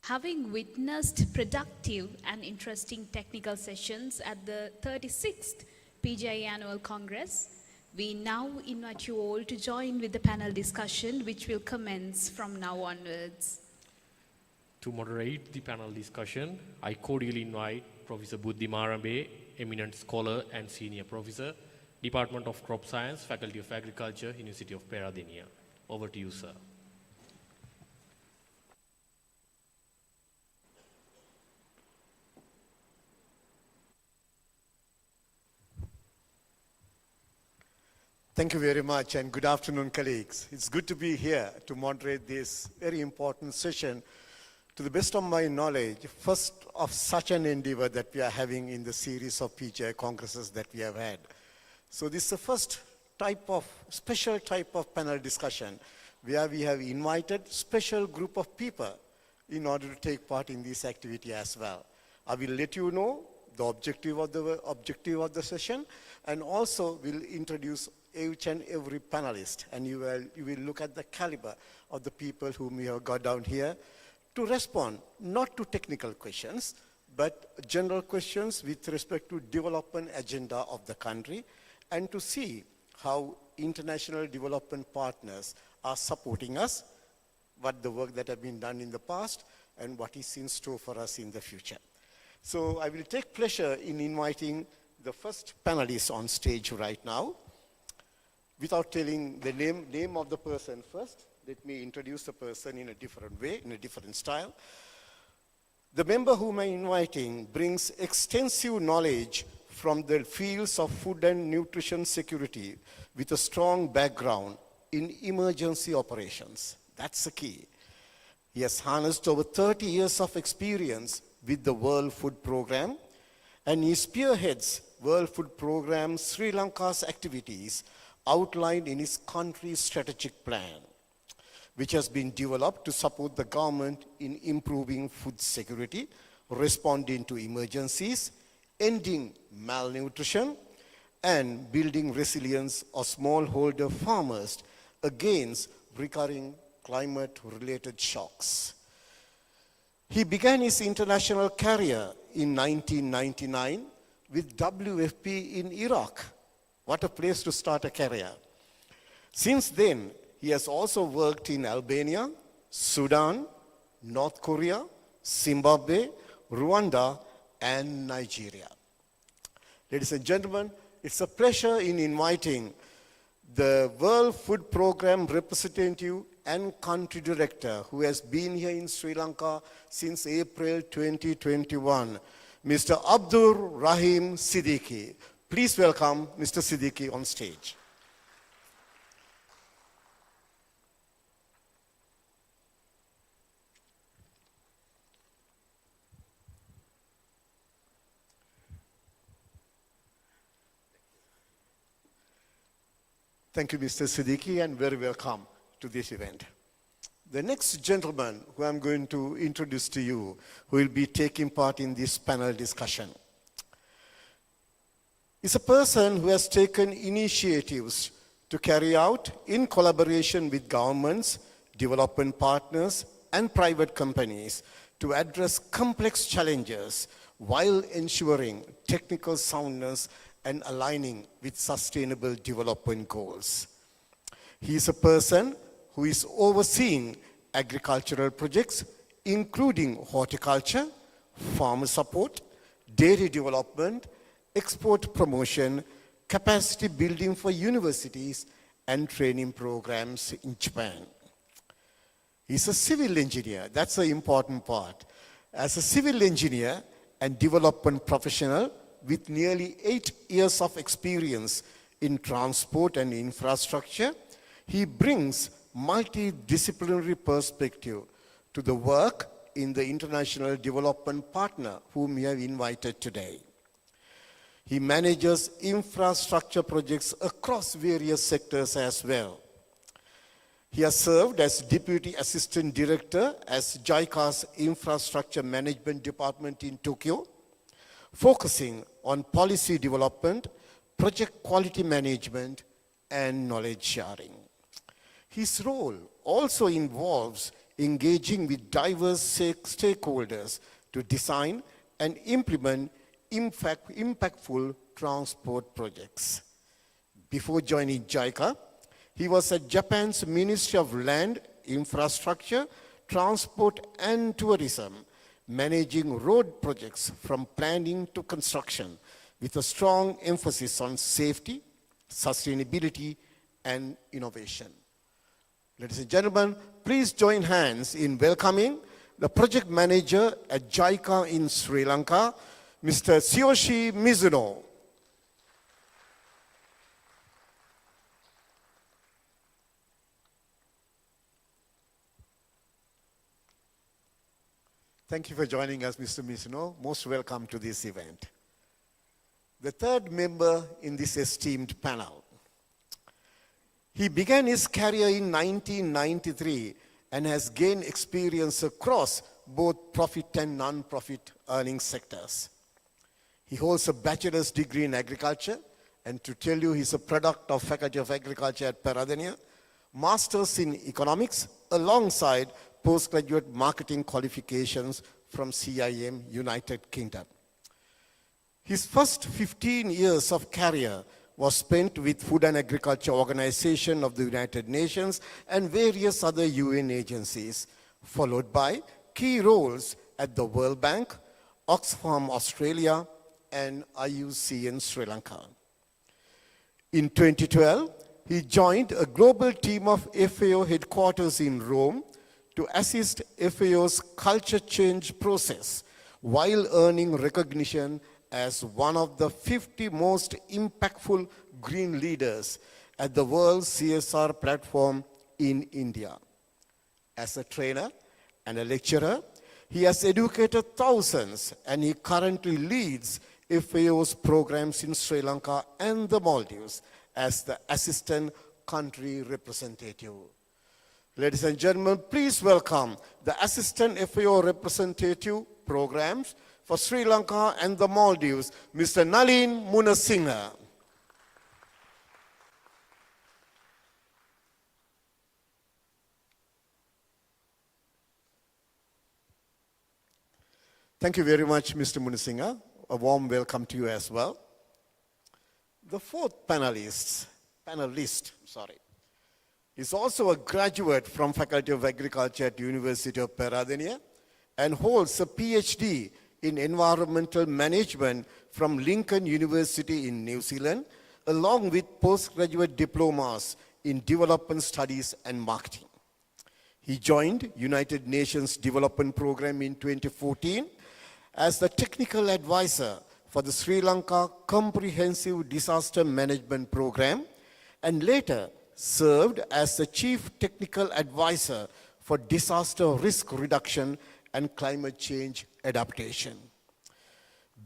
Having witnessed productive and interesting technical sessions at the 36th PGIA Annual Congress, we now invite you all to join with the panel discussion, which will commence from now onwards. To moderate the panel discussion, I cordially invite Professor Buddhi Marambe, eminent scholar and senior professor, Department of Crop Science, Faculty of Agriculture, University of Peradeniya. Over to you, sir. Thank you very much and good afternoon, colleagues. It's good to be here to moderate this very important session. To the best of my knowledge, first of such an endeavor that we are having in the series of PGIA congresses that we have had. So this is the first special type of panel discussion where we have invited special group of people in order to take part in this activity as well. I will let you know the objective of the session, and also will introduce each and every panelist, and you will look at the caliber of the people whom we have got down here to respond not to technical questions, but general questions with respect to development agenda of the country, and to see how international development partners are supporting us, what the work that have been done in the past, and what is in store for us in the future. So I will take pleasure in inviting the first panelist on stage right now. Without telling the name of the person first, let me introduce the person in a different way, in a different style. The member whom I'm inviting brings extensive knowledge from the fields of food and nutrition security with a strong background in emergency operations. That's the key. He has harnessed over 30 years of experience with the World Food Programme, and he spearheads World Food Programme Sri Lanka's activities outlined in his country's strategic plan, which has been developed to support the government in improving food security, responding to emergencies, ending malnutrition, and building resilience of smallholder farmers against recurring climate-related shocks. He began his international career in 1999 with WFP in Iraq. What a place to start a career. Since then, he has also worked in Albania, Sudan, North Korea, Zimbabwe, Rwanda, and Nigeria. Ladies and gentlemen, it's a pleasure in inviting the World Food Programme representative and country director who has been here in Sri Lanka since April 2021, Mr. Abdur Rahim Siddiqui. Please welcome Mr. Siddiqui on stage. Thank you, Mr. Siddiqui, and very welcome to this event. The next gentleman who I'm going to introduce to you, who will be taking part in this panel discussion, is a person who has taken initiatives to carry out, in collaboration with governments, development partners, and private companies, to address complex challenges while ensuring technical soundness and aligning with sustainable development goals. He is a person who is overseeing agricultural projects, including horticulture, farmer support, dairy development, export promotion, capacity building for universities, and training programs in Japan. He's a civil engineer. That's the important part. As a civil engineer and development professional with nearly 8 years of experience in transport and infrastructure, he brings multidisciplinary perspective to the work in the international development partner whom we have invited today. He manages infrastructure projects across various sectors as well. He has served as Deputy Assistant Director as JICA's Infrastructure Management Department in Tokyo, focusing on policy development, project quality management, and knowledge sharing. His role also involves engaging with diverse stakeholders to design and implement impactful transport projects. Before joining JICA, he was at Japan's Ministry of Land, Infrastructure, Transport and Tourism, managing road projects from planning to construction with a strong emphasis on safety, sustainability, and innovation. Ladies and gentlemen, please join hands in welcoming the project manager at JICA in Sri Lanka, Mr. Tsuyoshi Mizuno. Thank you for joining us, Mr. Mizuno. Most welcome to this event. The third member in this esteemed panel. He began his career in 1993 and has gained experience across both profit and non-profit earning sectors. He holds a bachelor's degree in agriculture, and to tell you, he's a product of Faculty of Agriculture at Peradeniya, master's in economics, alongside postgraduate marketing qualifications from CIM, United Kingdom. His first 15 years of career was spent with Food and Agriculture Organization of the United Nations and various other UN agencies, followed by key roles at the World Bank, Oxfam Australia, and IUC in Sri Lanka. In 2012, he joined a global team of FAO headquarters in Rome to assist FAO's culture change process while earning recognition as one of the 50 most impactful green leaders at the World CSR platform in India. As a trainer and a lecturer, he has educated thousands, and he currently leads FAO's programs in Sri Lanka and the Maldives as the assistant country representative. Ladies and gentlemen, please welcome the Assistant FAO Representative Programs for Sri Lanka and the Maldives, Mr. Nalin Munasinghe. Thank you very much, Mr. Munasinghe. A warm welcome to you as well. The fourth panelist, is also a graduate from Faculty of Agriculture at University of Peradeniya and holds a PhD in Environmental Management from Lincoln University in New Zealand, along with postgraduate diplomas in Development Studies and Marketing. He joined United Nations Development Programme in 2014 as the technical advisor for the Sri Lanka Comprehensive Disaster Management Programme, and later served as the Chief Technical Advisor for Disaster Risk Reduction and Climate Change Adaptation.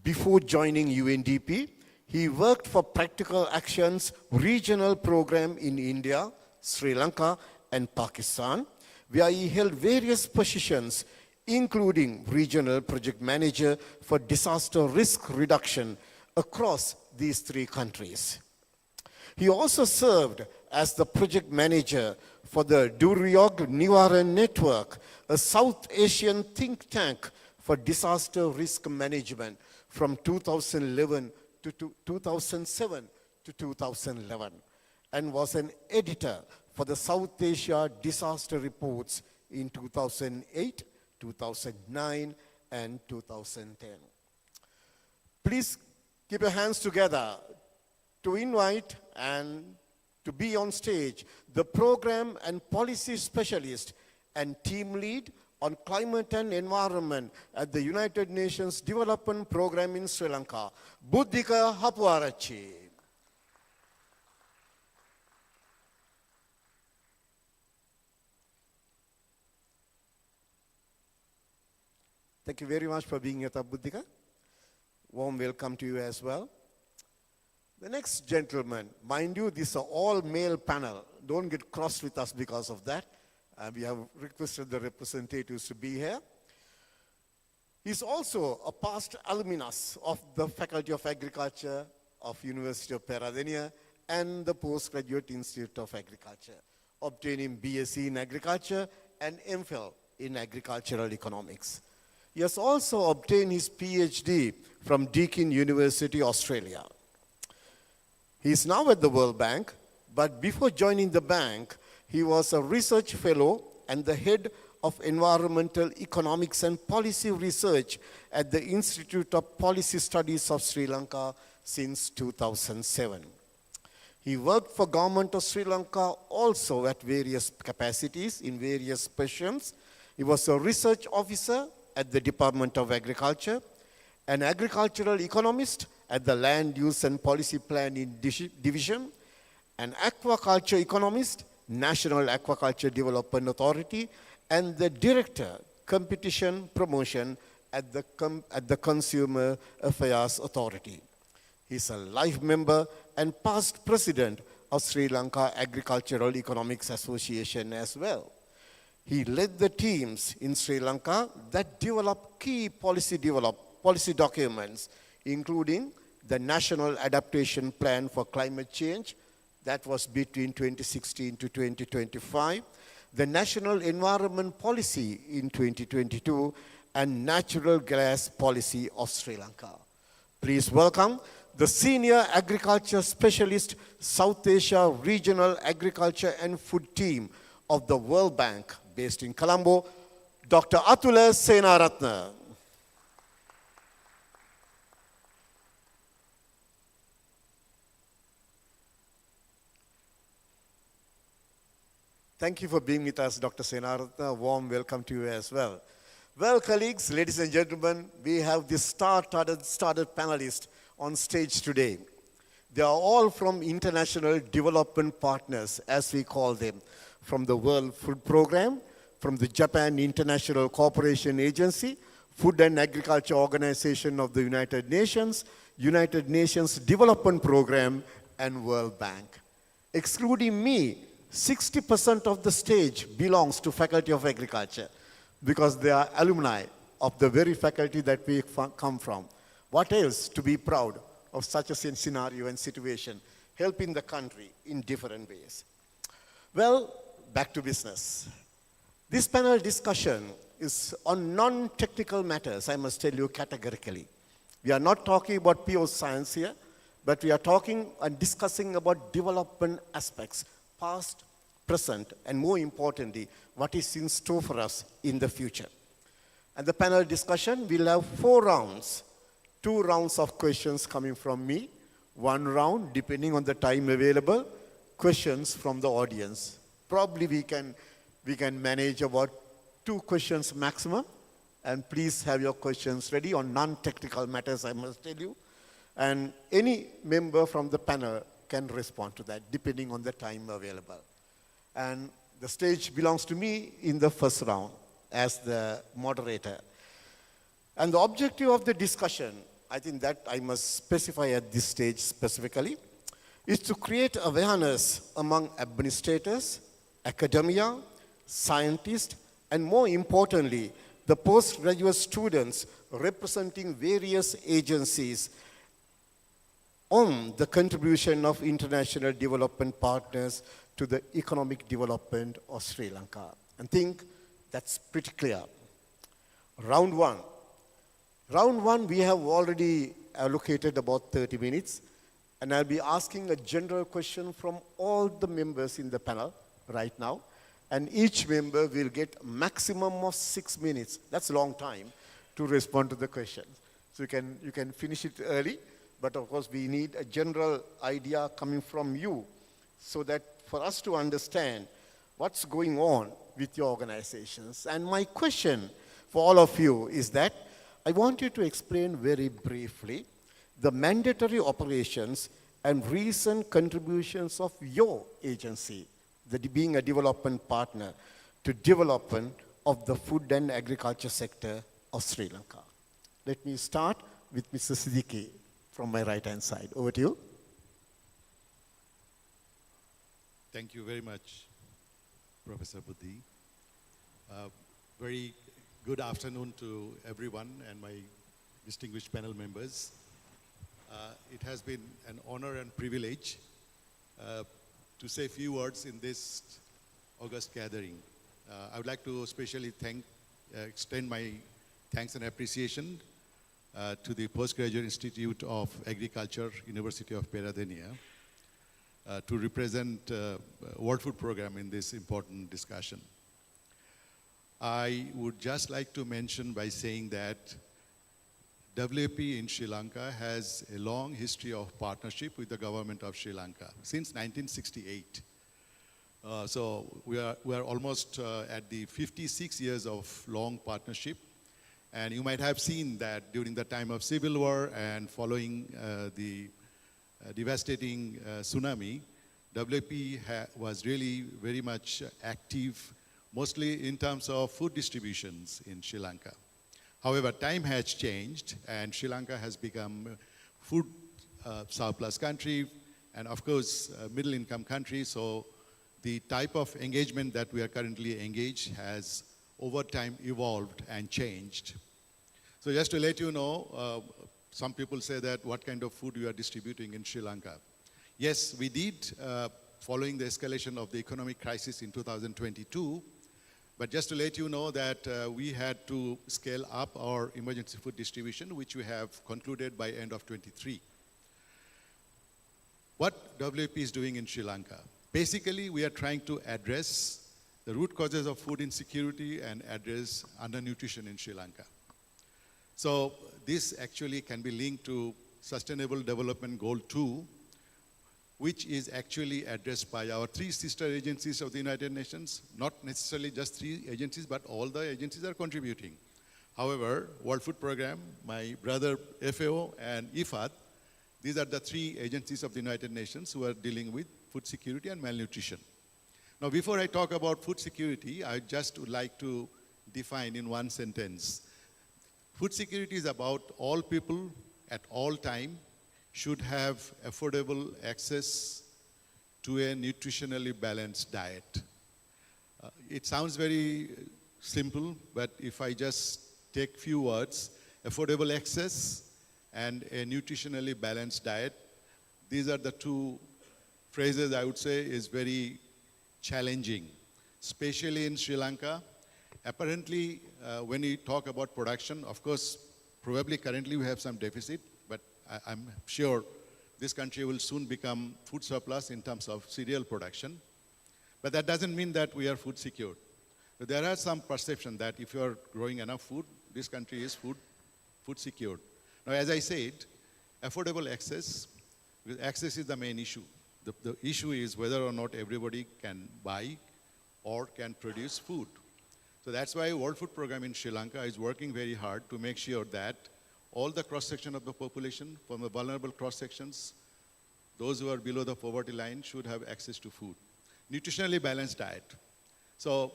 Before joining UNDP, he worked for Practical Action's regional program in India, Sri Lanka, and Pakistan, where he held various positions, including Regional Project Manager for Disaster Risk Reduction across these three countries. He also served as the project manager for the Duryog Niwaran Network, a South Asian think tank for disaster risk management from 2007 to 2011, and was an editor for the South Asia Disaster Reports in 2008, 2009, and 2010. Please keep your hands together to invite and to be on stage the program and policy specialist and team lead on climate and environment at the United Nations Development Programme in Sri Lanka, Buddhika Hapuarachi. Thank you very much for being here, Buddhika. Warm welcome to you as well. The next gentleman, mind you, this is an all-male panel. Don't get crossed with us because of that. We have requested the representatives to be here. He's also a past alumnus of the Faculty of Agriculture of University of Peradeniya and the Postgraduate Institute of Agriculture, obtaining BSc in Agriculture and MPhil in agricultural economics. He has also obtained his PhD from Deakin University, Australia. He is now at the World Bank, but before joining the bank, he was a research fellow and the head of environmental economics and policy research at the Institute of Policy Studies of Sri Lanka since 2007. He worked for Government of Sri Lanka also at various capacities in various positions. He was a research officer at the Department of Agriculture, an agricultural economist at the Land Use and Policy Planning Division, an aquaculture economist, National Aquaculture Development Authority, and the Director, Competition Promotion at the Consumer Affairs Authority. He's a life member and past president of Sri Lanka Agricultural Economics Association as well. He led the teams in Sri Lanka that developed key policy documents, including the National Adaptation Plan for Climate Change, that was between 2016 to 2025, the National Environment Policy in 2022, and Natural Gas Policy of Sri Lanka. Please welcome the Senior Agriculture Specialist, South Asia Regional Agriculture and Food Team of the World Bank, based in Colombo, Dr. Atula Senaratne. Thank you for being with us, Dr. Senaratne. A warm welcome to you as well. Well, colleagues, ladies and gentlemen, we have the star-studded panelists on stage today. They are all from international development partners, as we call them, from the World Food Programme, from the Japan International Cooperation Agency, Food and Agriculture Organization of the United Nations Development Programme, and World Bank. Excluding me, 60% of the stage belongs to Faculty of Agriculture because they are alumni of the very faculty that we come from. What else to be proud of such a scenario and situation, helping the country in different ways? Well, back to business. This panel discussion is on non-technical matters, I must tell you categorically. We are not talking about pure science here, but we are talking and discussing about development aspects, past, present, and more importantly, what is in store for us in the future. And the panel discussion will have 4 rounds. 2 rounds of questions coming from me, 1 round, depending on the time available, questions from the audience. Probably we can manage about 2 questions maximum, and please have your questions ready on non-technical matters, I must tell you. And any member from the panel can respond to that, depending on the time available. And the stage belongs to me in the first round as the moderator. And the objective of the discussion, I think that I must specify at this stage specifically, is to create awareness among administrators, academia, scientists, and more importantly, the postgraduate students representing various agencies on the contribution of international development partners to the economic development of Sri Lanka. And think that's pretty clear. Round 1. Round 1, we have already allocated about 30 minutes, and I'll be asking a general question from all the members in the panel right now, and each member will get maximum of 6 minutes. That's a long time to respond to the questions. So you can finish it early, but of course we need a general idea coming from you so that for us to understand what's going on with your organizations. And my question for all of you is that I want you to explain very briefly the mandatory operations and recent contributions of your agency, being a development partner, to development of the food and agriculture sector of Sri Lanka. Let me start with Mr. Siddiqui from my right-hand side. Over to you. Thank you very much, Professor Buddhi. Very good afternoon to everyone and my distinguished panel members. It has been an honor and privilege to say a few words in this August gathering. I would like to especially extend my thanks and appreciation to the Postgraduate Institute of Agriculture, University of Peradeniya, to represent World Food Program in this important discussion. I would just like to mention by saying that WFP in Sri Lanka has a long history of partnership with the government of Sri Lanka since 1968. So we are almost at the 56 years of long partnership. And you might have seen that during the time of civil war and following the devastating tsunami, WFP was really very much active, mostly in terms of food distributions in Sri Lanka. However, time has changed and Sri Lanka has become a food surplus country and of course middle income country. So the type of engagement that we are currently engaged has over time evolved and changed. So just to let you know, some people say that what kind of food you are distributing in Sri Lanka. Yes, we did following the escalation of the economic crisis in 2022. But just to let you know that we had to scale up our emergency food distribution, which we have concluded by end of 23. What WFP is doing in Sri Lanka? Basically, we are trying to address the root causes of food insecurity and address undernutrition in Sri Lanka. So this actually can be linked to Sustainable Development Goal 2, which is actually addressed by our 3 sister agencies of the United Nations, not necessarily just 3 agencies, but all the agencies are contributing. However, World Food Program, my brother FAO and IFAD, these are the 3 agencies of the United Nations who are dealing with food security and malnutrition. Now, before I talk about food security, I just would like to define in one sentence. Food security is about all people at all time should have affordable access to a nutritionally balanced diet. It sounds very simple, but if I just take few words, affordable access and a nutritionally balanced diet, these are the 2 phrases I would say is very challenging, especially in Sri Lanka. Apparently, when we talk about production, of course, probably currently we have some deficit, but I'm sure this country will soon become food surplus in terms of cereal production. But that doesn't mean that we are food secure. But there are some perception that if you are growing enough food, this country is food secured. Now, as I said, affordable access, because access is the main issue. The issue is whether or not everybody can buy or can produce food. So that's why World Food Program in Sri Lanka is working very hard to make sure that all the cross-section of the population, from the vulnerable cross-sections, those who are below the poverty line should have access to food. Nutritionally balanced diet. So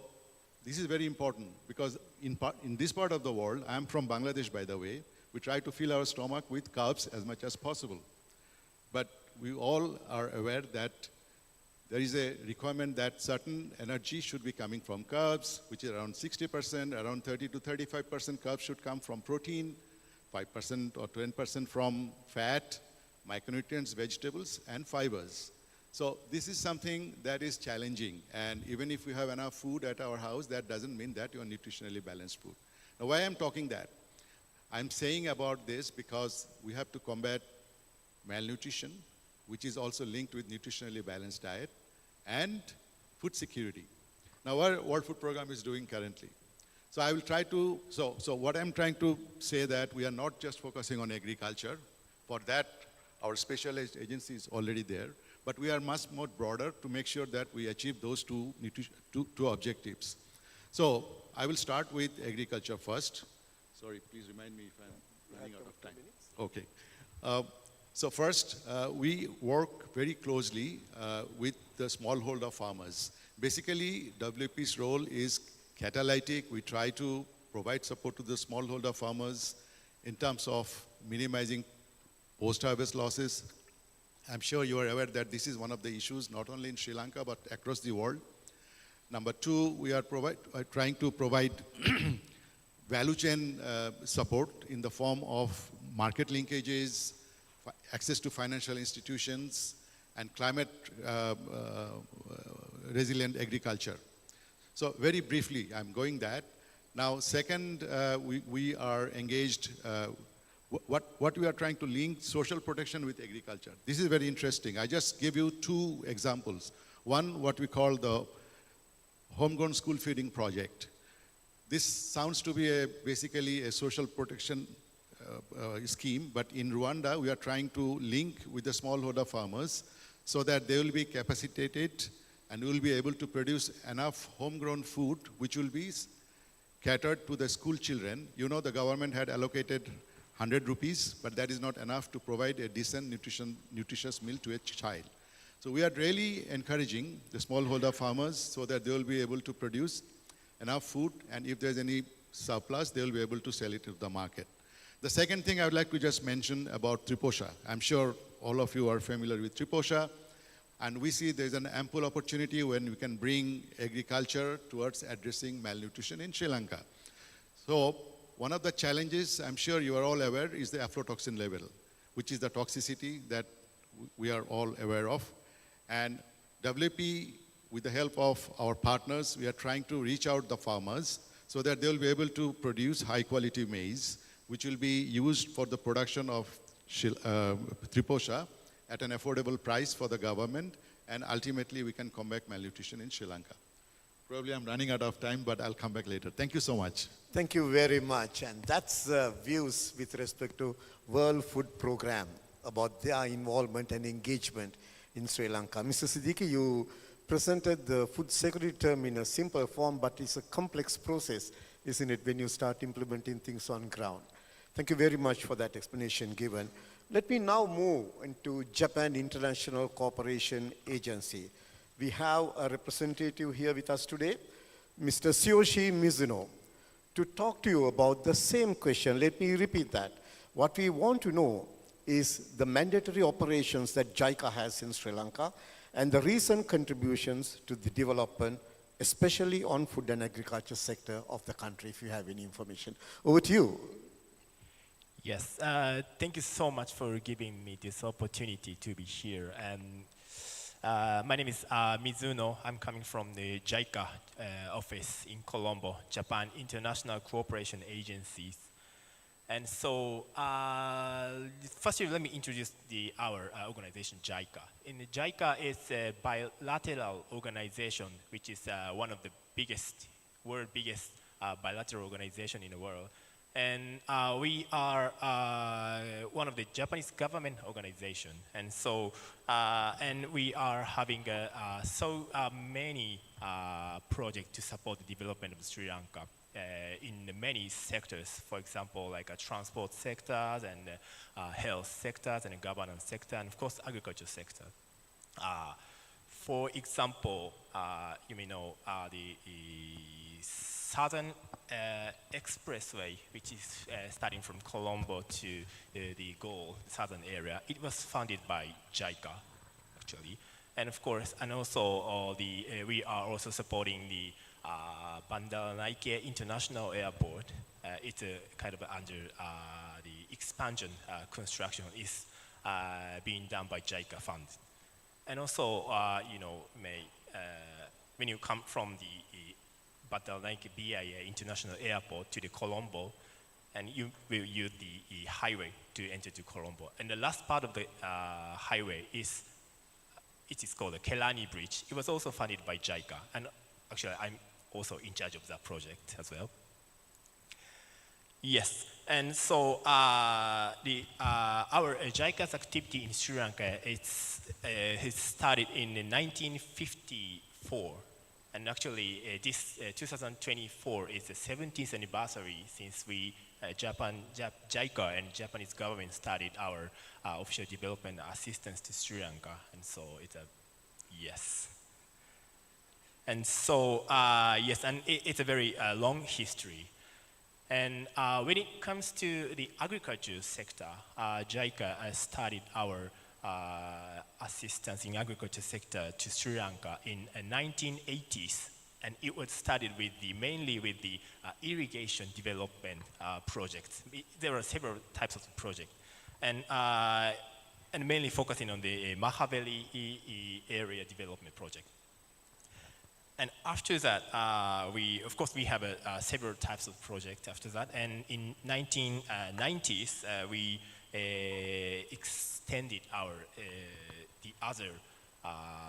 this is very important because in this part of the world, I'm from Bangladesh, by the way, we try to fill our stomach with carbs as much as possible. But we all are aware that there is a requirement that certain energy should be coming from carbs, which is around 60%, around 30 to 35% carbs should come from protein, 5% or 10% from fat, micronutrients, vegetables, and fibers. So this is something that is challenging. And even if we have enough food at our house, that doesn't mean that you are nutritionally balanced food. Now, why I'm talking that? I'm saying about this because we have to combat malnutrition, which is also linked with nutritionally balanced diet, and food security. Now, what World Food Program is doing currently. So I will try to, so what I'm trying to say that we are not just focusing on agriculture. For that, our specialized agency is already there. But we are much more broader to make sure that we achieve those two objectives. So I will start with agriculture first. Sorry, please remind me if I'm running out of time. Okay. So first, we work very closely with the smallholder farmers. Basically, WFP's role is catalytic. We try to provide support to the smallholder farmers in terms of minimizing post-harvest losses. I'm sure you are aware that this is one of the issues, not only in Sri Lanka, but across the world. Number 2, we are trying to provide value chain support in the form of market linkages, access to financial institutions, and climate resilient agriculture. So very briefly, I'm going that. Now, second, we are engaged, what we are trying to link social protection with agriculture. This is very interesting. I just give you two examples. One, what we call the homegrown school feeding project. This sounds to be basically a social protection scheme, but in Rwanda, we are trying to link with the smallholder farmers so that they will be capacitated and will be able to produce enough homegrown food which will be catered to the school children. You know, the government had allocated 100 rupees, but that is not enough to provide a decent nutritious meal to a child. So we are really encouraging the smallholder farmers so that they will be able to produce enough food, and if there's any surplus, they will be able to sell it to the market. The second thing I would like to just mention about Triposha. I'm sure all of you are familiar with Triposha, and we see there's an ample opportunity when we can bring agriculture towards addressing malnutrition in Sri Lanka. So one of the challenges, I'm sure you are all aware, is the aflatoxin level, which is the toxicity that we are all aware of. And WP, with the help of our partners, we are trying to reach out the farmers so that they will be able to produce high quality maize, which will be used for the production of Triposha at an affordable price for the government, and ultimately we can combat malnutrition in Sri Lanka. Probably I'm running out of time, but I'll come back later. Thank you so much. Thank you very much. And that's the views with respect to World Food Program about their involvement and engagement in Sri Lanka. Mr. Siddiqui, you presented the food security term in a simple form, but it's a complex process, isn't it, when you start implementing things on ground? Thank you very much for that explanation given. Let me now move into Japan International Cooperation Agency. We have a representative here with us today, Mr. Tsuyoshi Mizuno, to talk to you about the same question. Let me repeat that. What we want to know is the mandatory operations that JICA has in Sri Lanka and the recent contributions to the development, especially on food and agriculture sector of the country, if you have any information. Over to you. Yes, thank you so much for giving me this opportunity to be here. And my name is Mizuno. I'm coming from the JICA office in Colombo, Japan International Cooperation Agencies. And so, firstly, let me introduce our organization, JICA. And JICA is a bilateral organization, which is one of the world's biggest bilateral organization in the world. And we are one of the Japanese government organization. And so, and we are having so many projects to support the development of Sri Lanka. In many sectors, for example, like transport sectors and health sectors and governance sector, and of course, agriculture sector. For example, you may know the Southern Expressway, which is starting from Colombo to the Goal, southern area. It was funded by JICA, actually. And of course, and also we are also supporting the Bandaranaike International Airport. It's a kind of under the expansion construction is being done by JICA fund. And also, you know, when you come from the Bandaranaike PGIA International Airport to the Colombo, and you will use the highway to enter to Colombo. And the last part of the highway is called the Kelani Bridge. It was also funded by JICA, and actually I'm also in charge of that project as well. Yes, and so our JICA's activity in Sri Lanka has started in 1954, and actually this 2024 is the 17th anniversary since JICA and Japanese government started our official development assistance to Sri Lanka, and so it's a yes. And so, yes, and it's a very long history. And when it comes to the agriculture sector, JICA started our assistance in agriculture sector to Sri Lanka in 1980s. And it was started with mainly with the irrigation development projects. There are several types of projects. And mainly focusing on the Mahaveli area development project. And after that, of course, we have several types of projects after that. And in 1990s, we extended the other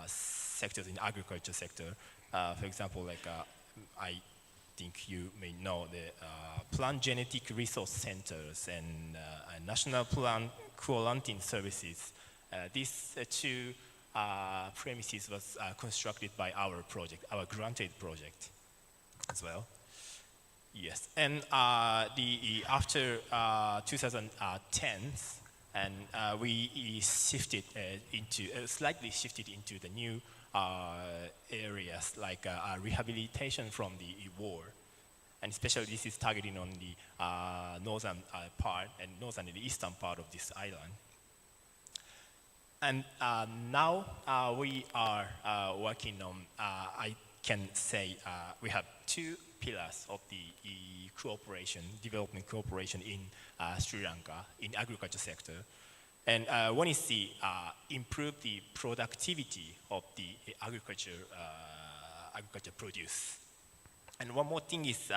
sectors in agriculture sector. For example, like I think you may know the plant genetic resource centers and national plant quarantine services. These two premises was constructed by our project, our granted project as well. Yes, and after 2010, and we shifted slightly shifted into the new areas like rehabilitation from the war, and especially this is targeting on the northern part and northern and eastern part of this island. And now we are working on, I can say, we have two pillars of the cooperation, development cooperation in Sri Lanka, in agriculture sector. And one is the improve the productivity of the agriculture produce. And one more thing is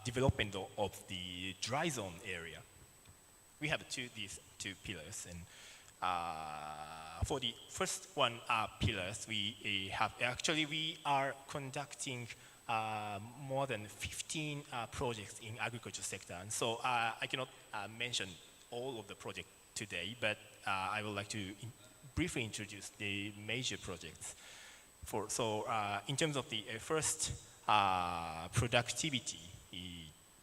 development of the dry zone area. We have these two pillars, and for the first one pillars, we are conducting more than 15 projects in agriculture sector. And so I cannot mention all of the projects today, but I would like to briefly introduce the major projects. In terms of the first productivity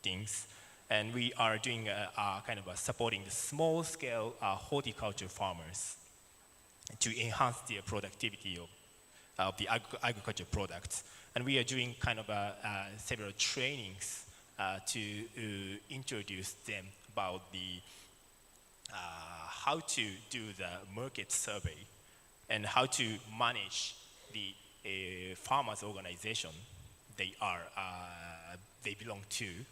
things, and we are doing kind of supporting the small-scale horticulture farmers to enhance their productivity of the agriculture products. And we are doing kind of several trainings to introduce them about the how to do the market survey and how to manage the farmers organization they belong to.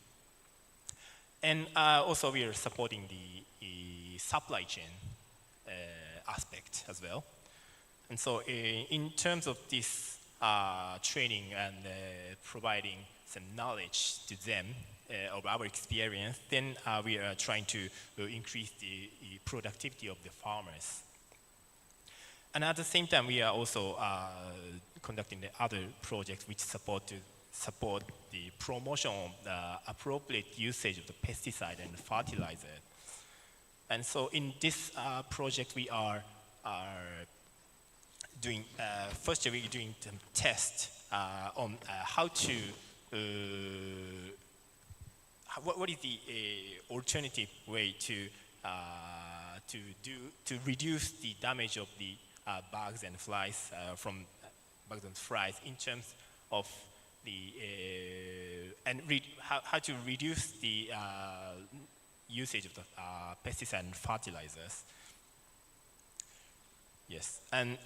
And also we are supporting the supply chain aspect as well. And so in terms of this training and providing some knowledge to them of our experience, then we are trying to increase the productivity of the farmers. And at the same time, we are also conducting the other projects which support the promotion of the appropriate usage of the pesticide and fertilizer. And so in this project, we are doing, first we're doing some tests on how to, what is the alternative way to reduce the damage of the bugs and flies in terms of how to reduce the usage of the pesticide and fertilizers. Yes, and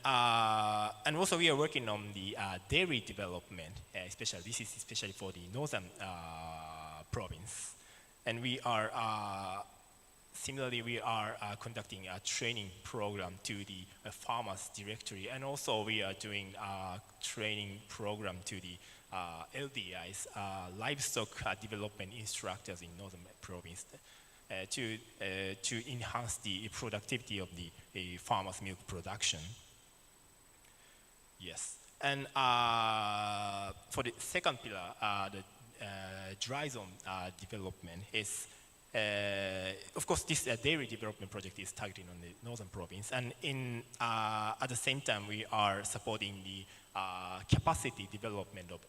also we are working on the dairy development, especially for the northern province, and we are similarly we are conducting a training program to the farmers directory, and also we are doing a training program to the LDIs, livestock development instructors in northern province, to enhance the productivity of the farmers' milk production. Yes, and for the second pillar, the dry zone development is, of course, this dairy development project is targeting on the northern province, and at the same time we are supporting the capacity development of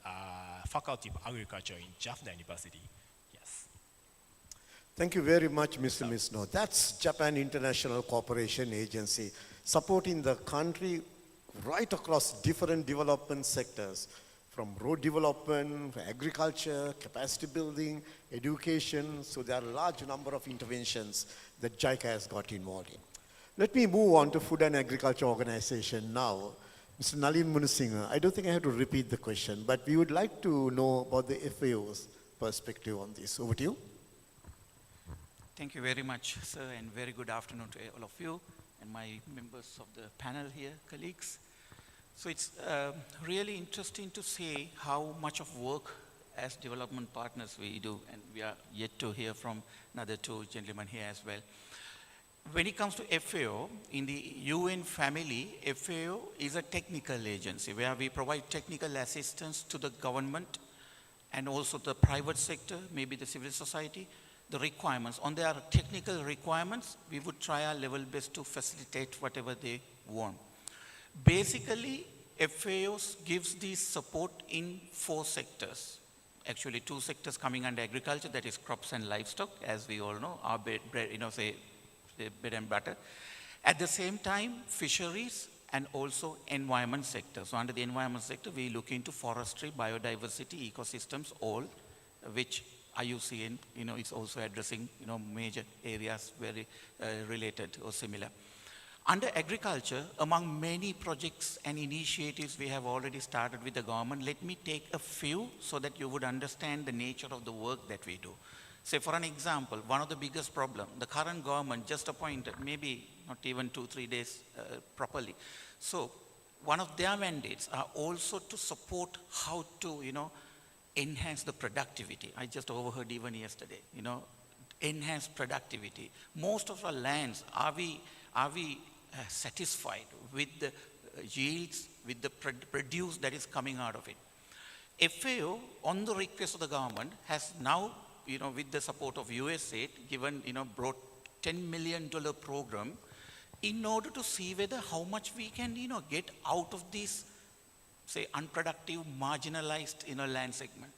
Faculty of Agriculture in Jaffna University. Yes. Thank you very much, Mr. Misno. That's Japan International Cooperation Agency, supporting the country right across different development sectors, from road development, agriculture, capacity building, education. So there are a large number of interventions that JICA has got involved in. Let me move on to Food and Agriculture Organization now. Mr. Nalin Munasinghe, I don't think I have to repeat the question, but we would like to know about the FAO's perspective on this. Over to you. Thank you very much, sir, and very good afternoon to all of you and my members of the panel here, colleagues. So it's really interesting to see how much of work as development partners we do, and we are yet to hear from another two gentlemen here as well. When it comes to FAO, in the UN family, FAO is a technical agency where we provide technical assistance to the government and also the private sector, maybe the civil society, the requirements. On their technical requirements, we would try our level best to facilitate whatever they want. Basically, FAO gives this support in 4 sectors. Actually, 2 sectors coming under agriculture, that is crops and livestock, as we all know, our bread and butter. At the same time, fisheries and also environment sector. So under the environment sector, we look into forestry, biodiversity, ecosystems, all, which IUCN, is also addressing, major areas very related or similar. Under agriculture, among many projects and initiatives we have already started with the government, let me take a few so that you would understand the nature of the work that we do. Say for an example, one of the biggest problems, the current government just appointed, maybe not even 2-3 days properly. So one of their mandates are also to support how to, enhance the productivity. I just overheard even yesterday, enhance productivity. Most of our lands, are we satisfied with the yields, with the produce that is coming out of it? FAO, on the request of the government, has now, with the support of USAID, brought $10 million program in order to see whether how much we can, get out of this, say, unproductive, marginalized, land segment.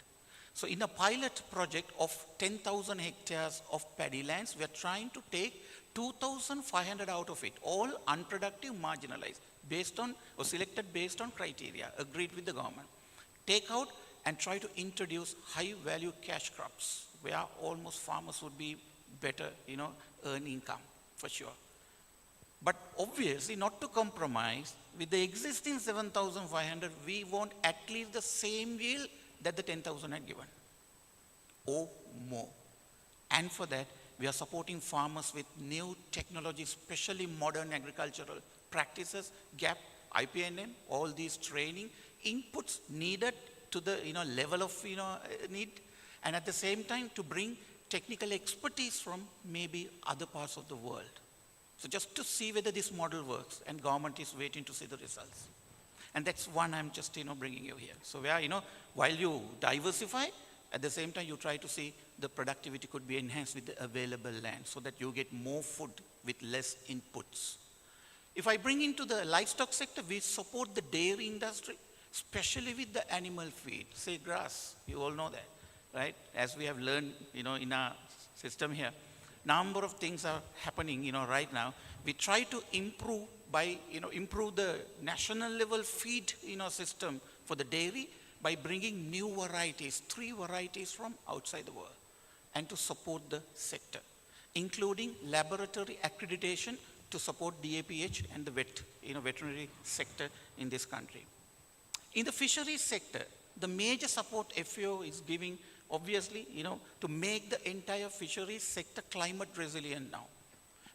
So in a pilot project of 10,000 hectares of paddy lands, we are trying to take 2,500 out of it, all unproductive, marginalized, selected based on criteria, agreed with the government. Take out and try to introduce high-value cash crops, where almost farmers would be better, earn income, for sure. But obviously, not to compromise, with the existing 7,500, we want at least the same yield that the 10,000 had given, or more. And for that, we are supporting farmers with new technology, especially modern agricultural practices, GAP, IPNM, all these training inputs needed to the level of need, and at the same time to bring technical expertise from maybe other parts of the world. So just to see whether this model works, and government is waiting to see the results. And that's one I'm just bringing you here. So where while you diversify, at the same time you try to see the productivity could be enhanced with the available land so that you get more food with less inputs. If I bring into the livestock sector, we support the dairy industry, especially with the animal feed, say grass, you all know that, right? As we have learned, in our system here, number of things are happening, right now. We try to improve by, improve the national level feed, system for the dairy by bringing new varieties, 3 varieties from outside the world, and to support the sector, including laboratory accreditation to support DAPH and the veterinary sector in this country. In the fisheries sector, the major support FAO is giving, obviously, to make the entire fisheries sector climate resilient now.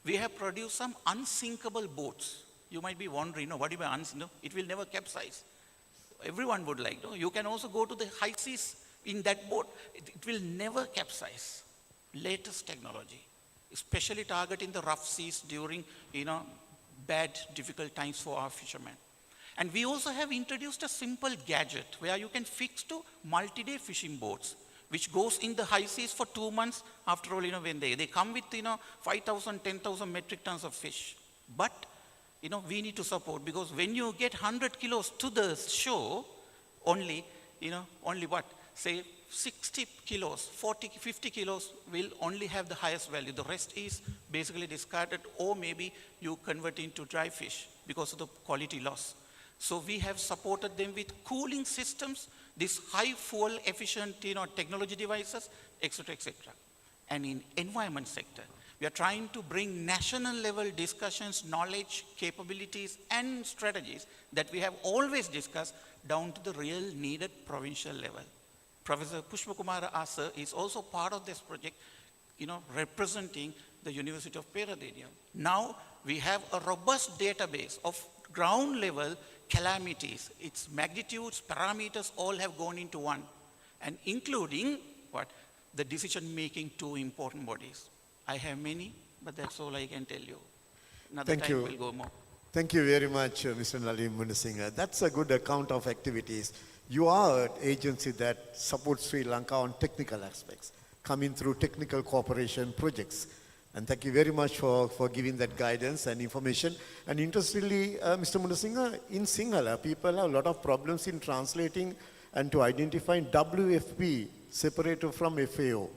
We have produced some unsinkable boats. You might be wondering, what do you mean it will never capsize. Everyone would like, you can also go to the high seas in that boat. It will never capsize. Latest technology, especially targeting the rough seas during, bad, difficult times for our fishermen. And we also have introduced a simple gadget where you can fix to multi-day fishing boats, which goes in the high seas for 2 months. After all, when they come with, 5,000, 10,000 metric tons of fish. But, we need to support, because when you get 100 kilos to the shore, only what? Say 60 kilos, 40, 50 kilos will only have the highest value. The rest is basically discarded, or maybe you convert into dry fish because of the quality loss. So we have supported them with cooling systems, these high fuel efficient technology devices, etc., etc. And in environment sector, we are trying to bring national level discussions, knowledge, capabilities, and strategies that we have always discussed down to the real needed provincial level. Professor Pushpakumara Asa is also part of this project, representing the University of Peradeniya. Now we have a robust database of ground level calamities, its magnitudes, parameters, all have gone into one, and including what? The decision-making two important bodies. I have many, but that's all I can tell you. Another Thank time you. we'll go more. Thank you very much, Mr. Nalim Munasinghe. That's a good account of activities. You are an agency that supports Sri Lanka on technical aspects, coming through technical cooperation projects. And thank you very much for giving that guidance and information. And interestingly, Mr. Munasinghe, in Sinhala, people have a lot of problems in translating and to identifying WFP separated from FAO.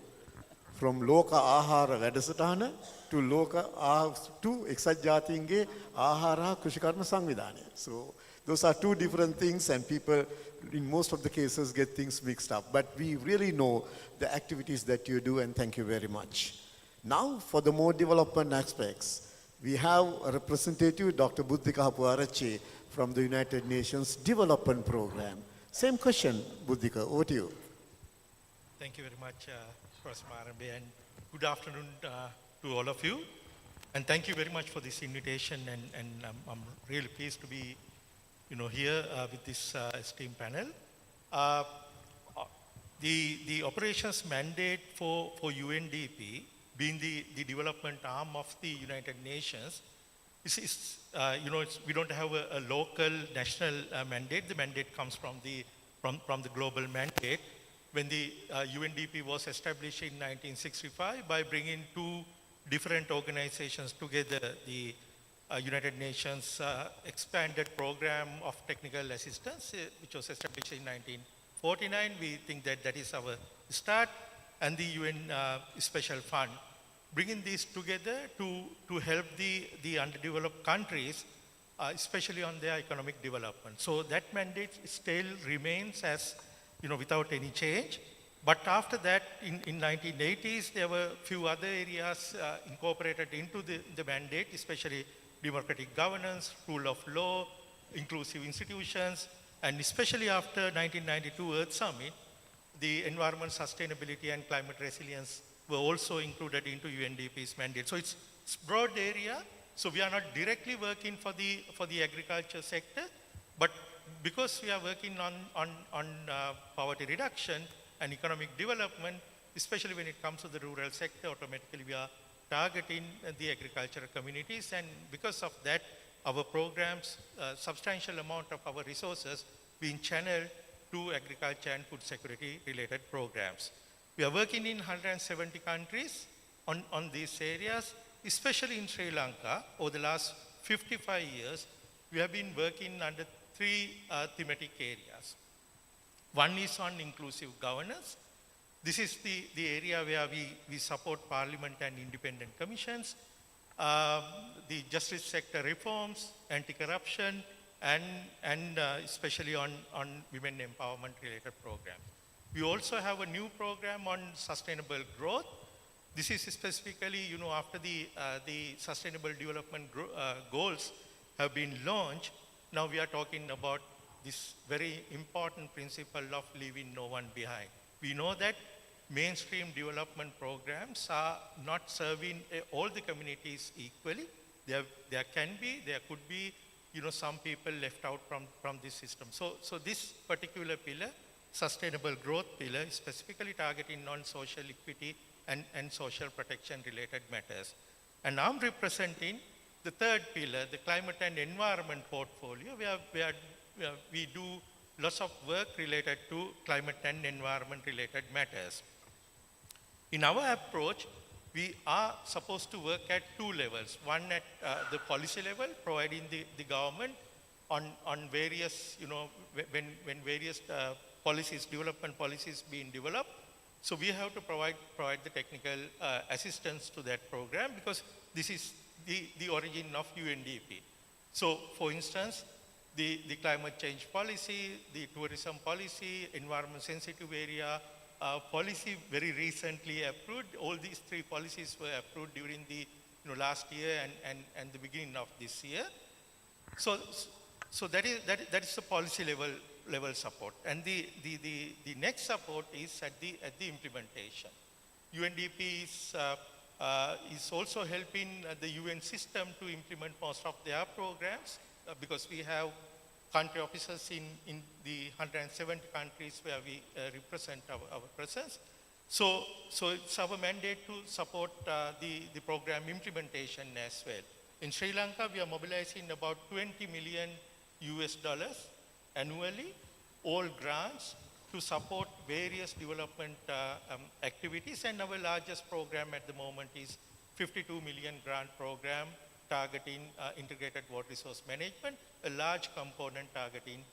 From Loka Ahara Vedasatana to Exat Jatinge Ahara Kushikarma Sangvidane. So those are two different things, and people in most of the cases get things mixed up. But we really know the activities that you do, and thank you very much. Now for the more development aspects, we have a representative, Dr. Buddhika Hapuarachi from the United Nations Development Program. Same question, Buddhika, over to you. Thank you very much, Professor Marambe, and good afternoon to all of you. And thank you very much for this invitation, and I'm really pleased to be here with this esteemed panel. The operations mandate for UNDP, being the development arm of the United Nations, we don't have a local national mandate. The mandate comes from the global mandate. When the UNDP was established in 1965 by bringing two different organizations together, the United Nations expanded program of technical assistance, which was established in 1949. We think that is our start, and the UN Special Fund, bringing these together to help the underdeveloped countries, especially on their economic development. So that mandate still remains as, without any change. But after that, in 1980s, there were a few other areas incorporated into the mandate, especially democratic governance, rule of law, inclusive institutions, and especially after 1992 Earth Summit, the environment sustainability and climate resilience were also included into UNDP's mandate. So it's broad area. So we are not directly working for the agriculture sector, but because we are working on poverty reduction and economic development, especially when it comes to the rural sector, automatically we are targeting the agricultural communities, and because of that, our programs, substantial amount of our resources being channeled to agriculture and food security related programs. We are working in 170 countries on these areas, especially in Sri Lanka. Over the last 55 years, we have been working under three thematic areas. One is on inclusive governance. This is the area where we support parliament and independent commissions, the justice sector reforms, anti-corruption, and especially on women empowerment related programs. We also have a new program on sustainable growth. This is specifically, after the sustainable development goals have been launched, now we are talking about this very important principle of leaving no one behind. We know that mainstream development programs are not serving all the communities equally. There could be, some people left out from this system. So this particular pillar, sustainable growth pillar, is specifically targeting non-social equity and social protection related matters. And I'm representing the third pillar, the climate and environment portfolio, where we do lots of work related to climate and environment related matters. In our approach, we are supposed to work at two levels. One at the policy level, providing the government on various, when various policies, development policies being developed. So we have to provide the technical assistance to that program, because this is the origin of UNDP. So for instance, the climate change policy, the tourism policy, environment sensitive area policy very recently approved. All these three policies were approved during the last year and the beginning of this year. So that is the policy level support. And the next support is at the implementation. UNDP is also helping the UN system to implement most of their programs, because we have country officers in the 170 countries where we represent our presence. So it's our mandate to support the program implementation as well. In Sri Lanka, we are mobilizing about 20 million US dollars annually, all grants, to support various development activities. And our largest program at the moment is 52 million grant program targeting integrated water resource management, a large component targeting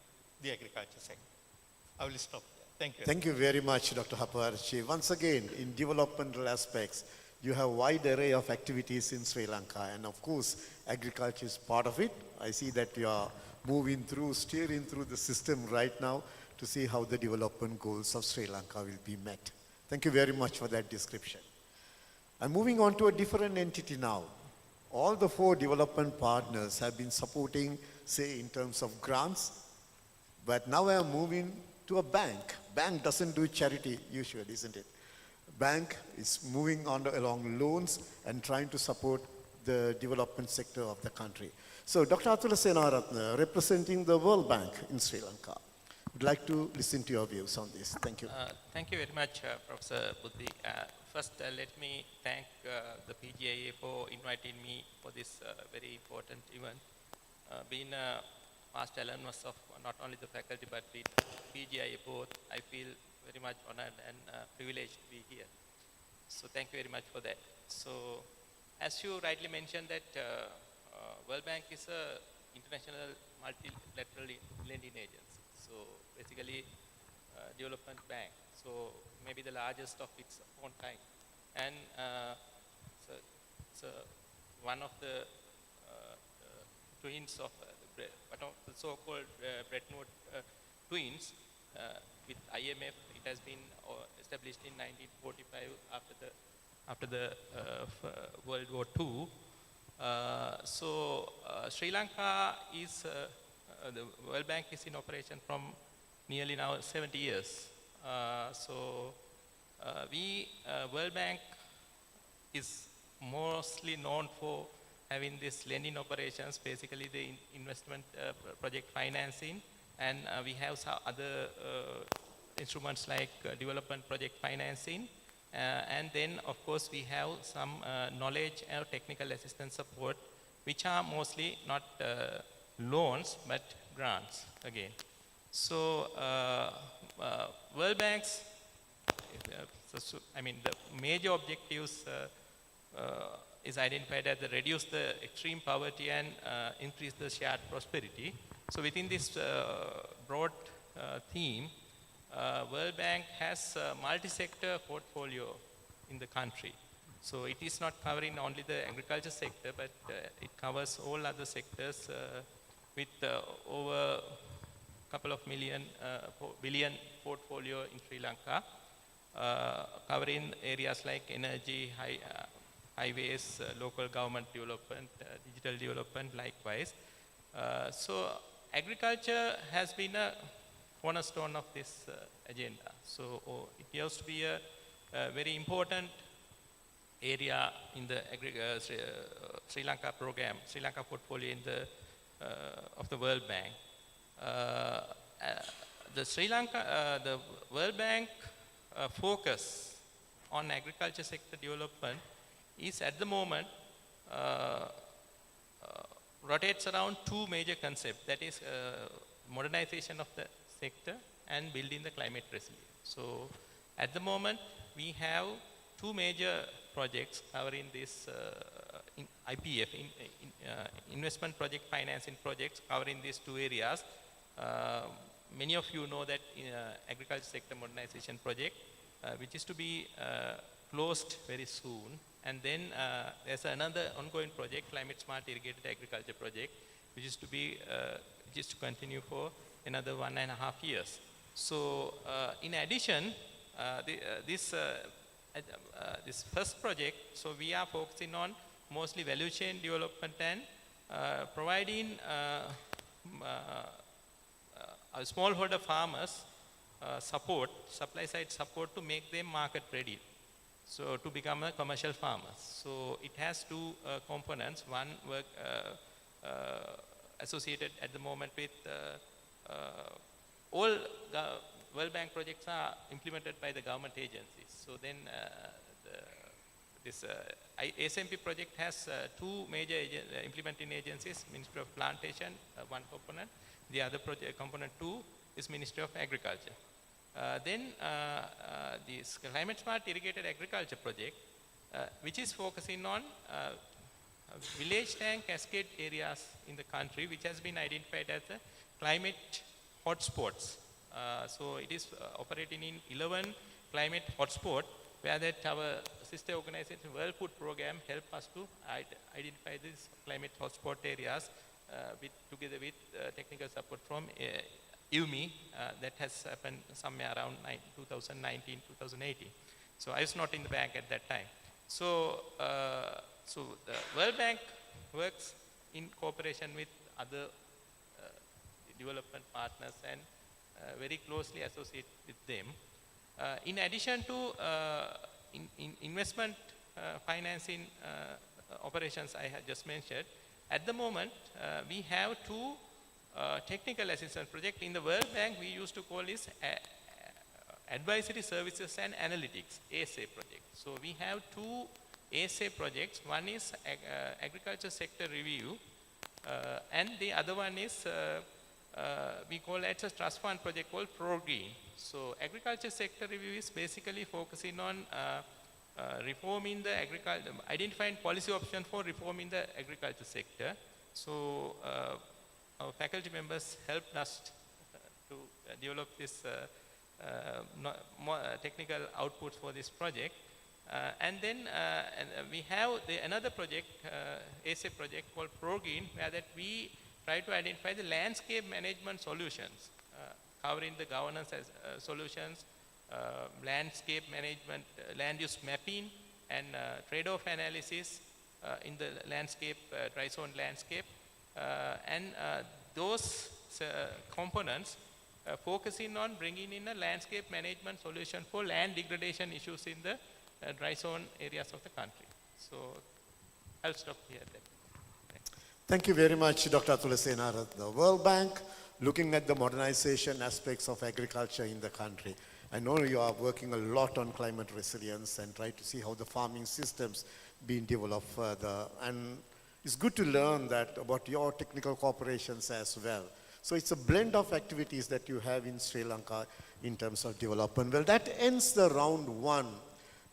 the agriculture sector. I will stop there. Thank you. Thank you very much, Dr. Haparchi. Once again, in developmental aspects, you have a wide array of activities in Sri Lanka, and of course, agriculture is part of it. I see that you are steering through the system right now to see how the development goals of Sri Lanka will be met. Thank you very much for that description. I'm moving on to a different entity now. All the 4 development partners have been supporting, say, in terms of grants, but now I am moving to a bank. Bank doesn't do charity usually, isn't it? Bank is moving on along loans and trying to support the development sector of the country. So Dr. Atula Senaratne, representing the World Bank in Sri Lanka, would like to listen to your views on this. Thank you. Thank you very much, Professor Buddhi. First, let me thank the PGIA for inviting me for this very important event. Being a past alumnus of not only the faculty but with PGIA both, I feel very much honored and privileged to be here. So thank you very much for that. So as you rightly mentioned that World Bank is a international multilateral lending agency. So basically development bank. So maybe the largest of its own kind. And so one of the twins of the so-called Bretton Woods twins with IMF. It has been established in 1945 after the World War II. Sri Lanka is, the World Bank is in operation from nearly now 70 years. World Bank is mostly known for having this lending operations, basically the investment project financing, and we have some other instruments like development project financing, and then of course we have some knowledge and technical assistance support, which are mostly not loans but grants again. So World Bank's, the major objectives is identified as to reduce the extreme poverty and increase the shared prosperity. So within this broad theme, World Bank has a multi-sector portfolio in the country. So it is not covering only the agriculture sector, but it covers all other sectors with over a couple of billion portfolio in Sri Lanka, covering areas like energy, highways, local government development, digital development likewise. So agriculture has been a cornerstone of this agenda. So it used to be a very important area in the Sri Lanka program, Sri Lanka portfolio in the of the World Bank. The World Bank focus on agriculture sector development is at the moment rotates around 2 major concepts, that is modernization of the sector and building the climate resilience. So at the moment we have 2 major projects covering this IPF, investment project financing projects covering these 2 areas. Many of you know that agriculture sector modernization project, which is to be closed very soon. And then there's another ongoing project, climate smart irrigated agriculture project, which is to continue for another 1.5 years. So in addition, this first project, so we are focusing on mostly value chain development and providing smallholder farmers supply side support to make them market ready. So to become a commercial farmer. So it has 2 components. One, associated at the moment with all World Bank projects are implemented by the government agencies. So then this SMP project has two major implementing agencies, Ministry of Plantation, one component. The other project, component 2, is Ministry of Agriculture. Then this Climate Smart Irrigated Agriculture project, which is focusing on village tank cascade areas in the country, which has been identified as the climate hotspots. So it is operating in 11 climate hotspots, where that our sister organization World Food Program help us to identify these climate hotspot areas together with technical support from UMI. That has happened somewhere around 2019-2018. So I was not in the bank at that time. So, so the World Bank works in cooperation with other development partners and very closely associate with them. In addition to in investment financing operations I had just mentioned, at the moment we have two technical assistance projects. In the World Bank we used to call this Advisory Services and Analytics, ASA project. So we have two ASA projects. One is Agriculture Sector Review and the other one is we call it a trust fund project called ProGreen. So agriculture sector review is basically focusing on reforming the agriculture, identifying policy options for reforming the agriculture sector. So our faculty members helped us to develop this more technical outputs for this project. And then we have another project, ASA project called ProGreen, where that we try to identify the landscape management solutions, covering the governance as, solutions, landscape management, land use mapping, and trade-off analysis in the landscape, dry zone landscape. And those components focusing on bringing in a landscape management solution for land degradation issues in the dry zone areas of the country. So I'll stop here then. Thank you very much, Dr. Tulasena. The World Bank, looking at the modernization aspects of agriculture in the country. I know you are working a lot on climate resilience and try to see how the farming systems being developed further. And it's good to learn that about your technical cooperations as well. So it's a blend of activities that you have in Sri Lanka in terms of development. Well, that ends the round one.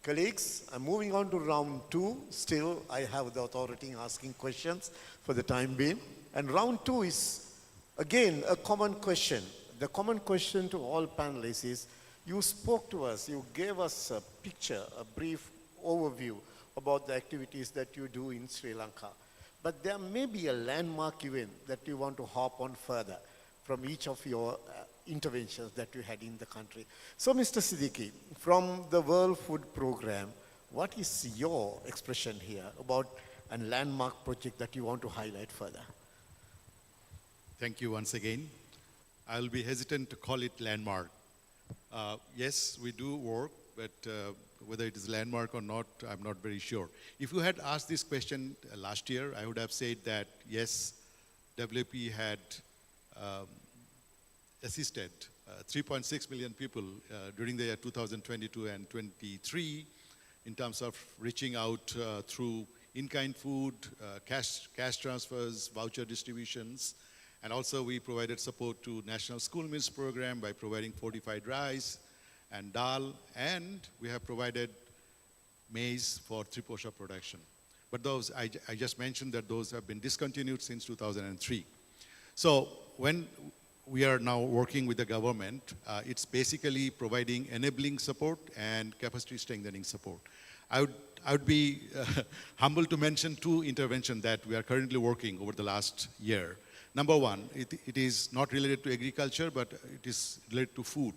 Colleagues, I'm moving on to round two. Still, I have the authority in asking questions for the time being. And round two is, again, a common question. The common question to all panelists is, you spoke to us, you gave us a picture, a brief overview about the activities that you do in Sri Lanka. But there may be a landmark event that you want to hop on further from each of your interventions that you had in the country. So, Mr. Siddiqui, from the World Food Program, what is your expression here about a landmark project that you want to highlight further? Thank you once again. I'll be hesitant to call it landmark. Yes, we do work, but whether it is landmark or not, I'm not very sure. If you had asked this question last year, I would have said that yes, WFP had assisted 3.6 million people during the year 2022 and 23 in terms of reaching out through in-kind food, cash transfers, voucher distributions, and also we provided support to National School Meals Program by providing fortified rice and dal, and we have provided maize for Triposha production. But those, I just mentioned that those have been discontinued since 2003. So when we are now working with the government, it's basically providing enabling support and capacity strengthening support. I would be humble to mention two interventions that we are currently working over the last year. Number one, it is not related to agriculture, but it is related to food.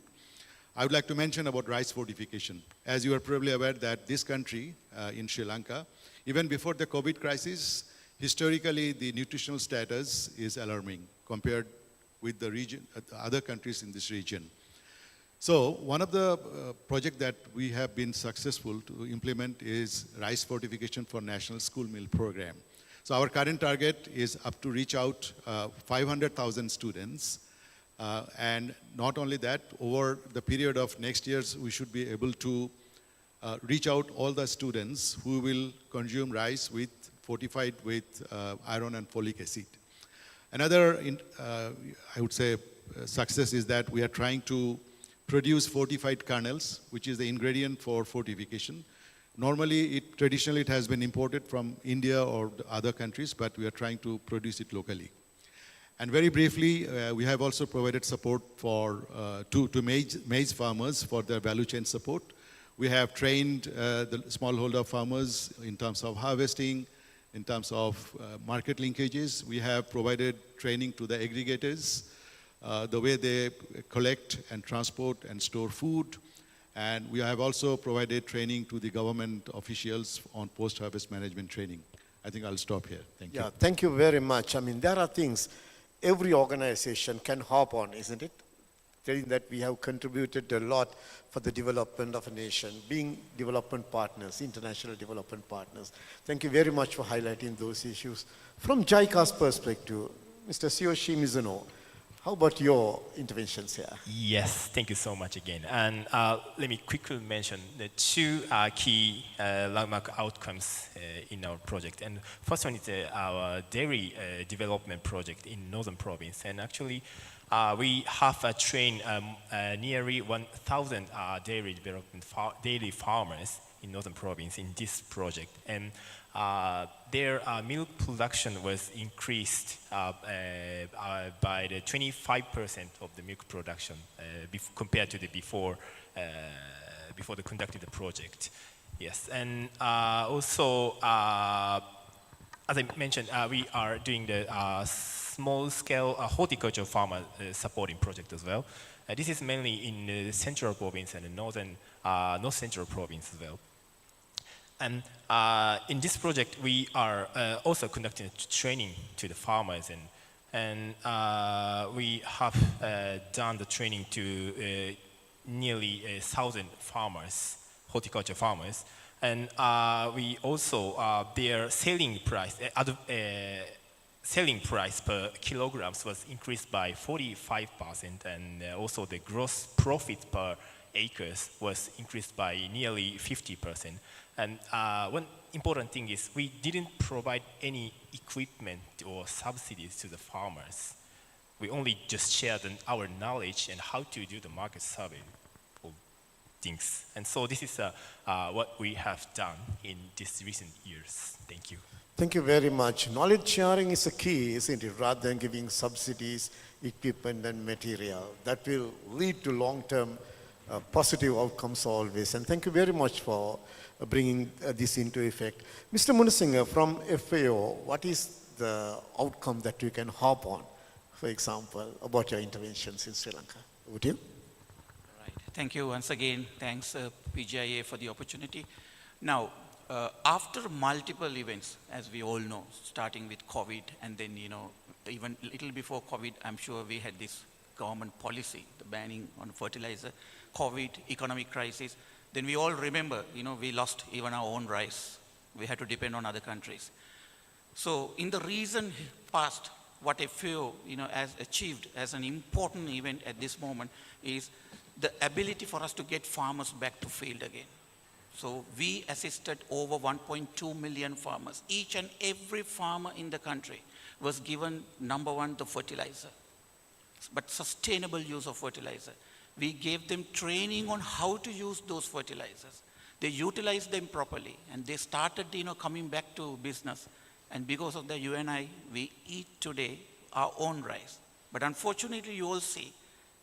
I would like to mention about rice fortification. As you are probably aware that this country, in Sri Lanka, even before the COVID crisis, historically the nutritional status is alarming compared with the region, other countries in this region. So one of the projects that we have been successful to implement is rice fortification for National School Meal Program. So our current target is up to reach out 500,000 students. And not only that, over the period of next years, we should be able to reach out all the students who will consume rice fortified with iron and folic acid. Another, I would say, success is that we are trying to produce fortified kernels, which is the ingredient for fortification. Normally, traditionally, it has been imported from India or other countries, but we are trying to produce it locally. And very briefly, we have also provided support to maize farmers for their value chain support. We have trained the smallholder farmers in terms of harvesting, in terms of market linkages. We have provided training to the aggregators, the way they collect and transport and store food. And we have also provided training to the government officials on post-harvest management training. I think I'll stop here. Thank you. Yeah, thank you very much. I mean, there are things every organization can hop on, isn't it? Telling that we have contributed a lot for the development of a nation, being development partners, international development partners. Thank you very much for highlighting those issues. From JICA's perspective, Mr. Tsuyoshi Mizuno, how about your interventions here? Yes, thank you so much again. And let me quickly mention the two key landmark outcomes in our project. And first one is our dairy development project in Northern Province. And actually, we have trained nearly 1,000 dairy farmers in Northern Province in this project. And their milk production was increased by the 25% of the milk production compared to the before they conducted the project. Yes, and also, as I mentioned, we are doing the small-scale horticulture farmer supporting project as well. This is mainly in the Central Province and the North Central Province as well. And in this project, we are also conducting training to the farmers, and we have done the training to nearly 1,000 farmers, horticulture farmers, and we also their selling price per kilograms was increased by 45%, and also the gross profit per acres was increased by nearly 50%. And one important thing is we didn't provide any equipment or subsidies to the farmers. We only just shared our knowledge and how to do the market survey of things. And so this is what we have done in these recent years. Thank you. Thank you very much. Knowledge sharing is a key, isn't it? Rather than giving subsidies, equipment, and material. That will lead to long-term positive outcomes always. And thank you very much for bringing this into effect. Mr. Munasinghe, from FAO, what is the outcome that you can hop on, for example, about your interventions in Sri Lanka? Would you? Right. Thank you once again. Thanks, PGIA, for the opportunity. Now, after multiple events, as we all know, starting with COVID, and then, even little before COVID, I'm sure we had this government policy, the banning on fertilizer, COVID, economic crisis. Then we all remember, we lost even our own rice. We had to depend on other countries. So in the recent past, what FAO, has achieved as an important event at this moment is the ability for us to get farmers back to field again. So we assisted over 1.2 million farmers. Each and every farmer in the country was given, number one, the fertilizer, but sustainable use of fertilizer. We gave them training on how to use those fertilizers. They utilized them properly, and they started, coming back to business. And because of the UNI, we eat today our own rice. But unfortunately, you all see,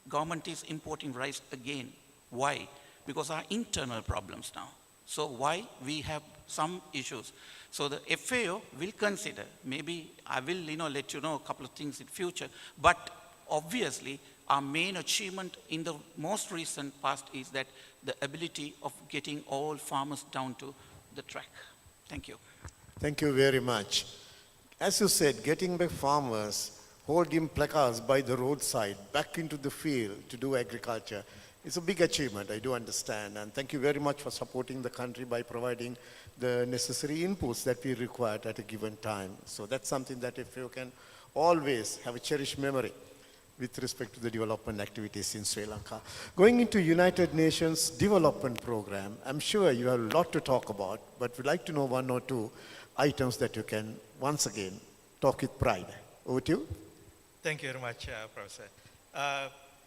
government is importing rice again. Why? Because our internal problems now. So why? We have some issues. So the FAO will consider, maybe I will, let you know a couple of things in future, but obviously, our main achievement in the most recent past is that the ability of getting all farmers down to the track. Thank you. Thank you very much. As you said, getting back farmers holding placards by the roadside back into the field to do agriculture It's a big achievement, I do understand. And thank you very much for supporting the country by providing the necessary inputs that we required at a given time. So that's something that if you can always have a cherished memory with respect to the development activities in Sri Lanka. Going into United Nations Development Program, I'm sure you have a lot to talk about, but we'd like to know one or two items that you can once again talk with pride. Over to you. Thank you very much, Professor.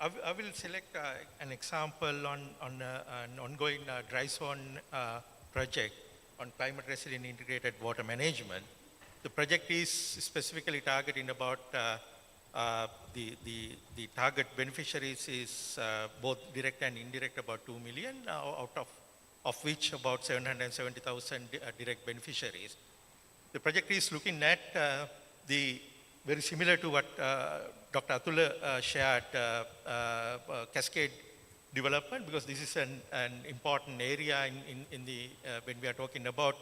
I will select an example on an ongoing dry zone project on climate resilient integrated water management. The project is specifically targeting about the target beneficiaries is both direct and indirect, about 2 million, out of which about 770,000 direct beneficiaries. The project is looking at the very similar to what Dr. Atula shared, cascade development, because this is an important area in the when we are talking about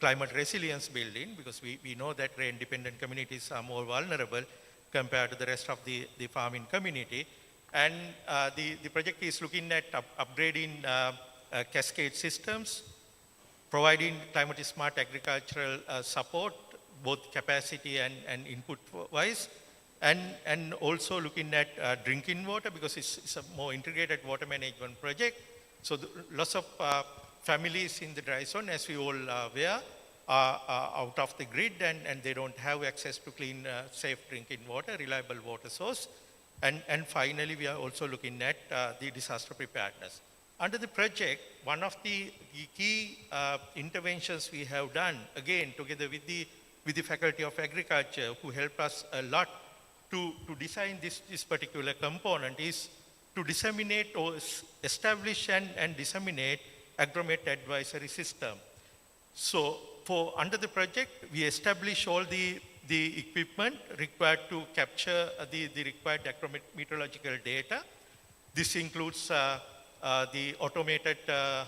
climate resilience building, because we know that rain-dependent communities are more vulnerable compared to the rest of the farming community. And the project is looking at upgrading cascade systems, providing climate smart agricultural support, both capacity and input wise, and also looking at drinking water, because it's a more integrated water management project. So lots of families in the dry zone, as we all are aware, are out of the grid, and they don't have access to clean, safe drinking water, reliable water source. And finally, we are also looking at the disaster preparedness. Under the project, one of the key interventions we have done, again, together with the Faculty of Agriculture, who helped us a lot to design this particular component, is to disseminate or establish and disseminate agromet advisory system. So under the project, we establish all the equipment required to capture the required meteorological data. This includes the automated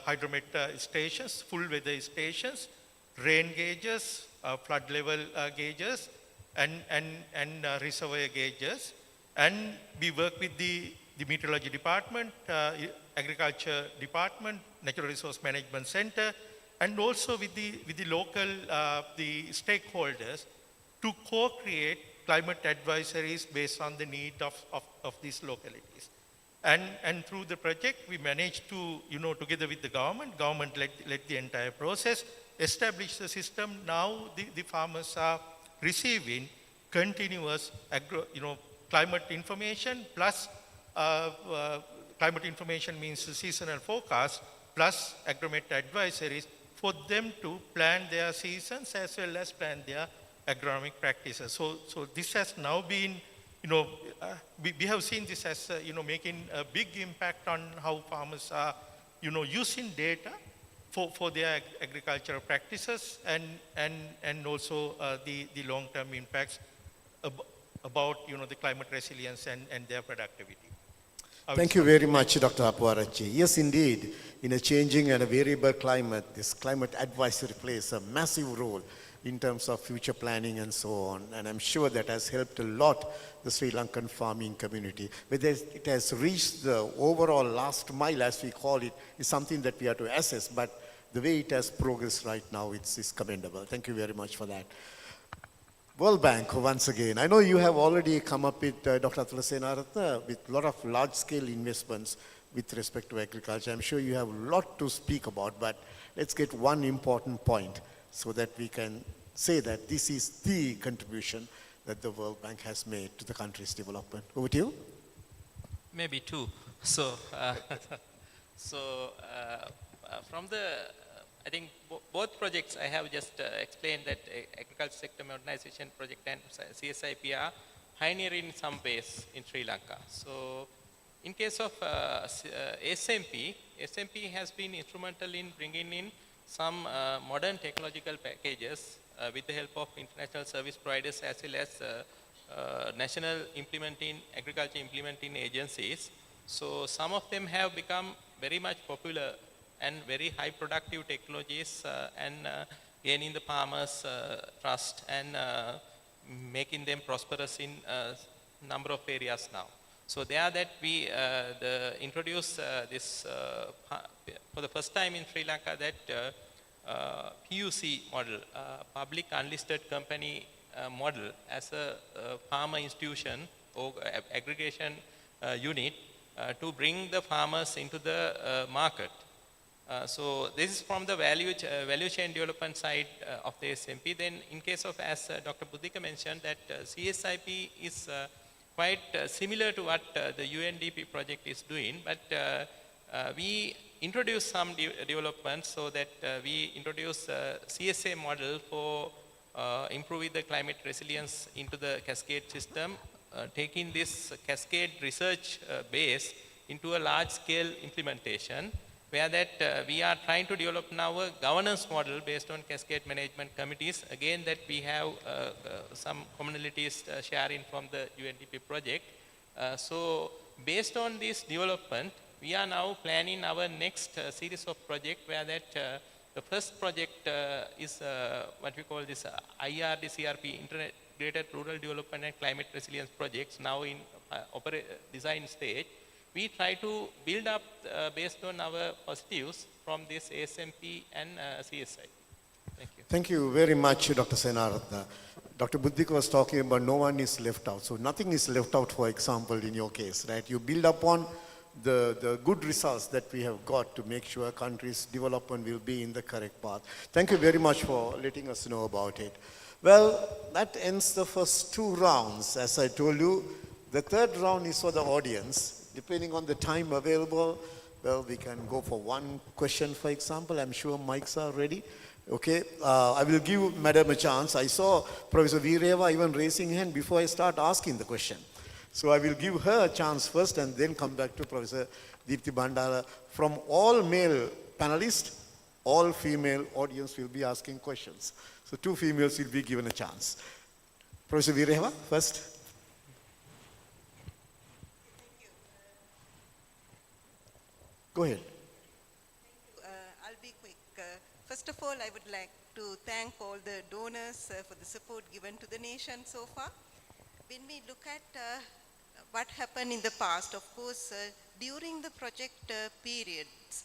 hydromet stations, full weather stations, rain gauges, flood level gauges, and reservoir gauges. And we work with the meteorology department, agriculture department, natural resource management center, and also with the local the stakeholders to co-create climate advisories based on the need of these localities. And through the project, we managed to, together with the government led the entire process, establish the system. Now the farmers are receiving continuous climate information, plus climate information means seasonal forecast, plus agromet advisories for them to plan their seasons as well as plan their agronomic practices. So this has now been, we have seen this as, making a big impact on how farmers are, using data for their agricultural practices, and also the long-term impacts about, the climate resilience and their productivity. Thank you very much, Dr. Apwarachi. Yes, indeed, in a changing and a variable climate, this climate advisory plays a massive role in terms of future planning and so on. And I'm sure that has helped a lot the Sri Lankan farming community. Whether it has reached the overall last mile, as we call it, is something that we have to assess. But the way it has progressed right now, it's commendable. Thank you very much for that. World Bank, once again. I know you have already come up with, Dr. Atula Senaratne, with a lot of large-scale investments with respect to agriculture. I'm sure you have a lot to speak about, but let's get one important point so that we can say that this is the contribution that the World Bank has made to the country's development. Over to you. Maybe two. So, from the I think both projects I have just explained that Agriculture Sector Modernization Project and CSIP are pioneering in some ways in Sri Lanka. So in case of SMP has been instrumental in bringing in some modern technological packages with the help of international service providers as well as national agriculture implementing agencies. So some of them have become very much popular and very high productive technologies and gaining the farmers' trust and making them prosperous in a number of areas now. So there that we introduce this for the first time in Sri Lanka that PUC model, public unlisted company model as a farmer institution or aggregation unit to bring the farmers into the market. So this is from the value chain development side of the SMP. Then in case of, as Dr. Buddhika mentioned, that CSIP is quite similar to what the UNDP project is doing, but we introduce some developments so that we introduce CSA model for improving the climate resilience into the cascade system, taking this cascade research base into a large scale implementation, where that we are trying to develop now a governance model based on cascade management committees. Again, that we have some commonalities sharing from the UNDP project. So based on this development, we are now planning our next series of projects, where that the first project is what we call this IRDCRP, Integrated Rural Development and Climate Resilience Projects, now in design stage. We try to build up based on our positives from this ASMP and CSI. Thank you. Thank you very much, Dr. Senaratna. Dr. Buddhika was talking about no one is left out. So nothing is left out, for example, in your case, right? You build upon the good results that we have got to make sure countries' development will be in the correct path. Thank you very much for letting us know about it. Well, that ends the first two rounds. As I told you, the third round is for the audience. Depending on the time available, well, we can go for one question, for example. I'm sure mics are ready. Okay, I will give Madam a chance. I saw Professor Vireva even raising hand before I start asking the question. So I will give her a chance first and then come back to Professor Deepthi Bandara. From all male panelists, all female audience will be asking questions. So two females will be given a chance. Professor Vireva, first. Go ahead. I'll be quick. First of all, I would like to thank all the donors for the support given to the nation so far. When we look at what happened in the past, of course, during the project periods,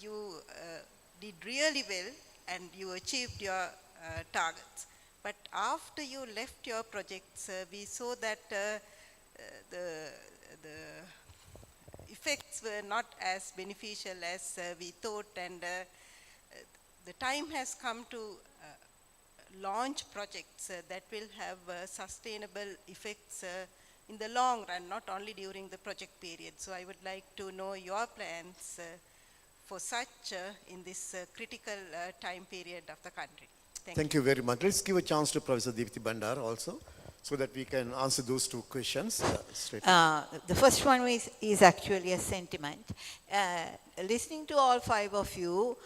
you did really well and you achieved your targets. But after you left your projects, we saw that the effects were not as beneficial as we thought, and the time has come to launch projects that will have sustainable effects in the long run, not only during the project period. So I would like to know your plans for such in this critical time period of the country. Thank you very much. Let's give a chance to Professor Deepthi Bandara also, so that we can answer those two questions straight. The first one is actually a sentiment. Listening to all five of you,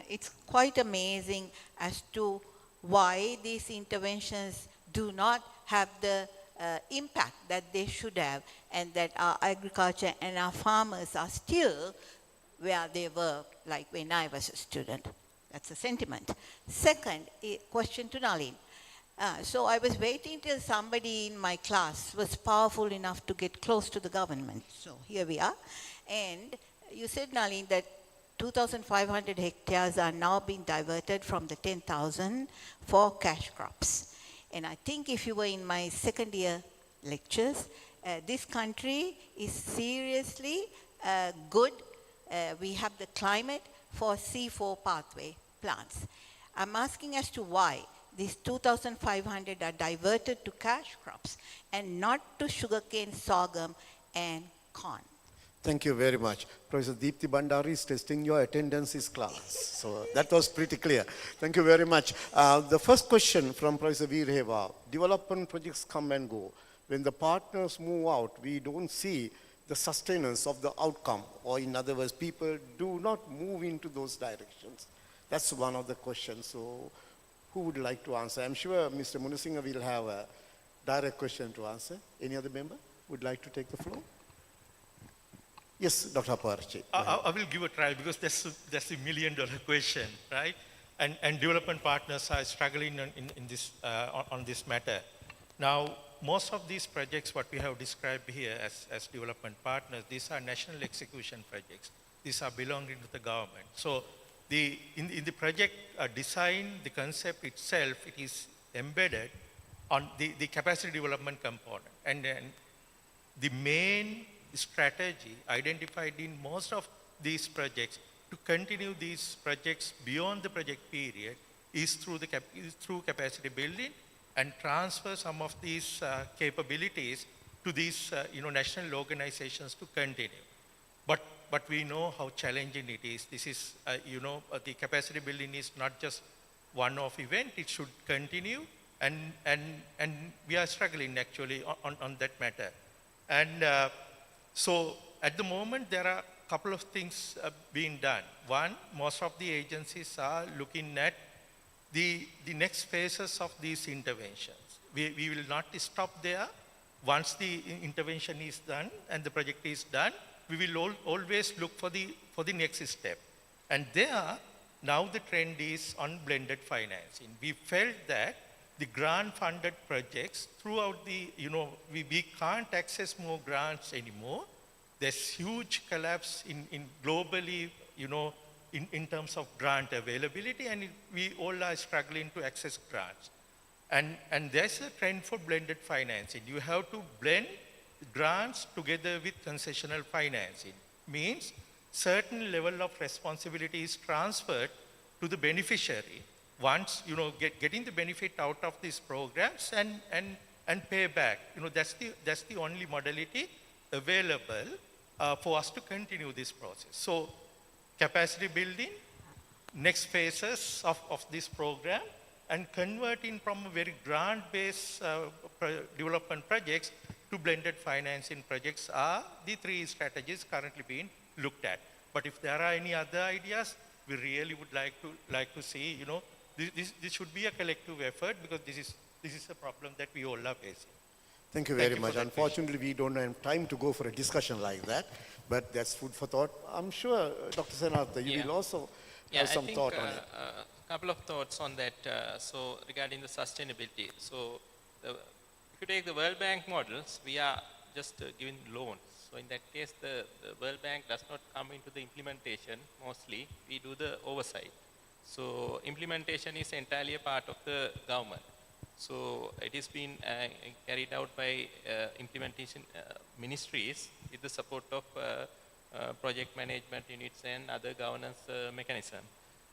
it's quite amazing as to why these interventions do not have the impact that they should have, and that our agriculture and our farmers are still where they were like when I was a student. That's a sentiment. Second, a question to Nalin. So I was waiting till somebody in my class was powerful enough to get close to the government. So here we are. And you said, Nalin, that 2,500 hectares are now being diverted from the 10,000 for cash crops. And I think if you were in my second year lectures, this country is seriously good. We have the climate for C4 pathway plants. I'm asking as to why these 2,500 are diverted to cash crops and not to sugarcane, sorghum, and corn. Thank you very much. Professor Deepthi Bandari is testing your attendance in class. So that was pretty clear. Thank you very much. The first question from Professor Vireva, development projects come and go. When the partners move out, we don't see the sustenance of the outcome, or in other words, people do not move into those directions. That's one of the questions. So who would like to answer? I'm sure Mr. Munasinghe will have a direct question to answer. Any other member would like to take the floor? Yes, Dr. Aparche. I will give a try, because that's a $1 million question, right? And development partners are struggling in this, on this matter. Now, most of these projects, what we have described here as development partners, these are national execution projects. These are belonging to the government. So in the project design, the concept itself, it is embedded on the capacity development component. And then the main strategy identified in most of these projects to continue these projects beyond the project period is through capacity building and transfer some of these capabilities to these national organizations to continue. But we know how challenging it is. This is, the capacity building is not just one-off event, it should continue, and we are struggling actually on that matter. And so at the moment, there are a couple of things being done. One, most of the agencies are looking at the next phases of these interventions. We will not stop there. Once the intervention is done and the project is done, we will always look for the next step. And there, now the trend is on blended financing. We felt that the grant-funded projects throughout we can't access more grants anymore. There's huge collapse in globally, in terms of grant availability, and we all are struggling to access grants. And there's a trend for blended financing. You have to blend grants together with concessional financing. Means certain level of responsibility is transferred to the beneficiary once, getting the benefit out of these programs and pay back. That's the only modality available for us to continue this process. So capacity building, next phases of this program, and converting from a very grant-based development projects to blended financing projects are the three strategies currently being looked at. But if there are any other ideas, we really would like to see, this should be a collective effort, because this is a problem that we all are facing. Thank you very much. Unfortunately, we don't have time to go for a discussion like that, but that's food for thought. I'm sure, Dr. Senatha, you will also have some thought on it. A couple of thoughts on that. So regarding the sustainability. So if you take the World Bank models, we are just giving loans. So in that case, the World Bank does not come into the implementation mostly. We do the oversight. So implementation is entirely a part of the government. So it is being carried out by implementation ministries with the support of project management units and other governance mechanisms.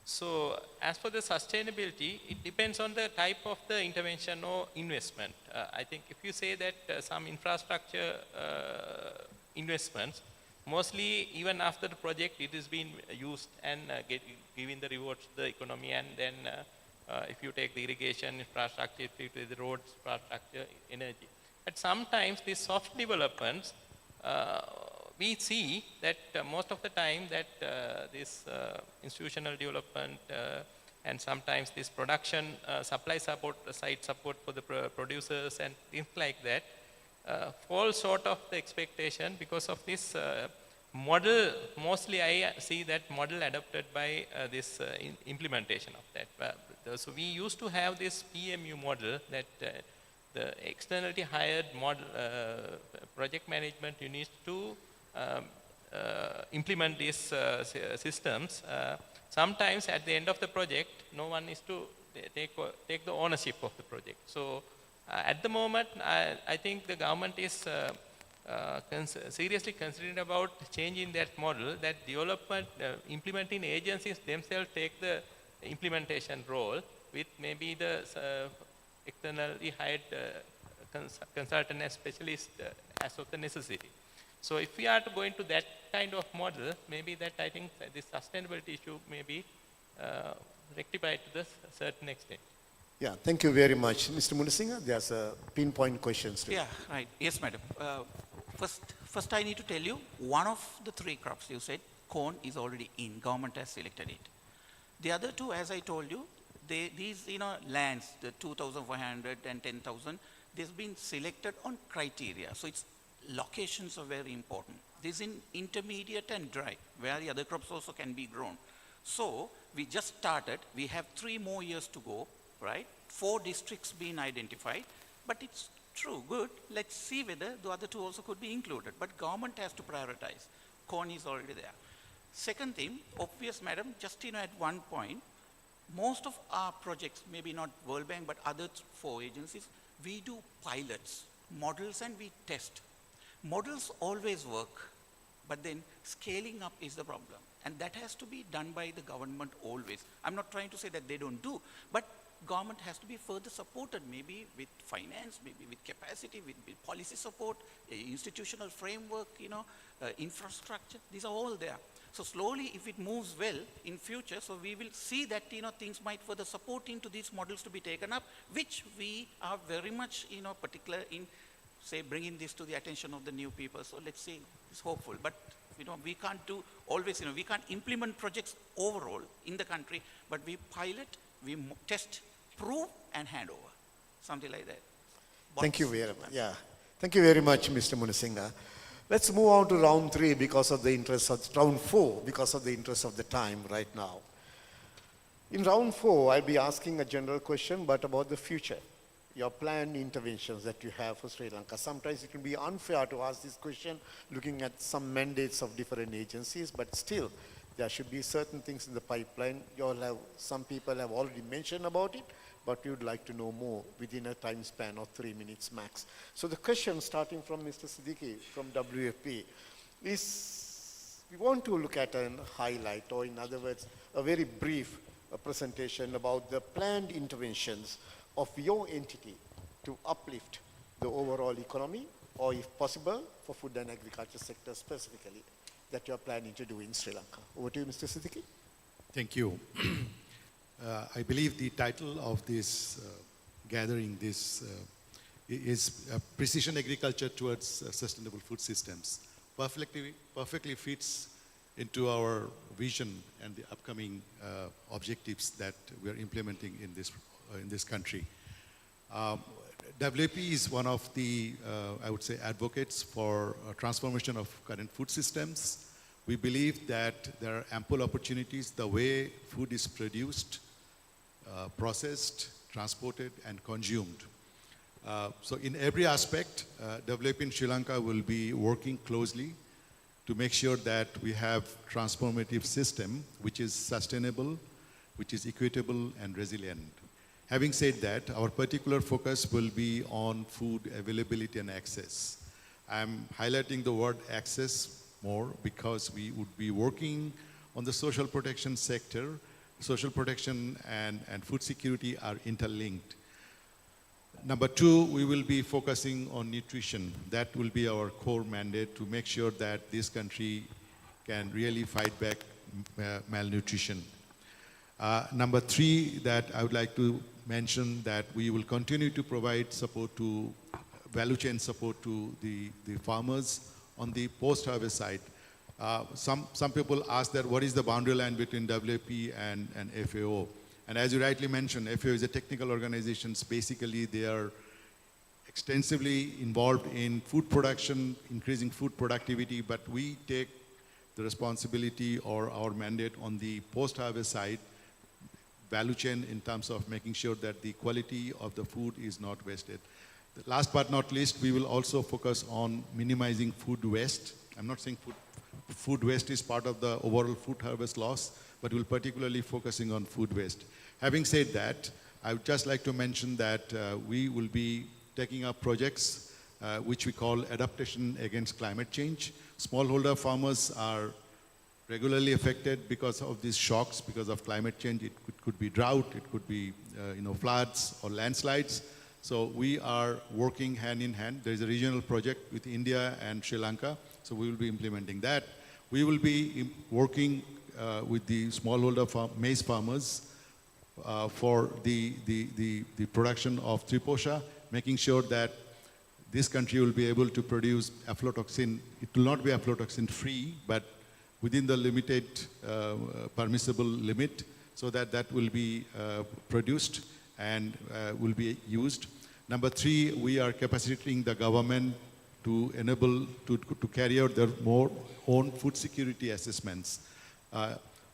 So as for the sustainability, it depends on the type of the intervention or investment. I think if you say that some infrastructure investments, mostly even after the project, it is being used and giving the rewards to the economy. And then if you take the irrigation infrastructure, if you take the roads infrastructure, energy. But sometimes these soft developments, we see that most of the time that this institutional development and sometimes this production supply support, side support for the producers and things like that fall short of the expectation because of this model. Mostly I see that model adopted by this implementation of that. So we used to have this PMU model that the externally hired model, project management units to implement these systems. Sometimes at the end of the project, no one is to take the ownership of the project. So at the moment, I think the government is seriously considering about changing that model, that development, implementing agencies themselves take the implementation role with maybe the externally hired consultant and specialist as of the necessity. So if we are to go into that kind of model, maybe that I think this sustainability issue may be rectified to a certain extent. Yeah, thank you very much. Mr. Munasinghe, there's a pinpoint questions. Yeah, right. Yes, madam. First I need to tell you, one of the three crops you said, corn is already in. Government has selected it. The other two, as I told you, these lands, the 2,500 and 10,000, they've been selected on criteria. So it's locations are very important. This is in intermediate and dry, where the other crops also can be grown. So we just started. We have 3 more years to go, right? 4 districts being identified, but it's True, good. Let's see whether the other two also could be included. But government has to prioritize. Corn is already there. Second thing, obvious, madam, just at one point, most of our projects, maybe not World Bank, but other 4 agencies, we do pilots, models, and we test. Models always work, but then scaling up is the problem. And that has to be done by the government always. I'm not trying to say that they don't do, but government has to be further supported, maybe with finance, maybe with capacity, with policy support, institutional framework, infrastructure. These are all there. So slowly, if it moves well in future, so we will see that things might further support into these models to be taken up, which we are very much particular in, say, bringing this to the attention of the new people. So let's see. It's hopeful, but we can't do always. We can't implement projects overall in the country, but we pilot, we test, prove, and hand over, something like that. Thank you very much. Yeah, thank you very much, Mr. Munasinghe. Let's move on to round 3 because of the interest of round 4 because of the interest of the time right now. In round 4, I'll be asking a general question, but about the future, your planned interventions that you have for Sri Lanka. Sometimes it can be unfair to ask this question looking at some mandates of different agencies, but still, there should be certain things in the pipeline. Some people have already mentioned about it, but we would like to know more within a time span of 3 minutes max. So the question starting from Mr. Siddiqui from WFP is, we want to look at a highlight, or in other words, a very brief presentation about the planned interventions of your entity to uplift the overall economy, or if possible, for food and agriculture sector specifically, that you are planning to do in Sri Lanka. Over to you, Mr. Siddiqui. Thank you. I believe the title of this gathering is Precision Agriculture Towards Sustainable Food Systems. Perfectly fits into our vision and the upcoming objectives that we are implementing in this country. WFP is one of the, I would say, advocates for transformation of current food systems. We believe that there are ample opportunities the way food is produced, processed, transported, and consumed. So in every aspect, WFP in Sri Lanka will be working closely to make sure that we have transformative system which is sustainable, which is equitable and resilient. Having said that, our particular focus will be on food availability and access. I'm highlighting the word access more because we would be working on the social protection sector. Social protection and food security are interlinked. Number 2, we will be focusing on nutrition. That will be our core mandate to make sure that this country can really fight back malnutrition. Number 3, that I would like to mention that we will continue to provide support to value chain support to the farmers on the post-harvest side. Some people ask that what is the boundary line between WFP and FAO? And as you rightly mentioned, FAO is a technical organization. Basically, they are extensively involved in food production, increasing food productivity, but we take the responsibility or our mandate on the post-harvest side, value chain in terms of making sure that the quality of the food is not wasted. Last but not least, we will also focus on minimizing food waste. I'm not saying food waste is part of the overall food harvest loss, but we'll particularly focusing on food waste. Having said that, I would just like to mention that we will be taking up projects which we call adaptation against climate change. Smallholder farmers are regularly affected because of these shocks, because of climate change. It could be drought, it could be floods or landslides. So we are working hand in hand. There is a regional project with India and Sri Lanka, so we will be implementing that. We will be working with the smallholder maize farmers for the production of triposha, making sure that this country will be able to produce aflatoxin. It will not be aflatoxin free, but within the limited permissible limit, so that will be produced and will be used. Number 3, we are capacitating the government to enable to carry out their more own food security assessments.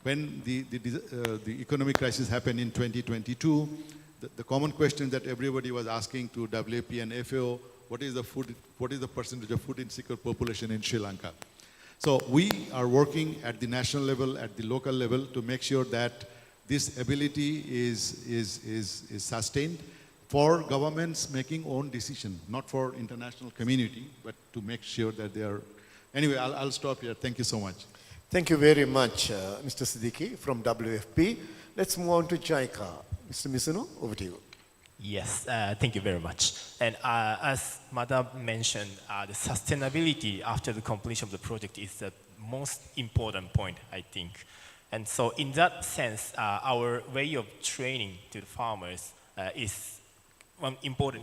When the economic crisis happened in 2022, the common question that everybody was asking to WFP and FAO what is the percentage of food insecure population in Sri Lanka. So we are working at the national level, at the local level, to make sure that this ability is sustained for governments making own decision, not for international community, but to make sure that they are. Anyway, I'll stop here. Thank you so much. Thank you very much, Mr. Siddiqui from WFP. Let's move on to JICA. Mr. Mizuno, over to you. Yes, thank you very much. And as Madam mentioned, the sustainability after the completion of the project is the most important point, I think. And so in that sense, our way of training to the farmers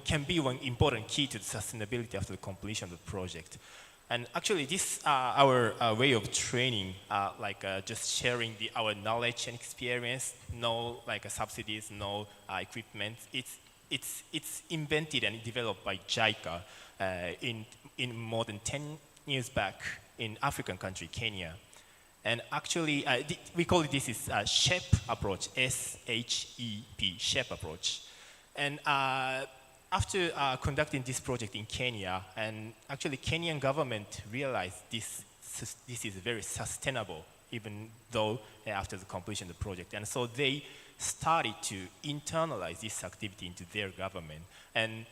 can be one important key to the sustainability after the completion of the project. And actually, this our way of training, just sharing our knowledge and experience, no subsidies, no equipment. It's invented and developed by JICA in more than 10 years back in African country, Kenya. And actually, we call it this is SHEP approach, S-H-E-P, SHEP approach. And after conducting this project in Kenya, and actually Kenyan government realized this is very sustainable, even though after the completion of the project. And so they started to internalize this activity into their government. And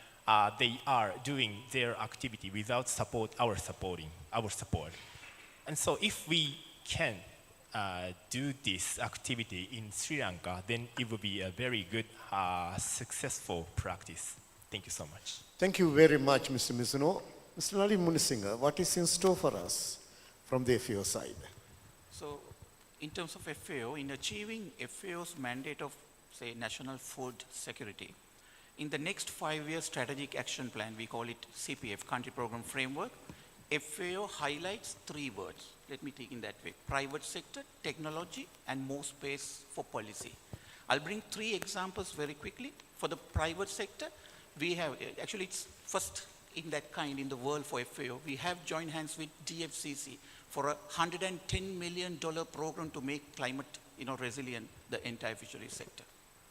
they are doing their activity without our support. And so if we can do this activity in Sri Lanka, then it will be a very good, successful practice. Thank you so much. Thank you very much, Mr. Mizuno. Mr. Nalin Munisinga, what is in store for us from the FAO side? So, in terms of FAO, in achieving FAO's mandate of, say, national food security, in the next 5-year strategic action plan, we call it CPF, Country Program Framework, FAO highlights 3 words. Let me take in that way: private sector, technology, and more space for policy. I'll bring 3 examples very quickly. For the private sector, we have, actually it's first in that kind in the world for FAO. We have joined hands with DFCC for a $110 million program to make climate resilient the entire fisheries sector.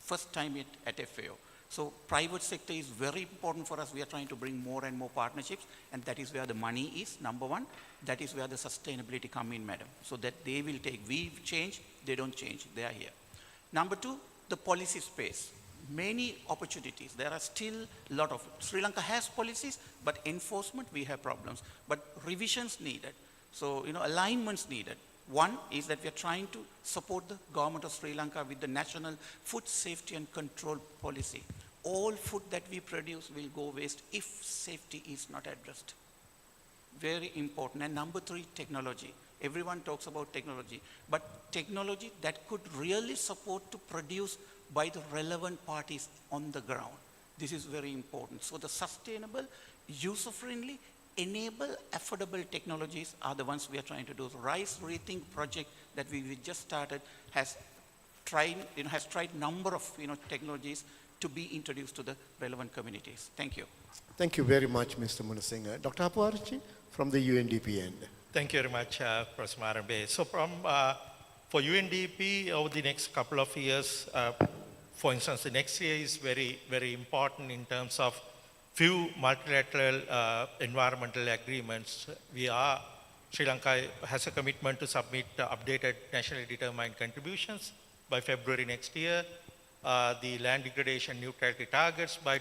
First time at FAO. So private sector is very important for us. We are trying to bring more and more partnerships, and that is where the money is, number one. That is where the sustainability come in, madam. So that they will take, we change, they don't change, they are here. Number 2, the policy space. Many opportunities. There are still a lot of, Sri Lanka has policies, but enforcement, we have problems. But revisions needed. So, alignments needed. One is that we are trying to support the government of Sri Lanka with the national food safety and control policy. All food that we produce will go waste if safety is not addressed. Very important. And number 3, technology. Everyone talks about technology, but technology that could really support to produce by the relevant parties on the ground. This is very important. So the sustainable, user-friendly, enable affordable technologies are the ones we are trying to do. The Rice Rethink project that we just started has tried number of technologies to be introduced to the relevant communities. Thank you. Thank you very much, Mr. Munisinga. Dr. Apuarchi from the UNDP end. Thank you very much, Professor Marambe. So for UNDP, over the next couple of years, for instance, the next year is very, very important in terms of few multilateral environmental agreements. Sri Lanka has a commitment to submit updated nationally determined contributions by February next year. The land degradation neutrality targets by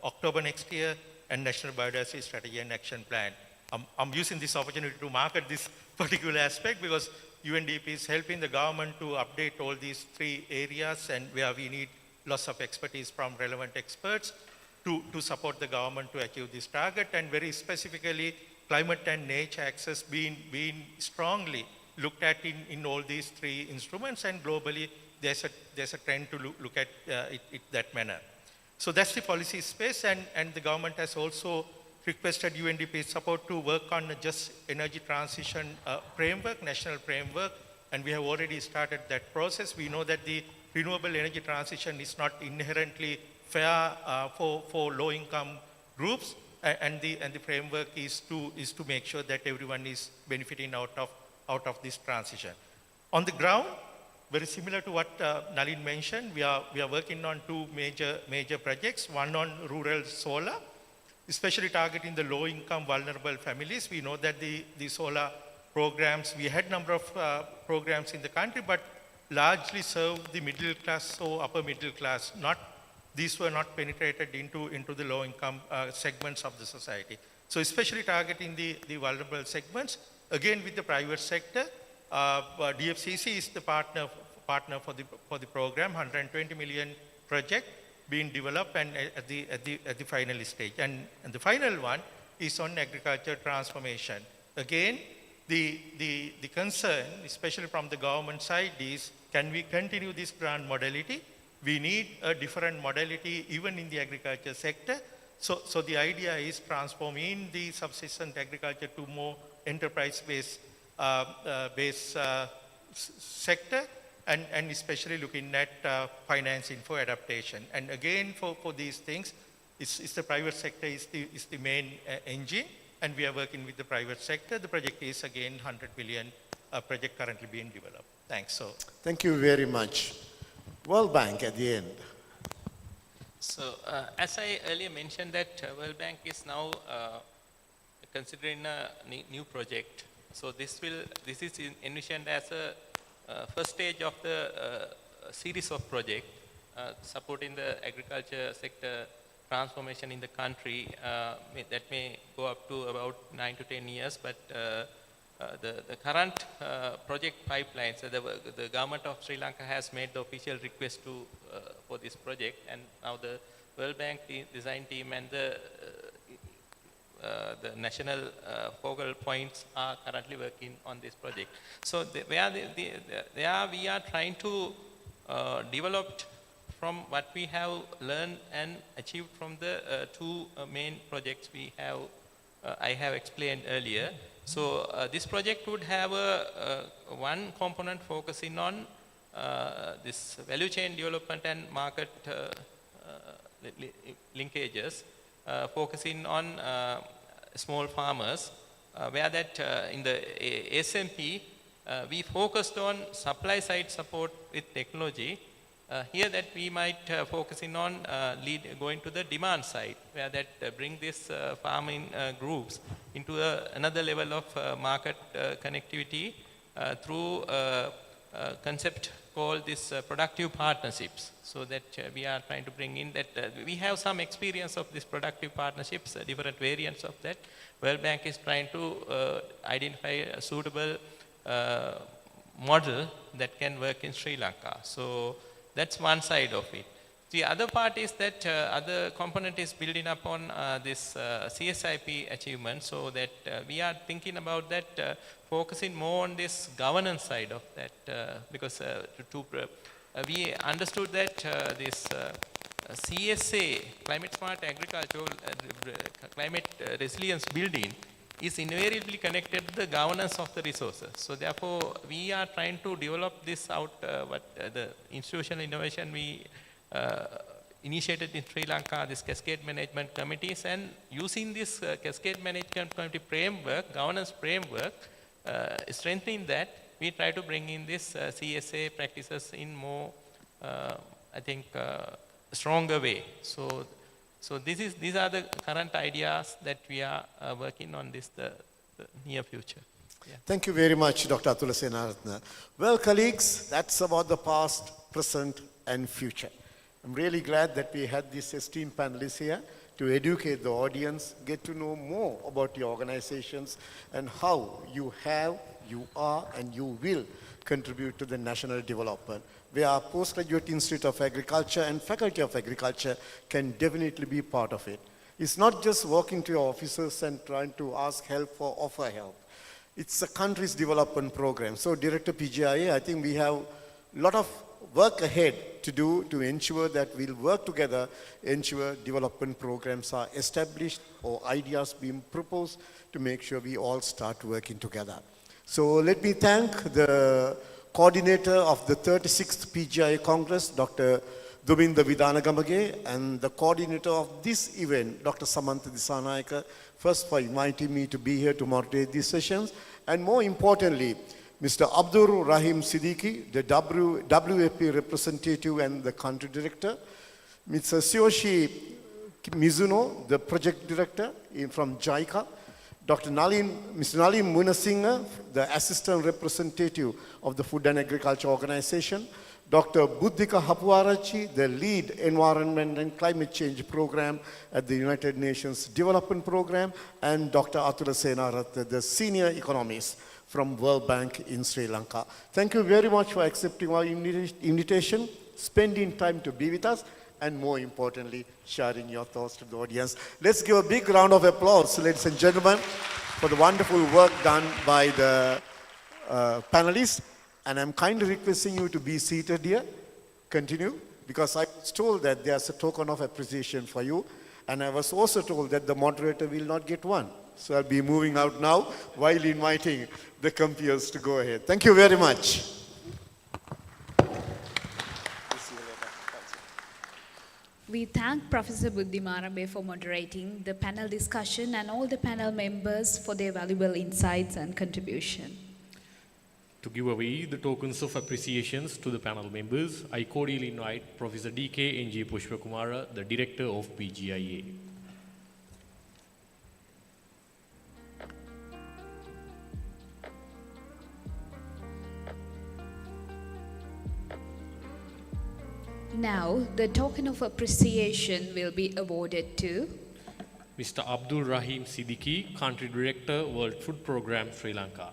October next year, and National Biodiversity Strategy and Action Plan. I'm using this opportunity to market this particular aspect because UNDP is helping the government to update all these 3 areas, and where we need lots of expertise from relevant experts to support the government to achieve this target. And very specifically, climate and nature access being strongly looked at in all these 3 instruments, and globally there's a trend to look at it that manner. So that's the policy space, and the government has also requested UNDP support to work on a just energy transition framework, national framework, and we have already started that process. We know that the renewable energy transition is not inherently fair for low-income groups, and the framework is to make sure that everyone is benefiting out of this transition. On the ground, very similar to what Nalin mentioned, we are working on 2 major projects. One on rural solar, especially targeting the low-income vulnerable families. We know that the solar programs, we had number of programs in the country, but largely serve the middle class or upper middle class. These were not penetrated into the low-income segments of the society. So especially targeting the vulnerable segments, again with the private sector, DFCC is the partner for the program, 120 million project being developed and at the final stage. And the final one is on agriculture transformation. Again, the concern, especially from the government side, is can we continue this grant modality? We need a different modality even in the agriculture sector. So the idea is transforming the subsistence agriculture to more enterprise-based sector, and especially looking at financing for adaptation. And again, for these things, it's the private sector is the main engine, and we are working with the private sector. The project is again 100 billion project currently being developed. Thanks. Thank you very much. World Bank at the end. So as I earlier mentioned that World Bank is now considering a new project. So this is envisioned as a first stage of the series of projects supporting the agriculture sector transformation in the country that may go up to about 9 to 10 years, but the current project pipelines, the government of Sri Lanka has made the official request for this project, and now the World Bank design team and the national focal points are currently working on this project. So we are trying to develop from what we have learned and achieved from the two main projects I have explained earlier. So this project would have one component focusing on this value chain development and market linkages, focusing on small farmers, where that in the SMP we focused on supply side support with technology. Here that we might focusing on going to the demand side, where that bring this farming groups into another level of market connectivity through a concept called this productive partnerships. So that we are trying to bring in that we have some experience of this productive partnerships, different variants of that. World Bank is trying to identify a suitable model that can work in Sri Lanka. So that's one side of it. The other part is that other component is building upon this CSIP achievement, so that we are thinking about that, focusing more on this governance side of that, because we understood that this CSA, climate smart agriculture, climate resilience building, is invariably connected to the governance of the resources. So therefore, we are trying to develop this out, the institutional innovation we initiated in Sri Lanka, this cascade management committees, and using this cascade management committee framework, governance framework, strengthening that, we try to bring in this CSA practices in more, I think, stronger way. So these are the current ideas that we are working on the near future. Yeah. Thank you very much, Dr. Atula Senaratne. Well, colleagues, that's about the past, present, and future. I'm really glad that we had these esteemed panelists here to educate the audience, get to know more about your organizations and how you have, you are, and you will contribute to the national development, where our Postgraduate Institute of Agriculture and Faculty of Agriculture can definitely be part of it. It's not just walking to your offices and trying to ask help or offer help. It's a country's development program. So Director PGIA, I think we have a lot of work ahead to do to ensure that we'll work together, ensure development programs are established or ideas being proposed to make sure we all start working together. So let me thank the coordinator of the 36th PGIA Congress, Dr. Duminda Vidanagamage, and the coordinator of this event, Dr. Samantha Disanayaka, first for inviting me to be here to moderate these sessions, and more importantly, Mr. Abdur Rahim Siddiqui, the WAP representative and the country director, Mr. Sioshi Mizuno, the project director from JICA, Mr. Nalin Munasinghe, the assistant representative of the Food and Agriculture Organization, Dr. Buddhika Hapuarachi, the lead environment and climate change program at the United Nations Development Program, and Dr. Atula Senaratne, the senior economist from World Bank in Sri Lanka. Thank you very much for accepting our invitation, spending time to be with us, and more importantly, sharing your thoughts to the audience. Let's give a big round of applause, ladies and gentlemen, for the wonderful work done by the panelists. And I'm kindly requesting you to be seated here. Continue, because I was told that there's a token of appreciation for you. And I was also told that the moderator will not get one. So I'll be moving out now while inviting the compeers to go ahead. Thank you very much. We thank Professor Buddhimarambe for moderating the panel discussion and all the panel members for their valuable insights and contribution. To give away the tokens of appreciations to the panel members, I cordially invite Professor D.K. N.G. Pushpakumara, the Director of PGIA. Now, the token of appreciation will be awarded to Mr. Abdul Rahim Siddiqui, Country Director, World Food Programme, Sri Lanka.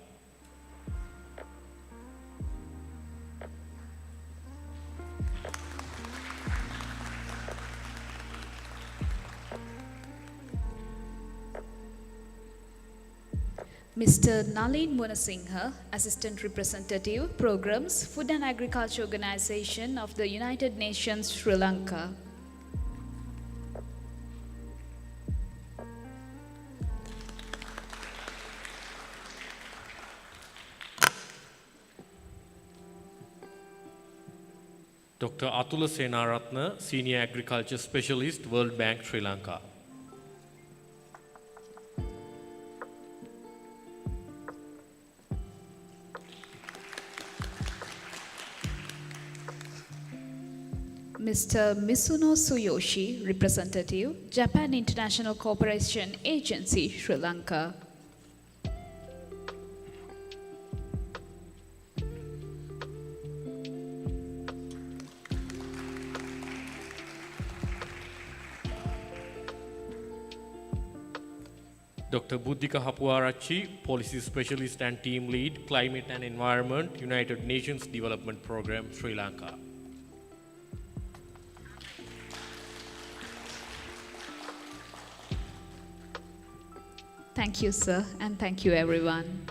Mr. Nalin Munasinghe, Assistant Representative, Programs, Food and Agriculture Organization of the United Nations, Sri Lanka. Dr. Atula Senaratne, Senior Agriculture Specialist, World Bank, Sri Lanka. Mr. Mizuno Tsuyoshi, Representative, Japan International Cooperation Agency, Sri Lanka. Dr. Buddhika Hapuarachi, Policy Specialist and Team Lead, Climate and Environment, United Nations Development Program, Sri Lanka. Thank you, sir, and thank you, everyone.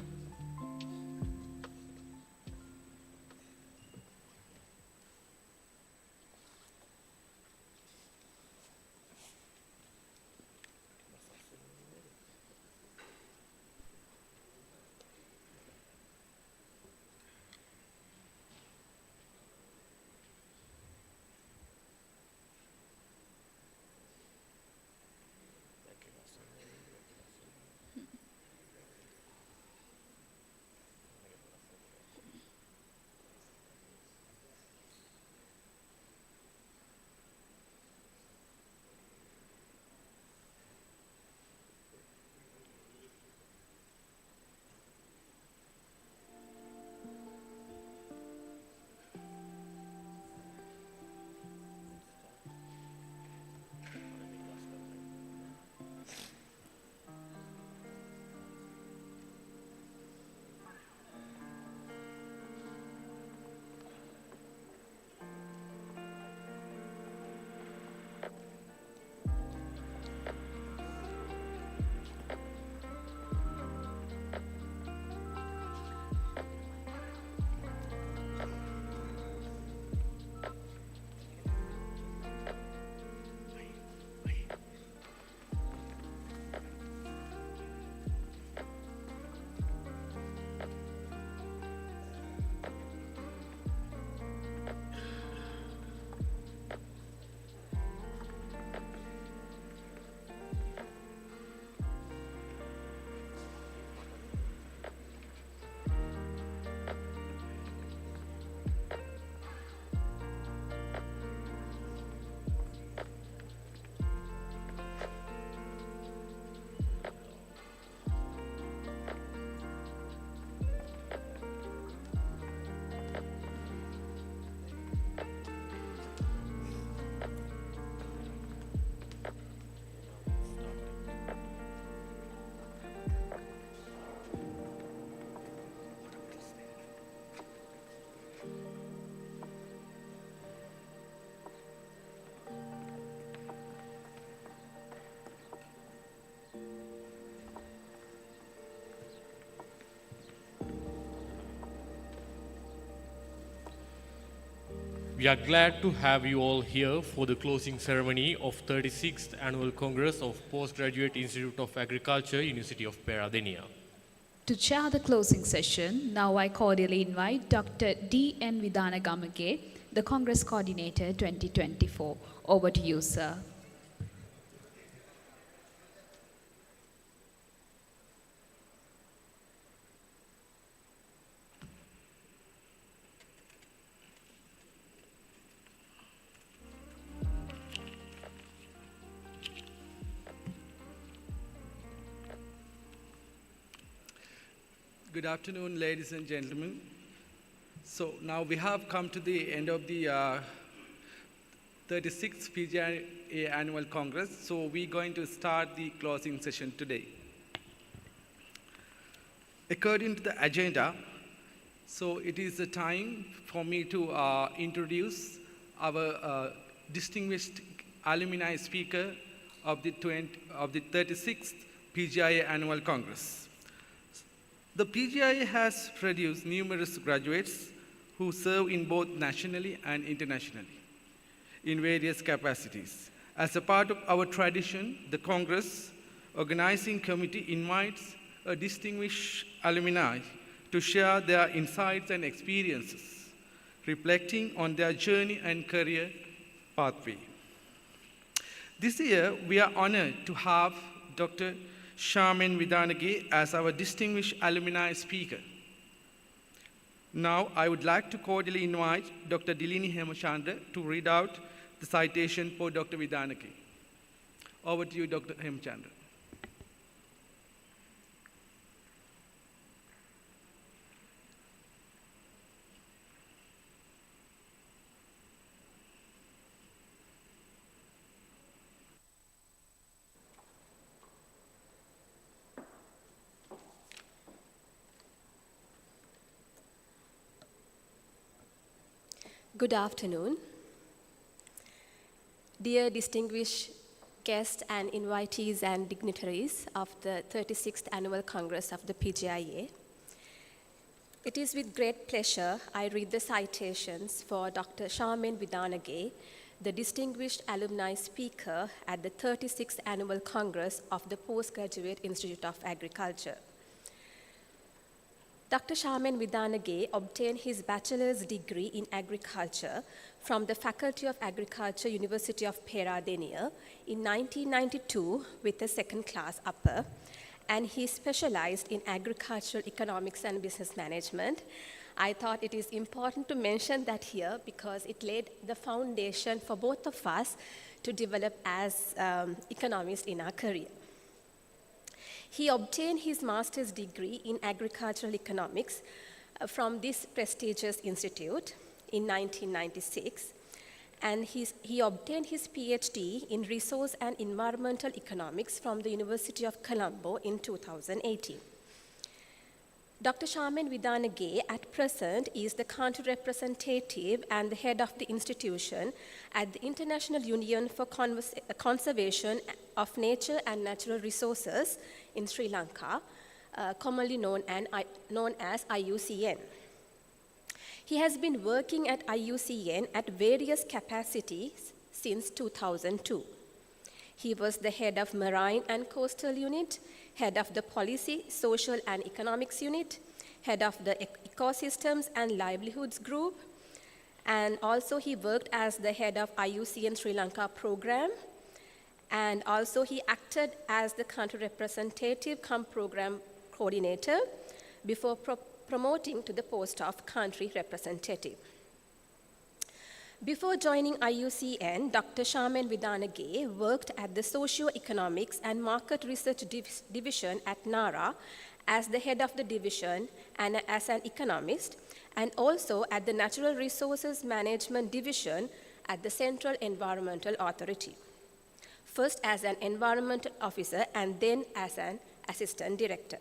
We are glad to have you all here for the closing ceremony of 36th Annual Congress of Postgraduate Institute of Agriculture, University of Peradeniya. To chair the closing session, now I cordially invite Dr. D.N. Vidanagamage, the Congress Coordinator 2024. Over to you, sir. Good afternoon, ladies and gentlemen. So now we have come to the end of the 36th PGIA Annual Congress. So we're going to start the closing session today. According to the agenda, so it is the time for me to introduce our distinguished alumni speaker of the 36th PGIA Annual Congress. The PGIA has produced numerous graduates who serve in both nationally and internationally in various capacities. As a part of our tradition, the Congress Organizing Committee invites a distinguished alumni to share their insights and experiences, reflecting on their journey and career pathway. This year, we are honored to have Dr. Charmaine Vidanage as our distinguished alumni speaker. Now, I would like to cordially invite Dr. Dilini Hemachandra to read out the citation for Dr. Vidanage. Over to you, Dr. Hemachandra. Good afternoon. Dear distinguished guests and invitees and dignitaries of the 36th Annual Congress of the PGIA, it is with great pleasure I read the citations for Dr. Charmaine Vidanage, the distinguished alumni speaker at the 36th Annual Congress of the Postgraduate Institute of Agriculture. Dr. Charmaine Vidanage obtained his bachelor's degree in agriculture from the Faculty of Agriculture, University of Peradeniya in 1992 with a second-class upper, and he specialized in agricultural economics and business management. I thought it is important to mention that here because it laid the foundation for both of us to develop as economists in our career. He obtained his master's degree in agricultural economics from this prestigious institute in 1996, and he obtained his PhD in resource and environmental economics from the University of Colombo in 2018. Dr. Charmaine Vidanage at present is the country representative and the head of the institution at the International Union for Conservation of Nature and Natural Resources in Sri Lanka, commonly known as IUCN. He has been working at IUCN at various capacities since 2002. He was the head of Marine and Coastal Unit, head of the Policy, Social and Economics Unit, head of the Ecosystems and Livelihoods Group, and also he worked as the head of IUCN Sri Lanka program, and also he acted as the country representative cum program coordinator before promoting to the post of country representative. Before joining IUCN, Dr. Charmaine Vidanage worked at the Socio-Economics and Market Research Division at NARA as the head of the division and as an economist, and also at the Natural Resources Management Division at the Central Environmental Authority. First as an environmental officer and then as an assistant director.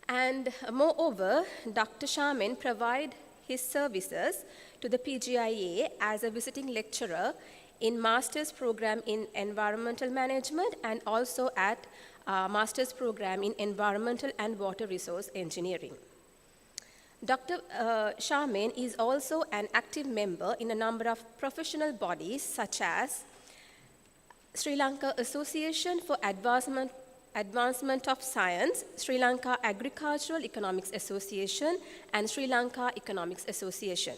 And moreover, Dr. Charmaine provided his services to the PGIA as a visiting lecturer in master's program in environmental management and also at master's program in environmental and water resource engineering. Dr. Charmaine is also an active member in a number of professional bodies such as Sri Lanka Association for Advancement of Science, Sri Lanka Agricultural Economics Association, and Sri Lanka Economics Association.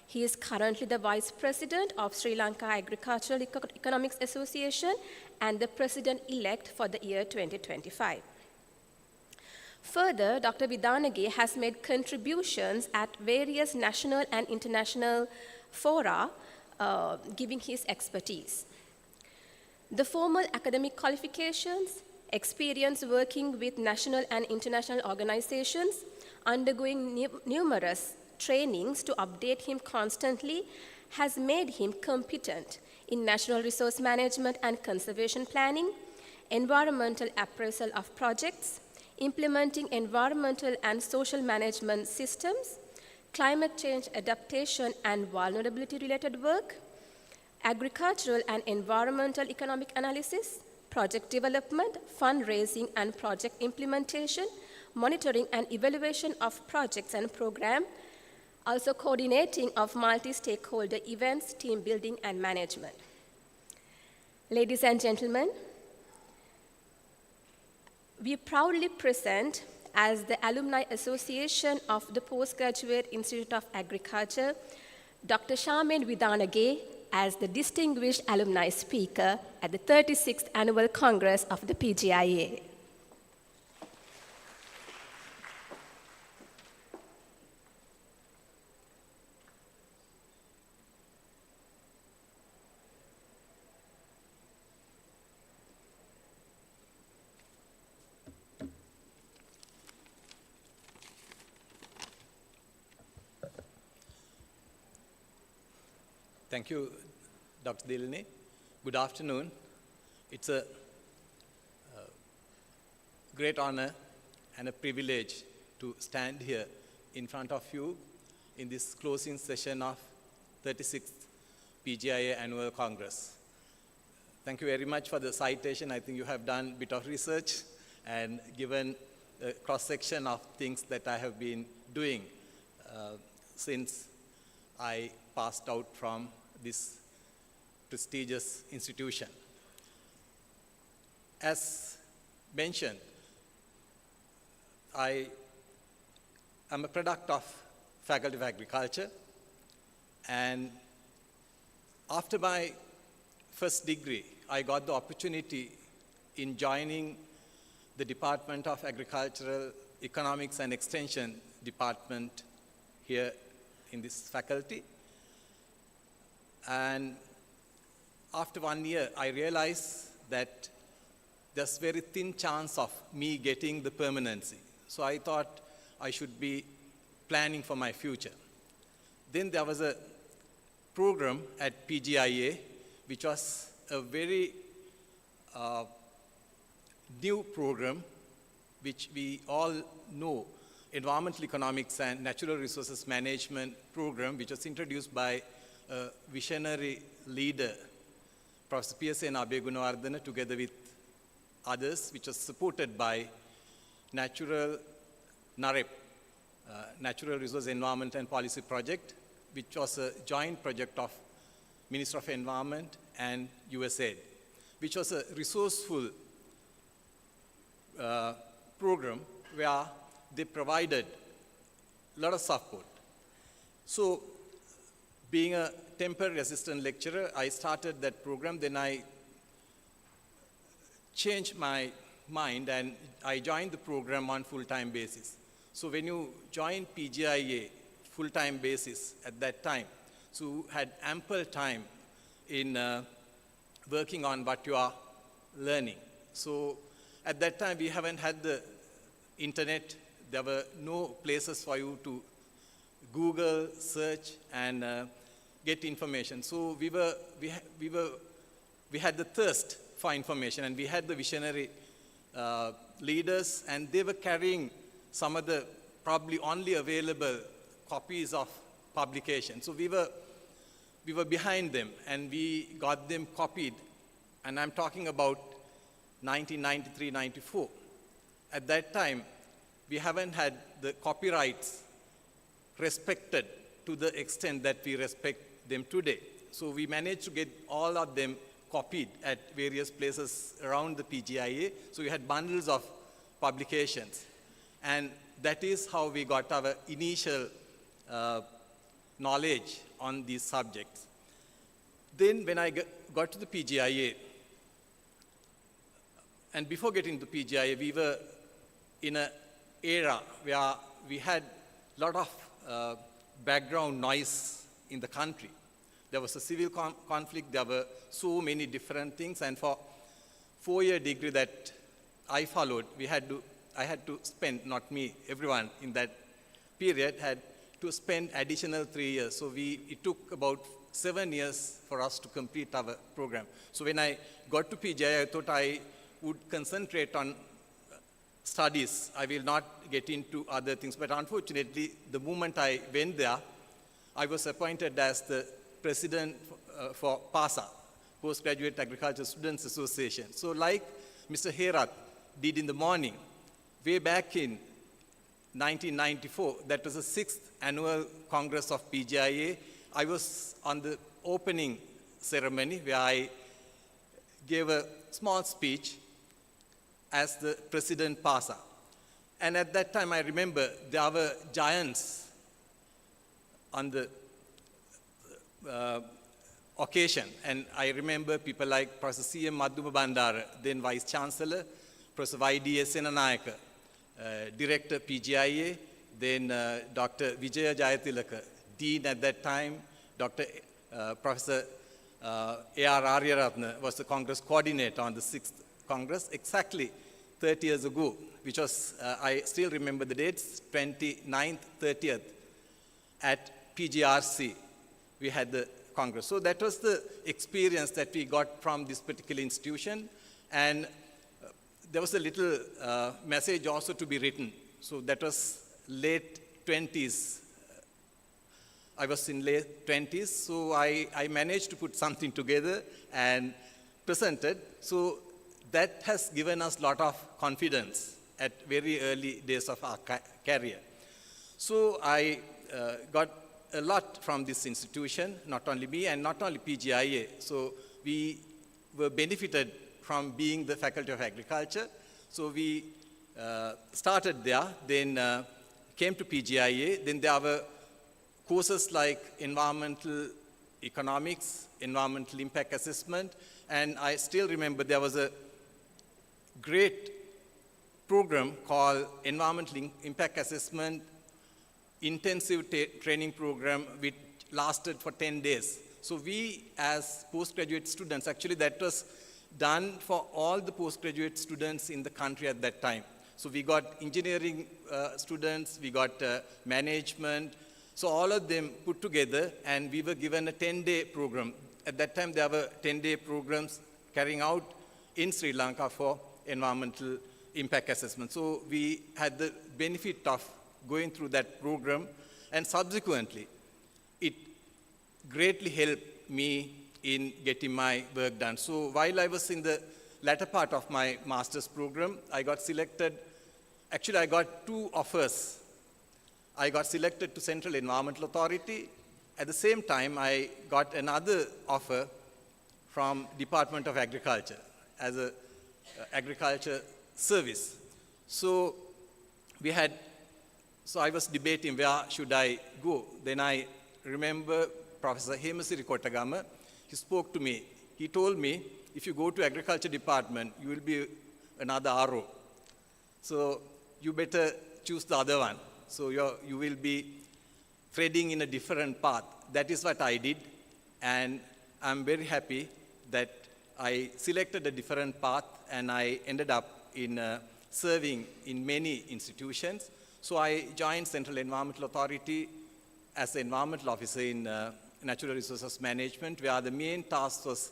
He is currently the Vice President of Sri Lanka Agricultural Economics Association and the President-elect for the year 2025. Further, Dr. Vidanage has made contributions at various national and international fora, giving his expertise. The formal academic qualifications, experience working with national and international organizations, undergoing numerous trainings to update him constantly has made him competent in natural resource management and conservation planning, environmental appraisal of projects, implementing environmental and social management systems, climate change adaptation and vulnerability related work, agricultural and environmental economic analysis, project development, fundraising and project implementation, monitoring and evaluation of projects and programs, also coordinating of multi-stakeholder events, team building and management. Ladies and gentlemen, we proudly present as the Alumni Association of the Postgraduate Institute of Agriculture, Dr. Charmaine Vidanage as the distinguished alumni speaker at the 36th Annual Congress of the PGIA. Thank you, Dr. Dilne. Good afternoon. It's a great honor and a privilege to stand here in front of you in this closing session of 36th PGIA Annual Congress. Thank you very much for the citation. I think you have done a bit of research and given a cross-section of things that I have been doing since I passed out from this prestigious institution. As mentioned, I am a product of Faculty of Agriculture, and after my first degree, I got the opportunity in joining the Department of Agricultural Economics and Extension Department here in this faculty. And after 1 year, I realized that there's very thin chance of me getting the permanency. So I thought I should be planning for my future. Then there was a program at PGIA, which was a very new program, which we all know, Environmental Economics and Natural Resources Management program, which was introduced by a visionary leader, Professor PGIA Annual together with others, which was supported by Natural Resource Environment and Policy Project, which was a joint project of Ministry of Environment and USAID, which was a resourceful program where they provided a lot of support. So, being a temporary assistant lecturer, I started that program. Then I changed my mind and I joined the program on full-time basis. So when you join PGIA full-time basis at that time, so you had ample time in working on what you are learning. So at that time, we haven't had the internet. There were no places for you to Google, search, and get information. So we had the thirst for information, and we had the visionary leaders, and they were carrying some of the probably only available copies of publications. So we were behind them, and we got them copied, and I'm talking about 1993-94. At that time, we haven't had the copyrights respected to the extent that we respect them today. So we managed to get all of them copied at various places around the PGIA. So we had bundles of publications. And that is how we got our initial knowledge on these subjects. Then when I got to the PGIA, and before getting to PGIA, we were in an era where we had a lot of background noise in the country. There was a civil conflict, there were so many different things, and for 4-year degree that I followed, I had to spend, not me, everyone in that period had to spend additional 3 years. So it took about 7 years for us to complete our program. So when I got to PGIA, I thought I would concentrate on studies. I will not get into other things. But unfortunately, the moment I went there, I was appointed as the president for PASA, Postgraduate Agriculture Students Association. So like Mr. Herat did in the morning, way back in 1994, that was the 6th Annual Congress of PGIA. I was on the opening ceremony where I gave a small speech as the President PASA. And at that time, I remember there were giants on the occasion. And I remember people like Professor C.M. Madhuma Bandara, then Vice Chancellor, Professor Y.D.S. Senanayaka, Director PGIA, then Dr. Vijaya Jayatilaka, Dean at that time, Professor A.R. Aryaratna was the Congress coordinator on the 6th Congress, exactly 30 years ago, which was, I still remember the dates, 29th, 30th, at PGRC, we had the Congress. So that was the experience that we got from this particular institution. And there was a little message also to be written. So that was late 20s. I was in late 20s, so I managed to put something together and presented. So that has given us a lot of confidence at very early days of our career. So I got a lot from this institution, not only me and not only PGIA. So we were benefited from being the Faculty of Agriculture. So we started there, then came to PGIA. Then there were courses like environmental economics, environmental impact assessment, and I still remember there was a great program called Environmental Impact Assessment Intensive Training Program, which lasted for 10 days. So we, as postgraduate students, actually that was done for all the postgraduate students in the country at that time. So we got engineering students, we got management, so all of them put together, and we were given a 10-day program. At that time, there were 10-day programs carrying out in Sri Lanka for environmental impact assessment. So we had the benefit of going through that program, and subsequently, it greatly helped me in getting my work done. So while I was in the latter part of my master's program, I got selected. Actually, I got 2 offers. I got selected to Central Environmental Authority. At the same time, I got another offer from Department of Agriculture as a agriculture service. So I was debating where should I go. Then I remember Professor Hemasiri Kottagama. He spoke to me. He told me, if you go to Agriculture Department, you will be another RO. So you better choose the other one. So you will be threading in a different path. That is what I did. And I'm very happy that I selected a different path, and I ended up in serving in many institutions. So I joined Central Environmental Authority as an environmental officer in Natural Resources Management, where the main task was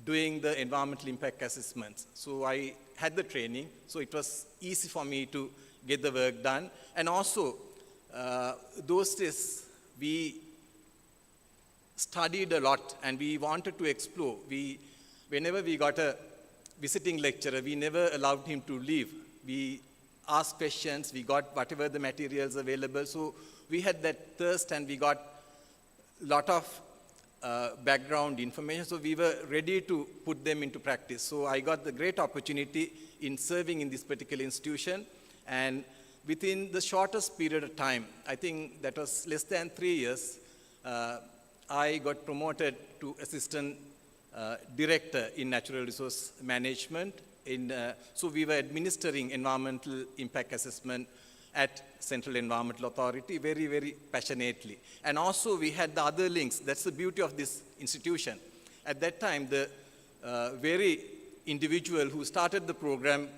doing the environmental impact assessments. So I had the training, so it was easy for me to get the work done. And also, those days, we studied a lot, and we wanted to explore. Whenever we got a visiting lecturer, we never allowed him to leave. We asked questions, we got whatever the materials available. So we had that thirst and we got a lot of background information, so we were ready to put them into practice. So I got the great opportunity in serving in this particular institution, and within the shortest period of time, I think that was less than 3 years, I got promoted to assistant director in natural resource management. So we were administering environmental impact assessment at Central Environmental Authority very, very passionately. And also we had the other links. That's the beauty of this institution. At that time, the very individual who started the program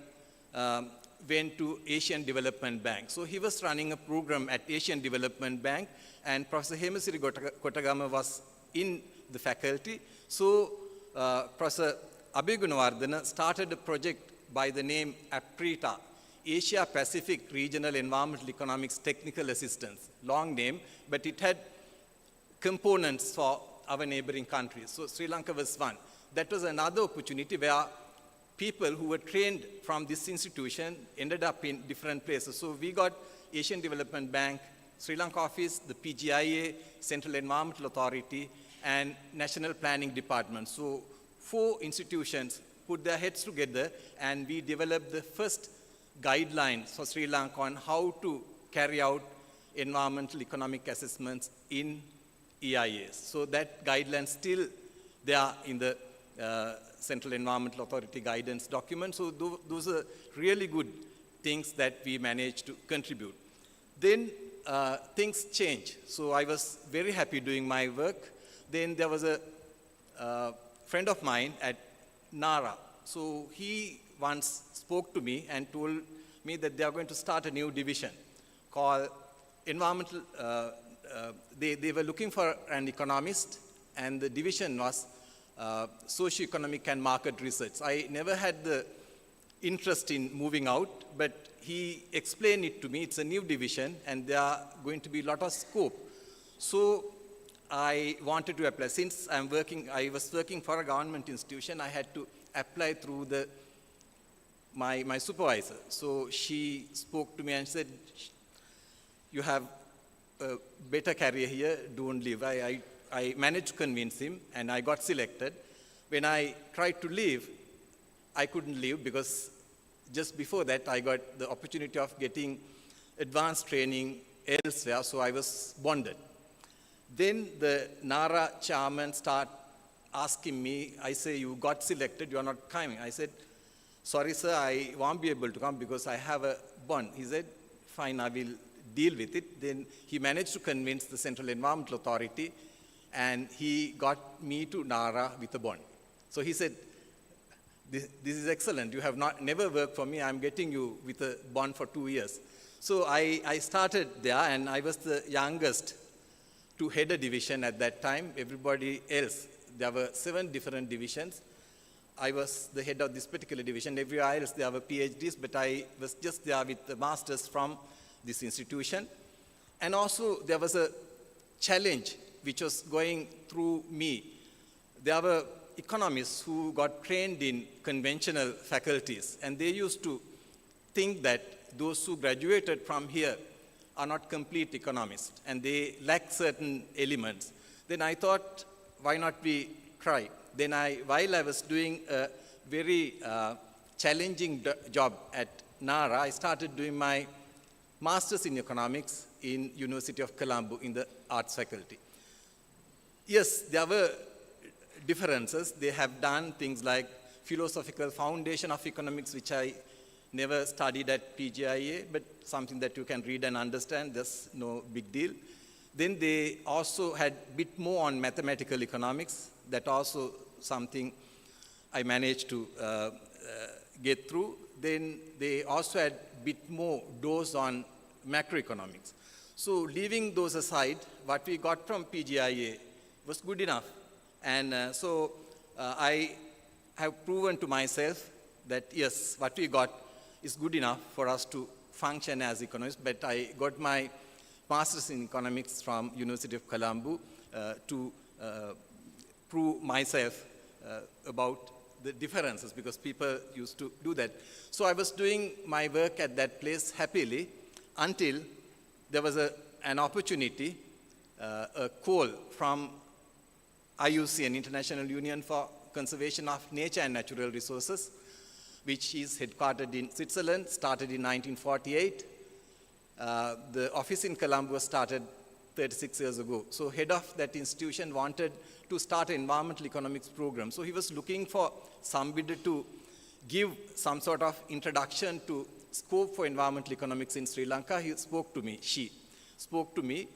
went to Asian Development Bank. So he was running a program at Asian Development Bank, and Professor Hemasiri Kotagama was in the faculty. So Professor Abhigunawardena started a project by the name APRETA, Asia Pacific Regional Environmental Economics Technical Assistance. Long name, but it had components for our neighboring countries. So Sri Lanka was one. That was another opportunity where people who were trained from this institution ended up in different places. So we got Asian Development Bank, Sri Lanka office, the PGIA, Central Environmental Authority, and National Planning Department. So 4 institutions put their heads together, and we developed the first guidelines for Sri Lanka on how to carry out environmental economic assessments in EIAs. So that guideline still there in the Central Environmental Authority guidance document. So those are really good things that we managed to contribute. Then things changed. So I was very happy doing my work. Then there was a friend of mine at NARA. So he once spoke to me and told me that they are going to start a new division called environmental, they were looking for an economist, and the division was socioeconomic and market research. I never had the interest in moving out, but he explained it to me. It's a new division, and there are going to be a lot of scope. So I wanted to apply. Since I was working for a government institution, I had to apply through my supervisor. So she spoke to me and said, you have a better career here, don't leave. I managed to convince him, and I got selected. When I tried to leave, I couldn't leave because just before that, I got the opportunity of getting advanced training elsewhere, so I was bonded. Then the NARA chairman started asking me, I say, you got selected, you are not coming. I said, sorry sir, I won't be able to come because I have a bond. He said, fine, I will deal with it. Then he managed to convince the Central Environmental Authority, and he got me to NARA with a bond. So he said, this is excellent. You have never worked for me. I'm getting you with a bond for 2 years. So I started there, and I was the youngest to head a division at that time. Everybody else, there were 7 different divisions. I was the head of this particular division. Everywhere else, there were PhDs, but I was just there with the masters from this institution. And also, there was a challenge which was going through me. There were economists who got trained in conventional faculties, and they used to think that those who graduated from here are not complete economists, and they lack certain elements. Then I thought, why not we try? Then while I was doing a very challenging job at NARA, I started doing my master's in economics in University of Colombo in the arts faculty. Yes, there were differences. They have done things like philosophical foundation of economics, which I never studied at PGIA, but something that you can read and understand. That's no big deal. Then they also had a bit more on mathematical economics. That also something I managed to get through. Then they also had a bit more dose on macroeconomics. So leaving those aside, what we got from PGIA was good enough. And so I have proven to myself that yes, what we got is good enough for us to function as economists. But I got my master's in economics from University of Colombo to prove myself about the differences because people used to do that. So I was doing my work at that place happily until there was an opportunity, a call from IUCN, International Union for Conservation of Nature and Natural Resources, which is headquartered in Switzerland, started in 1948. The office in Colombo was started 36 years ago. So head of that institution wanted to start an environmental economics program. So he was looking for somebody to give some sort of introduction to scope for environmental economics in Sri Lanka. She spoke to me,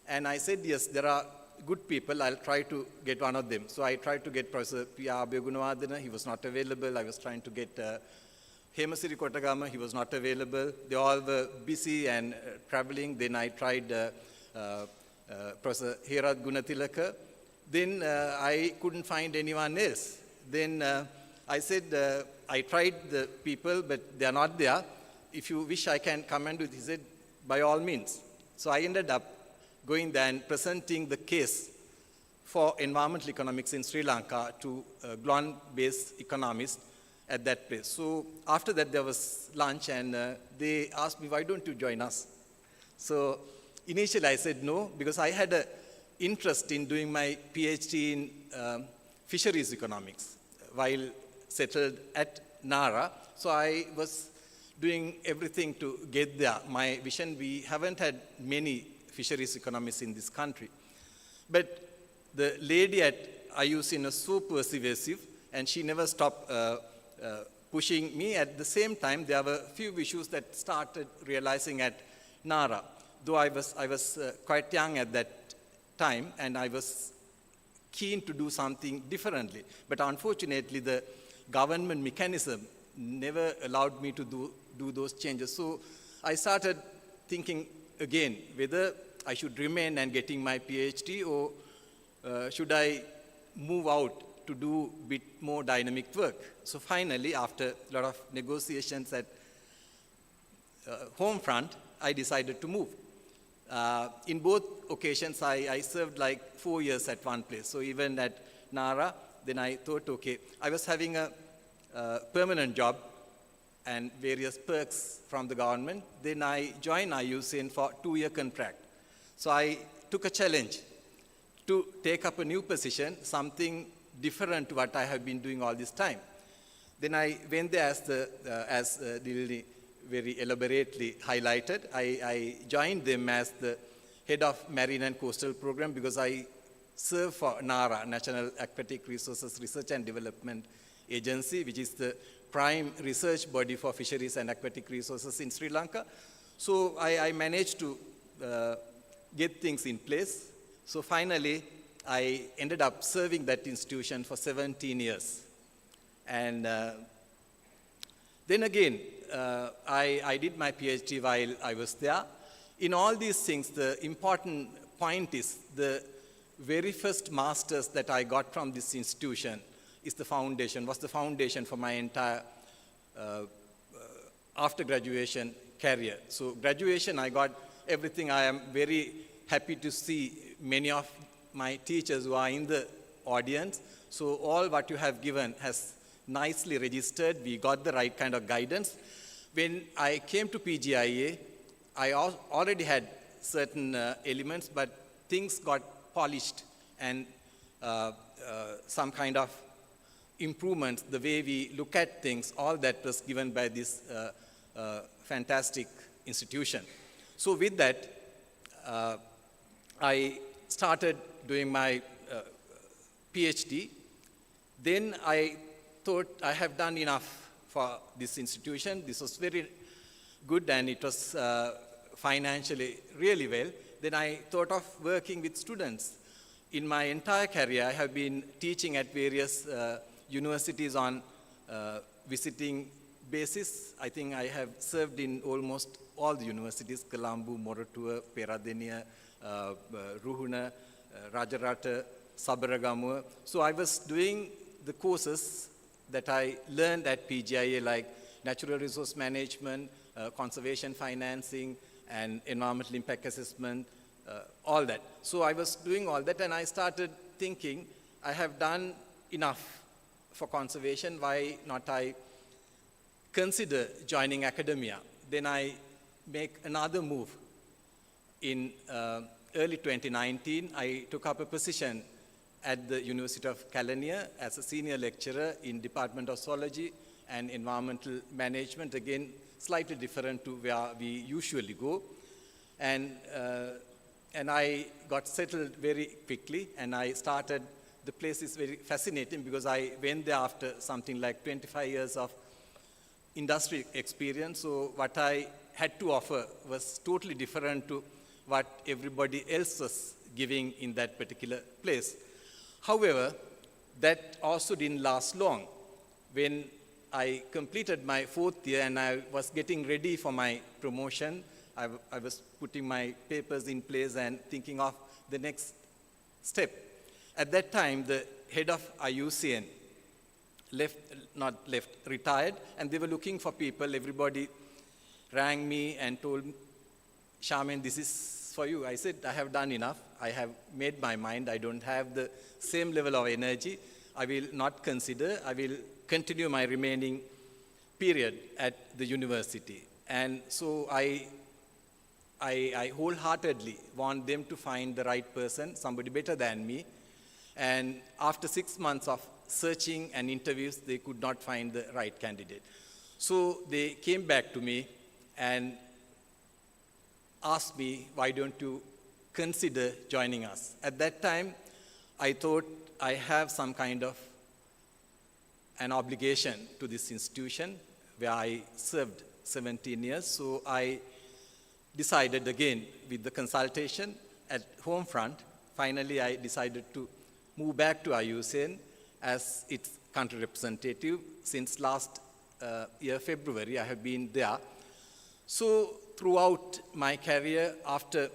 and I said, yes, there are good people, I'll try to get one of them. So I tried to get Professor P.R. Begunawardena, he was not available. I was trying to get Hemasiri Kotagama, he was not available. They all were busy and traveling. Then I tried Professor Herat Gunatilaka. Then I couldn't find anyone else. Then I said, I tried the people, but they are not there. If you wish, I can come and do it. He said, by all means. So I ended up going there and presenting the case for environmental economics in Sri Lanka to Gland-based economists at that place. So after that, there was lunch, and they asked me, why don't you join us? So initially, I said no, because I had an interest in doing my PhD in fisheries economics while settled at Nara. So I was doing everything to get there. My vision, we haven't had many fisheries economists in this country. But the lady at IUCN was so persuasive, and she never stopped pushing me. At the same time, there were a few issues that started realizing at Nara. Though I was quite young at that time, and I was keen to do something differently. But unfortunately, the government mechanism never allowed me to do those changes. So I started thinking again whether I should remain and getting my PhD, or should I move out to do a bit more dynamic work. So finally, after a lot of negotiations at home front, I decided to move. In both occasions, I served like 4 years at one place. So even at Nara, then I thought, okay, I was having a permanent job and various perks from the government. Then I joined IUCN for a 2-year contract. So I took a challenge to take up a new position, something different to what I have been doing all this time. Then I went there as Dilni very elaborately highlighted. I joined them as the head of Marine and Coastal Program because I serve for NARA, National Aquatic Resources Research and Development Agency, which is the prime research body for fisheries and aquatic resources in Sri Lanka. So I managed to get things in place. So finally, I ended up serving that institution for 17 years. And then again, I did my PhD while I was there. In all these things, the important point is the very first master's that I got from this institution is the foundation, was the foundation for my entire after graduation career. So graduation, I got everything. I am very happy to see many of my teachers who are in the audience. So all what you have given has nicely registered. We got the right kind of guidance. When I came to PGIA, I already had certain elements, but things got polished and some kind of improvements, the way we look at things, all that was given by this fantastic institution. So with that, I started doing my PhD. Then I thought I have done enough for this institution. This was very good and it was financially really well. Then I thought of working with students. In my entire career, I have been teaching at various universities on visiting basis. I think I have served in almost all the universities, Colombo, Moratuwa, Peradeniya, Ruhuna, Rajarata, Sabaragamuwa. So I was doing the courses that I learned at PGIA, like natural resource management, conservation financing, and environmental impact assessment, all that. So I was doing all that, and I started thinking I have done enough for conservation, why not I consider joining academia. Then I make another move. In early 2019, I took up a position at the University of California as a senior lecturer in Department of Zoology and Environmental Management, again, slightly different to where we usually go. And I got settled very quickly, and I started, the place is very fascinating because I went there after something like 25 years of industry experience. So what I had to offer was totally different to what everybody else was giving in that particular place. However, that also didn't last long. When I completed my 4th year and I was getting ready for my promotion, I was putting my papers in place and thinking of the next step. At that time, the head of IUCN retired, and they were looking for people. Everybody rang me and told me, Charmaine, this is for you. I said, I have done enough. I have made my mind. I don't have the same level of energy. I will not consider. I will continue my remaining period at the university. And so I wholeheartedly want them to find the right person, somebody better than me. And after 6 months of searching and interviews, they could not find the right candidate. So they came back to me and asked me, why don't you consider joining us? At that time, I thought I have some kind of an obligation to this institution where I served 17 years. So I decided again with the consultation at home front, finally I decided to move back to IUCN as its country representative. Since last year, February, I have been there. So throughout my career after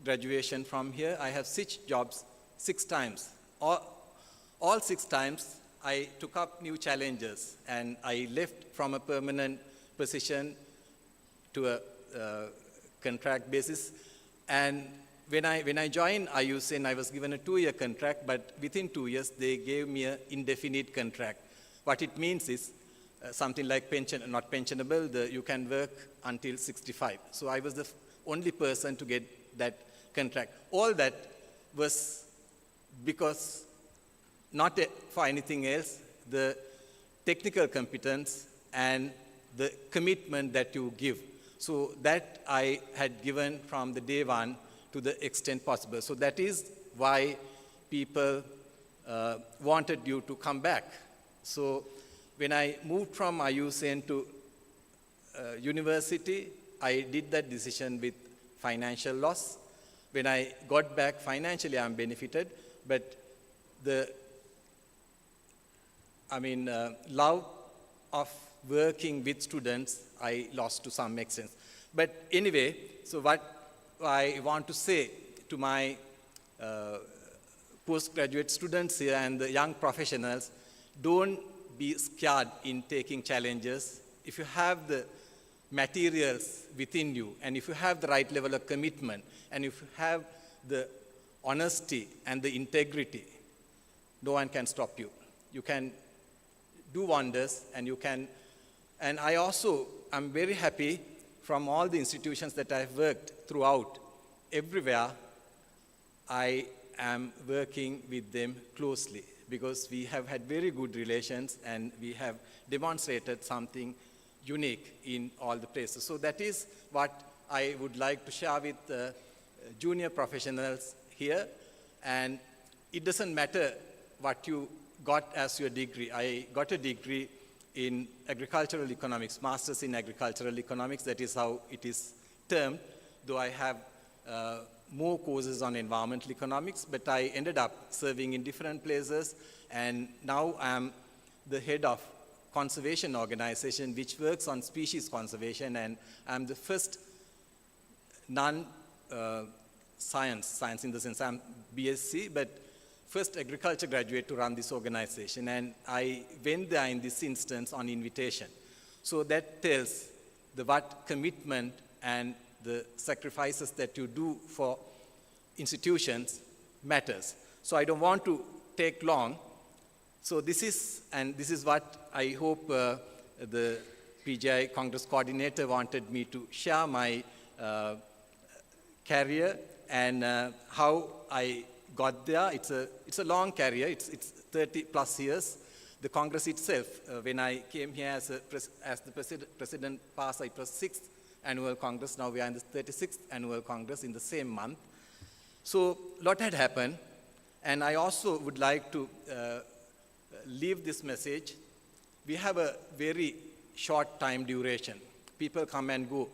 graduation from here, I have switched jobs 6 times. All 6 times, I took up new challenges, and I left from a permanent position to a contract basis. And when I joined IUCN, I was given a 2-year contract, but within 2 years, they gave me an indefinite contract. What it means is something like pension, not pensionable, you can work until 65. So I was the only person to get that contract. All that was because, not for anything else, the technical competence and the commitment that you give. So that I had given from the day one to the extent possible. So that is why people wanted you to come back. So when I moved from IUCN to university, I did that decision with financial loss. When I got back, financially I'm benefited, but the love of working with students, I lost to some extent. But anyway, so what I want to say to my postgraduate students here and the young professionals, don't be scared in taking challenges. If you have the materials within you, and if you have the right level of commitment, and if you have the honesty and the integrity, no one can stop you. You can do wonders, and you can. And I also am very happy from all the institutions that I've worked throughout. Everywhere, I am working with them closely because we have had very good relations and we have demonstrated something unique in all the places. So that is what I would like to share with junior professionals here. And it doesn't matter what you got as your degree. I got a degree in agricultural economics, master's in agricultural economics, that is how it is termed, though I have more courses on environmental economics, but I ended up serving in different places, and now I'm the head of conservation organization which works on species conservation, and I'm the first science in the sense I'm BSc, but first agriculture graduate to run this organization, and I went there in this instance on invitation. So that tells the what commitment and the sacrifices that you do for institutions matters. So I don't want to take long. So this is what I hope the PGI Congress coordinator wanted me to share my career and how I got there. It's a long career. It's 30 plus years. The Congress itself, when I came here as the president passed, it was 6th Annual Congress. Now we are in the 36th Annual Congress in the same month. So a lot had happened. And I also would like to leave this message. We have a very short time duration. People come and go.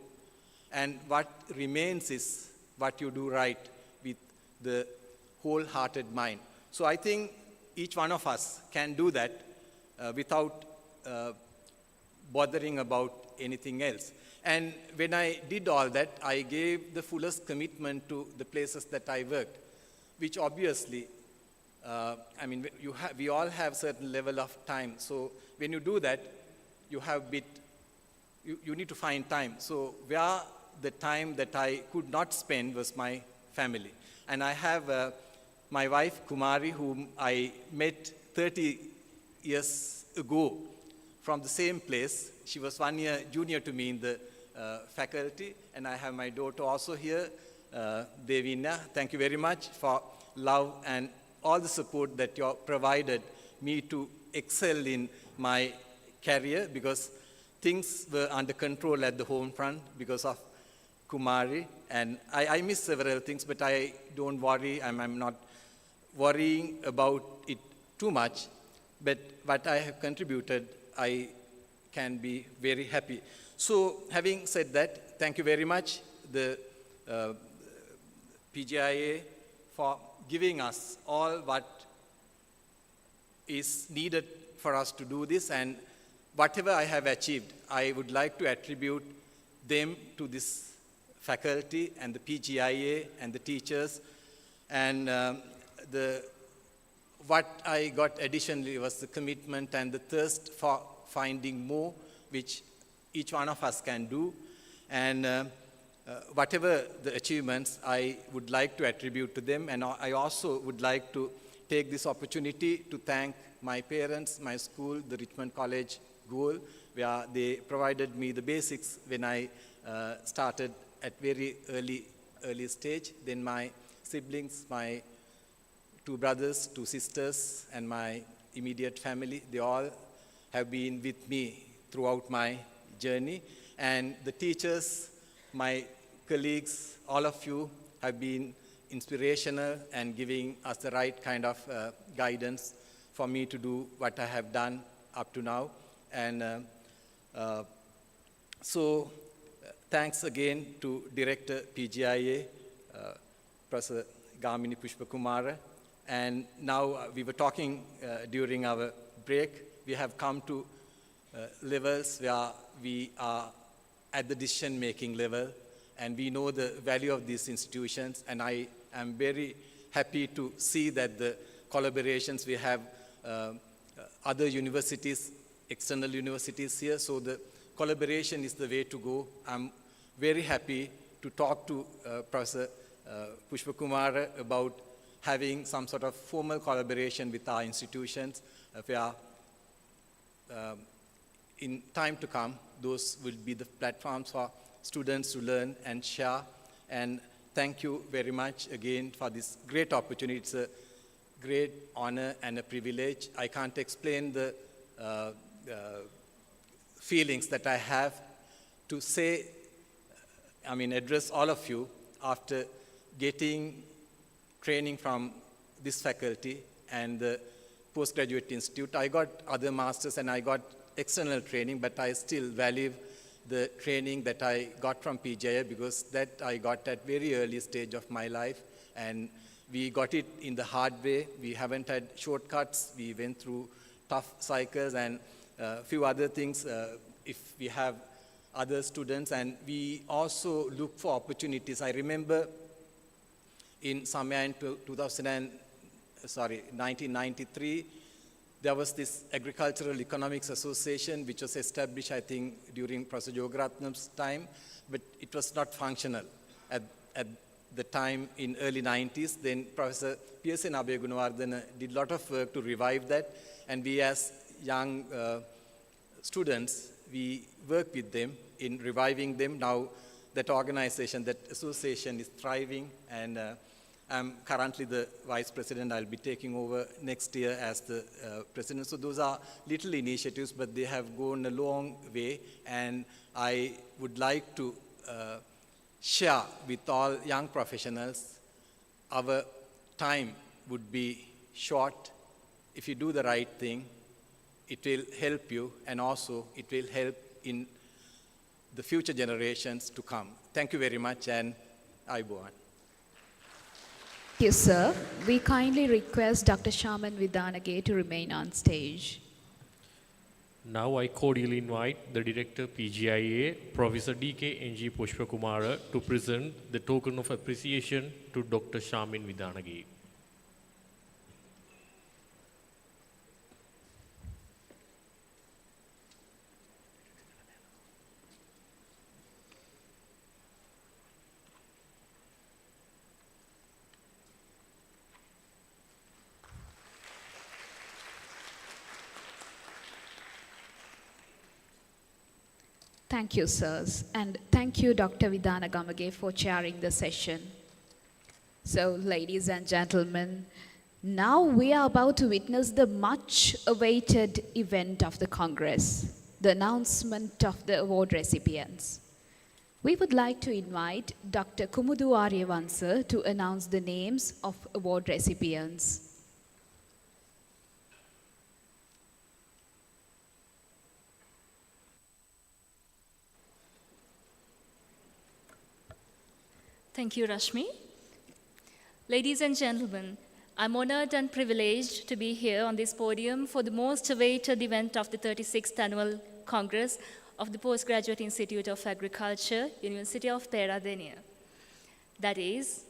And what remains is what you do right with the wholehearted mind. So I think each one of us can do that without bothering about anything else. And when I did all that, I gave the fullest commitment to the places that I worked, which obviously, we all have certain level of time. So when you do that, you need to find time. So where the time that I could not spend was my family. And I have my wife, Kumari, whom I met 30 years ago from the same place. She was 1 year junior to me in the faculty. And I have my daughter also here, Devina. Thank you very much for love and all the support that you have provided me to excel in my career, because things were under control at the home front because of Kumari. And I miss several things, but I don't worry. I'm not worrying about it too much. But what I have contributed, I can be very happy. So having said that, thank you very much, the PGIA, for giving us all what is needed for us to do this. And whatever I have achieved, I would like to attribute them to this faculty and the PGIA and the teachers. And what I got additionally was the commitment and the thirst for finding more, which each one of us can do. And whatever the achievements, I would like to attribute to them. And I also would like to take this opportunity to thank my parents, my school, the Richmond College Goal, where they provided me the basics when I started at very early stage. Then my siblings, my 2 brothers, 2 sisters, and my immediate family, they all have been with me throughout my journey. And the teachers, my colleagues, all of you have been inspirational and giving us the right kind of guidance for me to do what I have done up to now. And so thanks again to Director PGIA, Professor Gamini Pushpakumara. And now we were talking during our break, we have come to levels where we are at the decision-making level, and we know the value of these institutions. And I am very happy to see that the collaborations we have other universities, external universities here, so the collaboration is the way to go. I'm very happy to talk to Professor Pushpakumara about having some sort of formal collaboration with our institutions, where in time to come, those will be the platforms for students to learn and share. And thank you very much again for this great opportunity. It's a great honor and a privilege. I can't explain the feelings that I have to say, address all of you after getting training from this faculty and the postgraduate institute. I got other masters and I got external training, but I still value the training that I got from PGIA, because that I got at very early stage of my life, and we got it in the hard way. We haven't had shortcuts. We went through tough cycles and a few other things if we have other students, and we also look for opportunities. I remember in somewhere in 1993, there was this Agricultural Economics Association, which was established, I think, during Professor Yogaratnam's time, but it was not functional at the time in early 90s. Then Professor P.S.N. Abhegunawardena did a lot of work to revive that. And we as young students, we work with them in reviving them. Now that organization, that association is thriving, and I'm currently the vice president. I'll be taking over next year as the president. So those are little initiatives, but they have gone a long way, and I would like to share with all young professionals, our time would be short. If you do the right thing, it will help you, and also it will help in the future generations to come. Thank you very much, and Ayubowan. Thank you, sir. We kindly request Dr. Shaman Vidanage to remain on stage. Now I cordially invite the Director PGIA, Professor D.K. N.G. Pushpakumara, to present the token of appreciation to Dr. Shaman Vidanage. Thank you, sirs, and thank you, Dr. Vidana Gamage, for chairing the session. So, ladies and gentlemen, now we are about to witness the much-awaited event of the Congress, the announcement of the award recipients. We would like to invite Dr. Kumudu Aryavansa to announce the names of award recipients. Thank you, Rashmi. Ladies and gentlemen, I'm honored and privileged to be here on this podium for the most awaited event of the 36th Annual Congress of the Postgraduate Institute of Agriculture, University of Peradeniya. That is,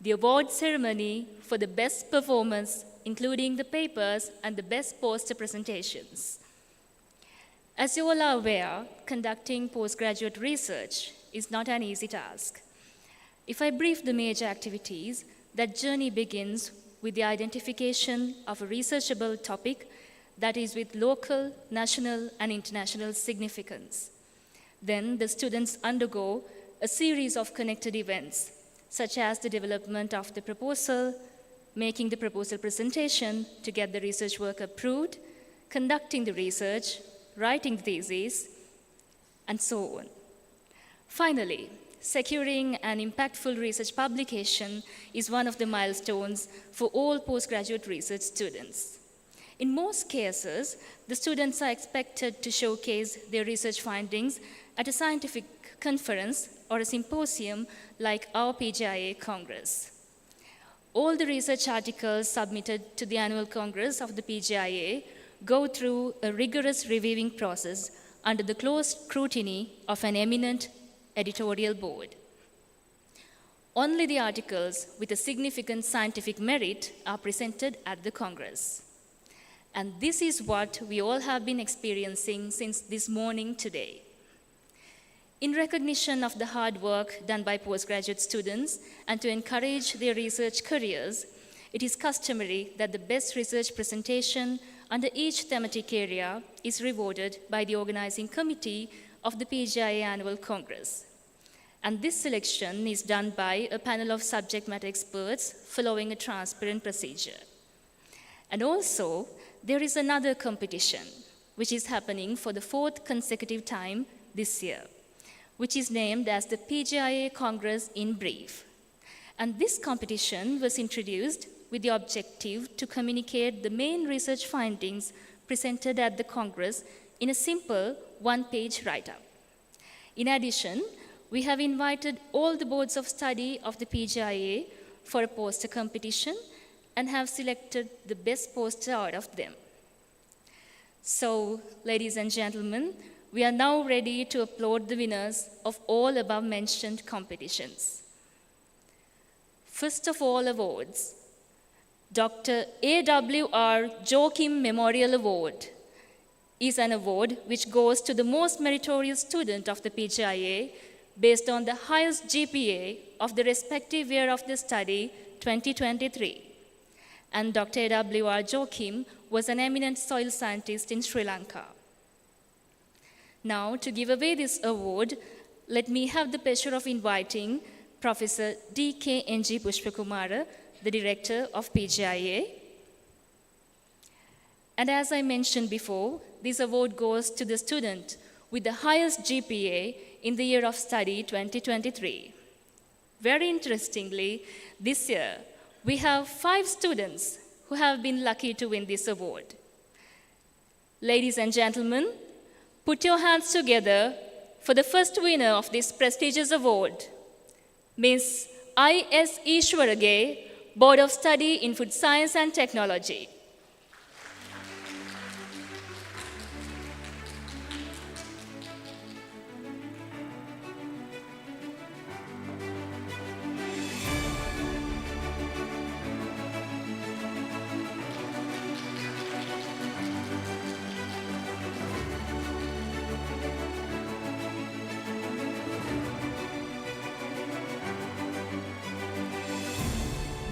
the award ceremony for the best performance, including the papers and the best poster presentations. As you all are aware, conducting postgraduate research is not an easy task. If I brief the major activities, that journey begins with the identification of a researchable topic that is with local, national, and international significance. Then the students undergo a series of connected events, such as the development of the proposal, making the proposal presentation to get the research work approved, conducting the research, writing the thesis, and so on. Finally, securing an impactful research publication is one of the milestones for all postgraduate research students. In most cases, the students are expected to showcase their research findings at a scientific conference or a symposium like our PGIA Congress. All the research articles submitted to the annual Congress of the PGIA go through a rigorous reviewing process under the close scrutiny of an eminent editorial board. Only the articles with a significant scientific merit are presented at the Congress. And this is what we all have been experiencing since this morning today. In recognition of the hard work done by postgraduate students and to encourage their research careers, it is customary that the best research presentation under each thematic area is rewarded by the organizing committee of the PGIA Annual Congress. And this selection is done by a panel of subject matter experts following a transparent procedure. And also, there is another competition, which is happening for the 4th consecutive time this year, which is named as the PGIA Congress in Brief. And this competition was introduced with the objective to communicate the main research findings presented at the Congress in a simple one-page write-up. In addition, we have invited all the boards of study of the PGIA for a poster competition and have selected the best poster out of them. So, ladies and gentlemen, we are now ready to applaud the winners of all above-mentioned competitions. First of all awards, Dr. A.W.R. Joachim Memorial Award is an award which goes to the most meritorious student of the PGIA based on the highest GPA of the respective year of the study, 2023. And Dr. W.R. Joachim was an eminent soil scientist in Sri Lanka. Now, to give away this award, let me have the pleasure of inviting Professor D.K.N.G. Pushpakumara, the Director of PGIA. And as I mentioned before, this award goes to the student with the highest GPA in the year of study 2023. Very interestingly, this year, we have 5 students who have been lucky to win this award. Ladies and gentlemen, put your hands together for the first winner of this prestigious award, Ms. I.S. Ishwarage, Board of Study in Food Science and Technology.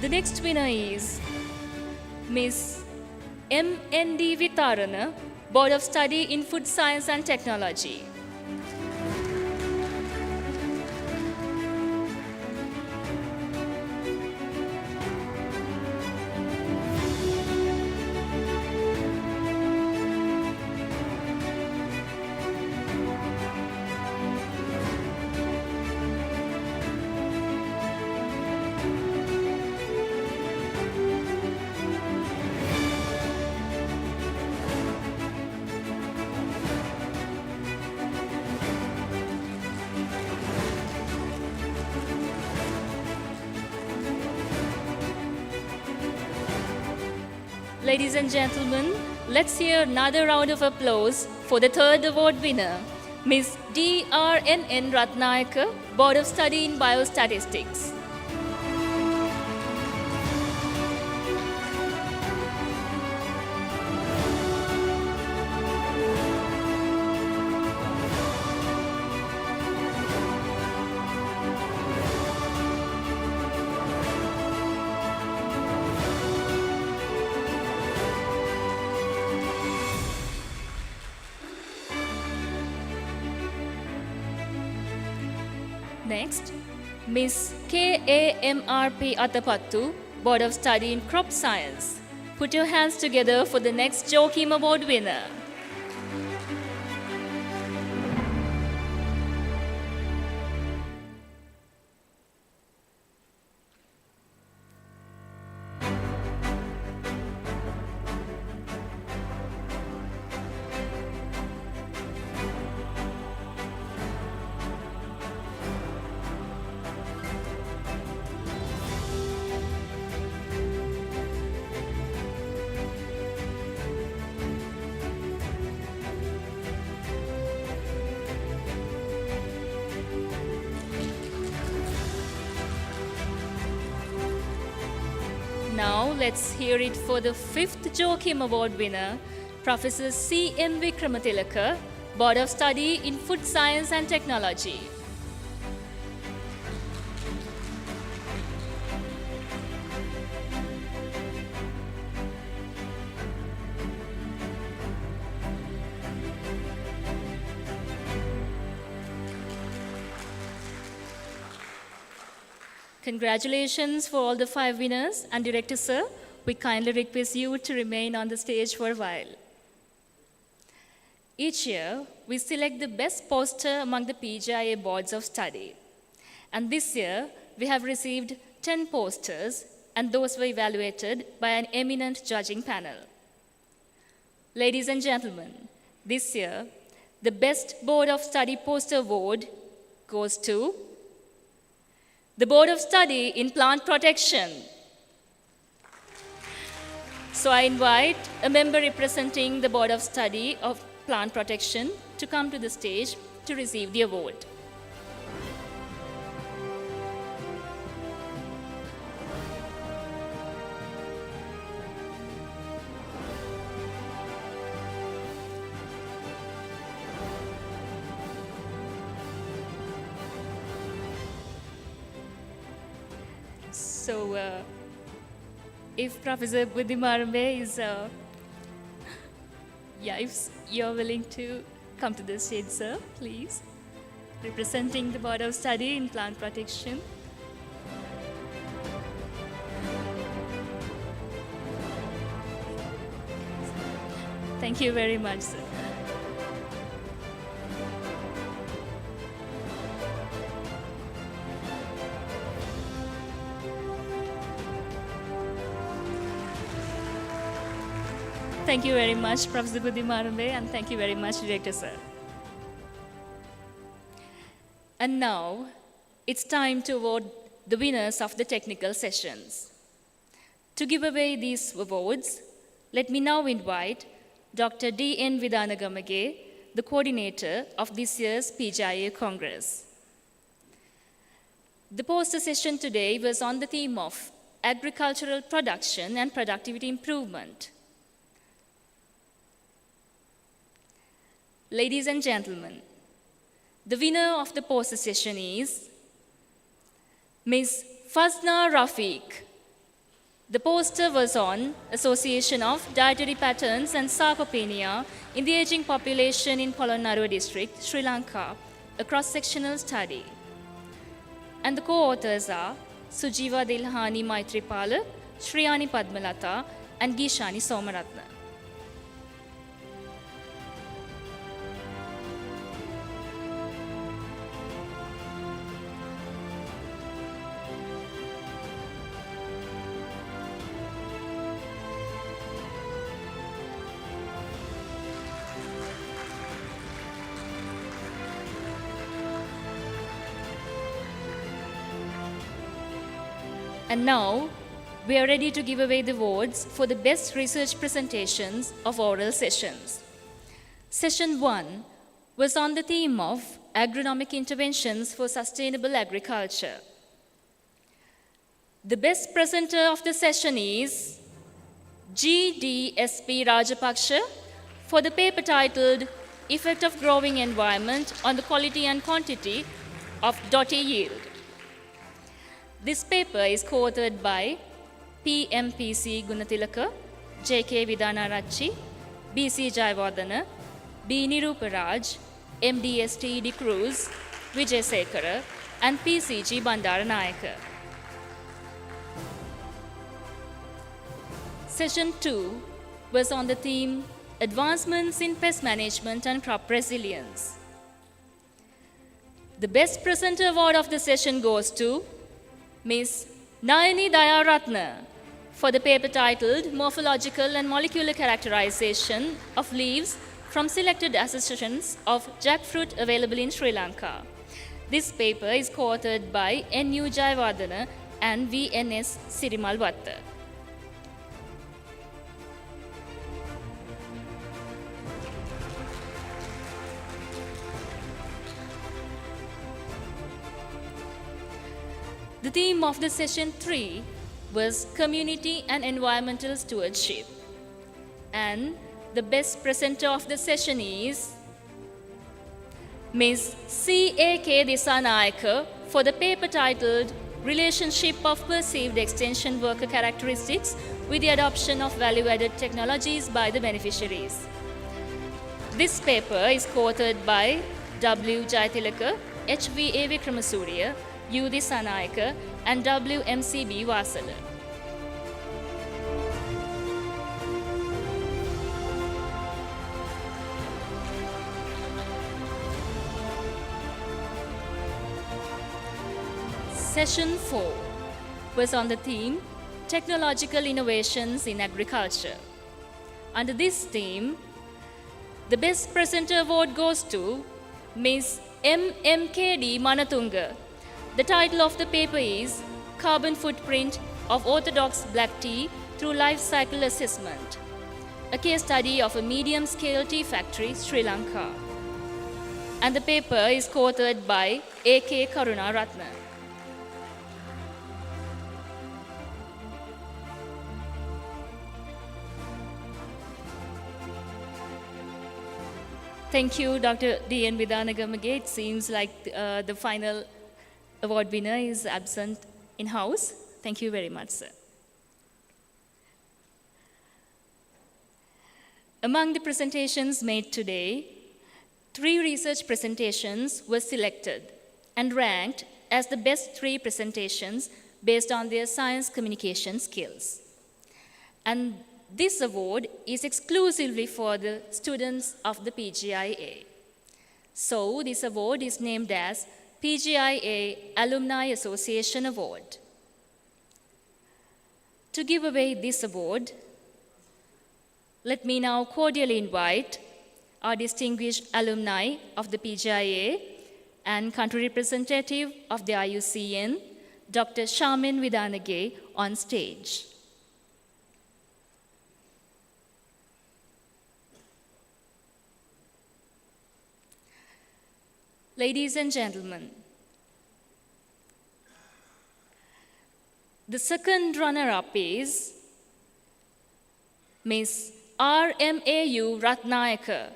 The next winner is Ms. M.N.D. Vitarana, Board of Study in Food Science and Technology. Ladies and gentlemen, let's hear another round of applause for the third award winner, Ms. D.R.N.N. Ratnayaka, Board of Study in Biostatistics. Next, Ms. K.A.M.R.P. Atapattu, Board of Study in Crop Science. Put your hands together for the next Joachim Award winner. Now let's hear it for the 5th Joachim Award winner, Professor C.M. Vikramatilaka, Board of Study in Food Science and Technology. Congratulations for all the 5 winners, and Director Sir, we kindly request you to remain on the stage for a while. Each year, we select the best poster among the PGIA boards of study. And this year, we have received 10 posters, and those were evaluated by an eminent judging panel. Ladies and gentlemen, this year, the best Board of Study poster award goes to the Board of Study in Plant Protection. So I invite a member representing the Board of Study of Plant Protection to come to the stage to receive the award. So, if Professor Buddhimarambe is, if you're willing to come to the stage, sir, please, representing the Board of Study in Plant Protection. Thank you very much, sir. Thank you very much, Professor Buddhimarambe, and thank you very much, Director, sir. And now, it's time to award the winners of the technical sessions. To give away these awards, let me now invite Dr. D.N. Vidanagamage, the coordinator of this year's PGIA Congress. The poster session today was on the theme of agricultural production and productivity improvement. Ladies and gentlemen, the winner of the poster session is Ms. Fazna Rafiq. The poster was on Association of Dietary Patterns and Sarcopenia in the Aging Population in Polonnaruwa District, Sri Lanka, a cross-sectional study. And the co-authors are Sujiva Dilhani Maitripala, Shriyani Padmalata, and Gishani Somaratna. And now, we are ready to give away the awards for the best research presentations of oral sessions. Session 1 was on the theme of agronomic interventions for sustainable agriculture. The best presenter of the session is GDSP Rajapaksha for the paper titled Effect of Growing Environment on the Quality and Quantity of Dotty Yield. This paper is co-authored by PMPC Gunatilaka, JK Vidanarachi, BC Jayawardena, B. Niruparaj, MDST De Cruz, Vijay Sekara, and PCG Bandaranayaka. Session 2 was on the theme Advancements in Pest Management and Crop Resilience. The Best Presenter Award of the session goes to Ms. Nayani Dayaratna for the paper titled Morphological and Molecular Characterization of Leaves from Selected Associations of Jackfruit Available in Sri Lanka. This paper is co-authored by N.U. Jayawardena and V.N.S. Sirimalwatta. The theme of the session 3 was Community and Environmental Stewardship. And the best presenter of the session is Ms. C.A.K. Disanayaka for the paper titled Relationship of Perceived Extension Worker Characteristics with the Adoption of Value-Added Technologies by the Beneficiaries. This paper is co-authored by W. Jayatilaka, H.V.A. Vikramasuriya, U. Disanayaka, and W.M.C.B. Vasala. Session 4 was on the theme Technological Innovations in Agriculture. Under this theme, the Best Presenter Award goes to Ms. M.M.K.D. Manatunga. The title of the paper is Carbon Footprint of Orthodox Black Tea Through Life Cycle Assessment, a case study of a medium-scale tea factory, Sri Lanka. And the paper is co-authored by A.K. Karunaratna. Thank you, Dr. D.N. Vidanagamage. It seems like the final award winner is absent in-house. Thank you very much, sir. Among the presentations made today, 3 research presentations were selected and ranked as the best 3 presentations based on their science communication skills. And this award is exclusively for the students of the PGIA. So this award is named as PGIA Alumni Association Award. To give away this award, let me now cordially invite our distinguished alumni of the PGIA and country representative of the IUCN, Dr. Charmaine Vidanage, on stage. Ladies and gentlemen, the second runner-up is Ms. RMAU Ratnayaka.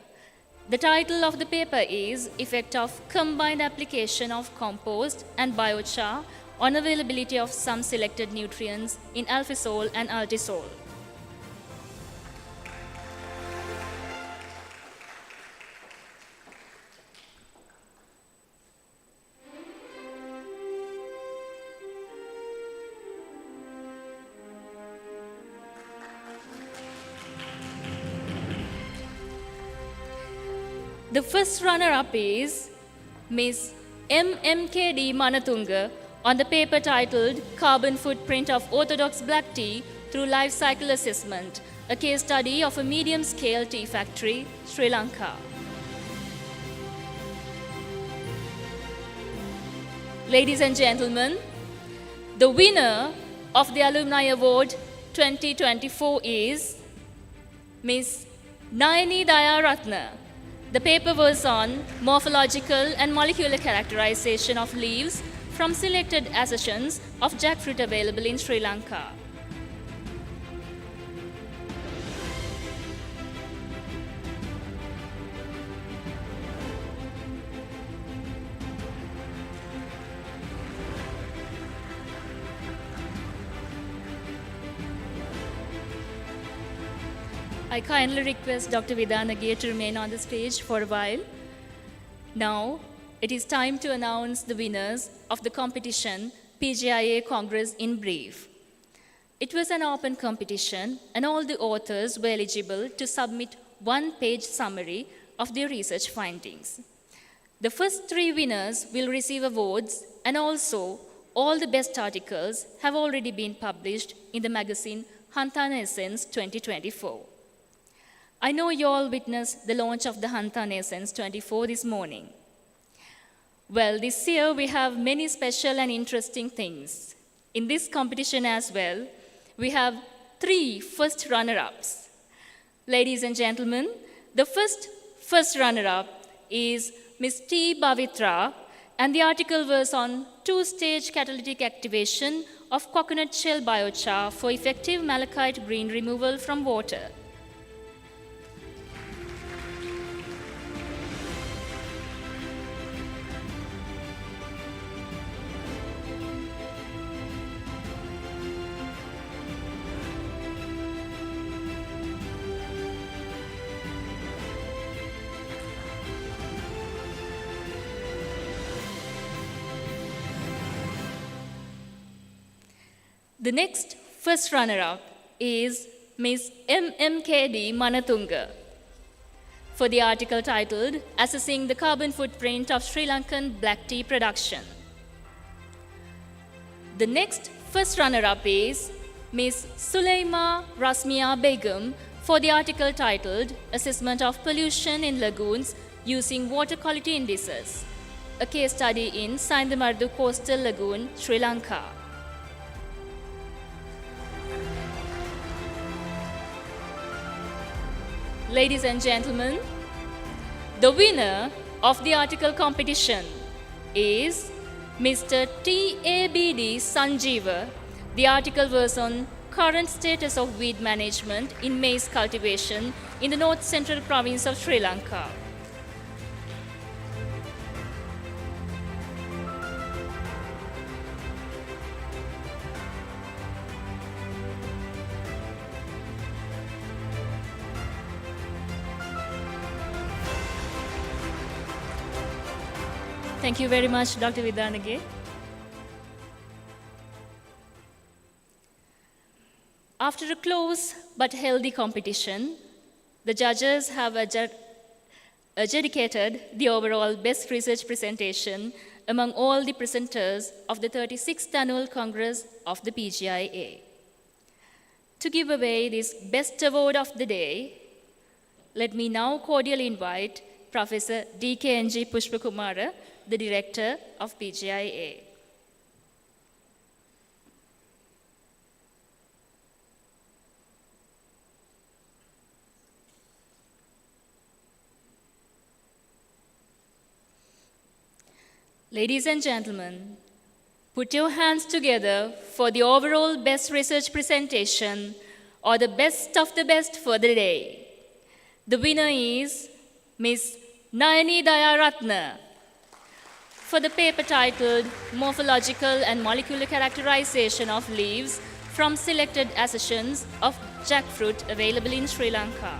The title of the paper is Effect of Combined Application of Compost and Biochar on Availability of Some Selected Nutrients in Alfisol and Altisol. The first runner-up is Ms. MMKD Manatunga on the paper titled Carbon Footprint of Orthodox Black Tea Through Life Cycle Assessment, a case study of a medium-scale tea factory, Sri Lanka. Ladies and gentlemen, the winner of the Alumni Award 2024 is Ms. Nayani Dayaratna. The paper was on morphological and molecular characterization of leaves from selected accessions of jackfruit available in Sri Lanka. I kindly request Dr. Vidanage to remain on the stage for a while. Now, it is time to announce the winners of the competition, PGIA Congress in brief. It was an open competition, and all the authors were eligible to submit one-page summary of their research findings. The first 3 winners will receive awards, and also all the best articles have already been published in the magazine Hantan Essence 2024. I know you all witnessed the launch of the Hantan Essence 24 this morning. Well, this year we have many special and interesting things. In this competition as well, we have 3 first runner-ups. Ladies and gentlemen, the first runner-up is Ms. T. Bavitra, and the article was on 2-stage catalytic activation of coconut shell biochar for effective malachite green removal from water. The next first runner-up is Ms. MMKD Manatunga for the article titled Assessing the Carbon Footprint of Sri Lankan Black Tea Production. The next first runner-up is Ms. Sulaima Rasmia Begum for the article titled Assessment of Pollution in Lagoons Using Water Quality Indices, a case study in Saindamardu Coastal Lagoon, Sri Lanka. Ladies and gentlemen, the winner of the article competition is Mr. T.A.B.D. Sanjeeva. The article was on current status of weed management in maize cultivation in the north central province of Sri Lanka. Thank you very much, Dr. Vidanage. After a close but healthy competition, the judges have adjudicated the overall best research presentation among all the presenters of the 36th Annual Congress of the PGIA. To give away this best award of the day, let me now cordially invite Professor D.K.N.G. Pushpakumara, the Director of PGIA. Ladies and gentlemen, put your hands together for the overall best research presentation or the best of the best for the day. The winner is Ms. Nayani Dayaratna for the paper titled Morphological and Molecular Characterization of Leaves from Selected Accessions of Jackfruit available in Sri Lanka.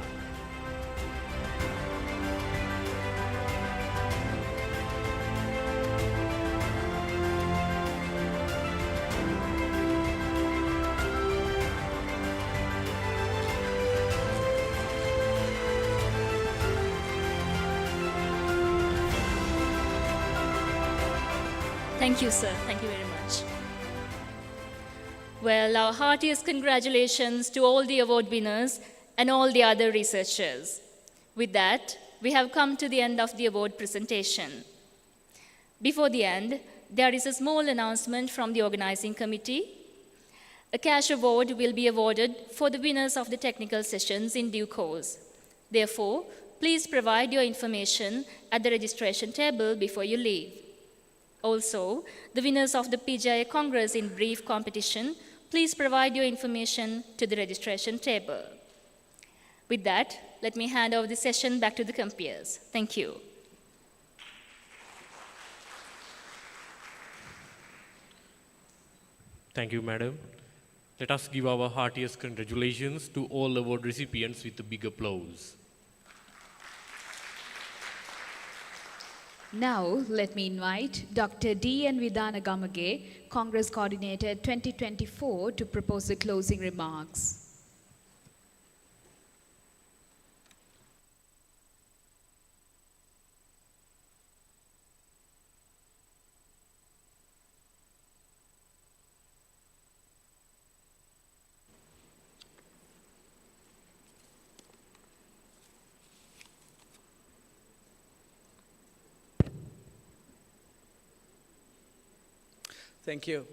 Thank you, sir. Thank you very much. Well, our heartiest congratulations to all the award winners and all the other researchers. With that, we have come to the end of the award presentation. Before the end, there is a small announcement from the organizing committee. A cash award will be awarded for the winners of the technical sessions in due course. Therefore, please provide your information at the registration table before you leave. Also, the winners of the PGIA Congress in brief competition, please provide your information to the registration table. With that, let me hand over the session back to the compeers. Thank you. Thank you, madam. Let us give our heartiest congratulations to all award recipients with a big applause. Now, let me invite Dr. D.N. Vidanagamage, Congress Coordinator 2024, to propose the closing remarks. Thank you.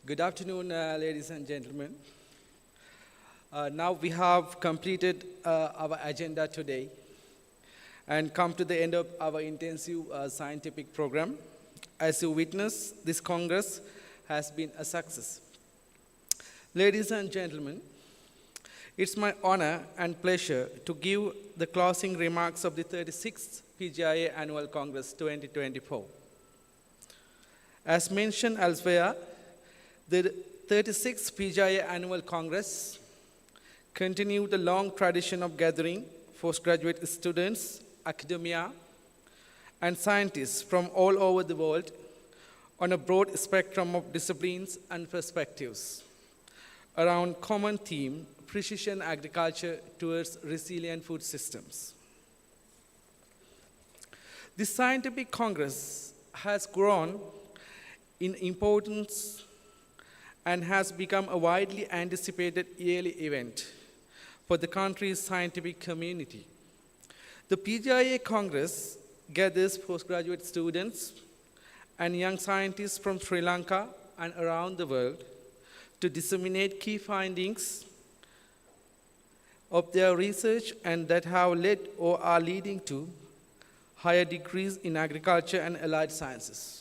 Good afternoon, ladies and gentlemen. Now we have completed our agenda today and come to the end of our intensive scientific program. As you witness, this Congress has been a success. Ladies and gentlemen, it's my honor and pleasure to give the closing remarks of the 36th PGIA Annual Congress 2024. As mentioned elsewhere, the 36th PGIA Annual Congress continued the long tradition of gathering postgraduate students, academia, and scientists from all over the world on a broad spectrum of disciplines and perspectives around common theme, precision agriculture towards resilient food systems. This scientific congress has grown in importance and has become a widely anticipated yearly event for the country's scientific community. The PGIA Congress gathers postgraduate students and young scientists from Sri Lanka and around the world to disseminate key findings of their research and that have led or are leading to higher degrees in agriculture and allied sciences.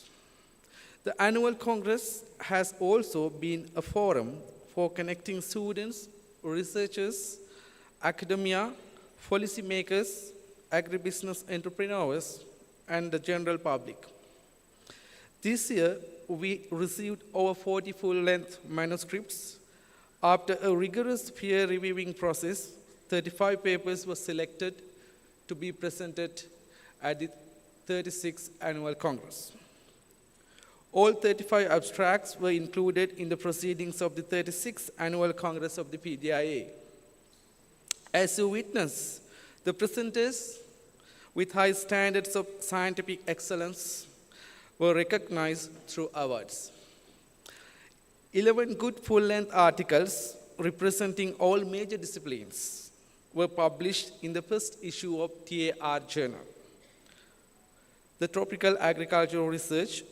The annual Congress has also been a forum for connecting students, researchers, academia, policymakers, agribusiness entrepreneurs, and the general public. This year, we received over 40 full-length manuscripts. After a rigorous peer reviewing process, 35 papers were selected to be presented at the 36th Annual Congress. All 35 abstracts were included in the proceedings of the 36th Annual Congress of the PGIA. As you witness, the presenters with high standards of scientific excellence were recognized through awards. 11 good full-length articles representing all major disciplines were published in the first issue of TAR Journal. The Tropical Agricultural Research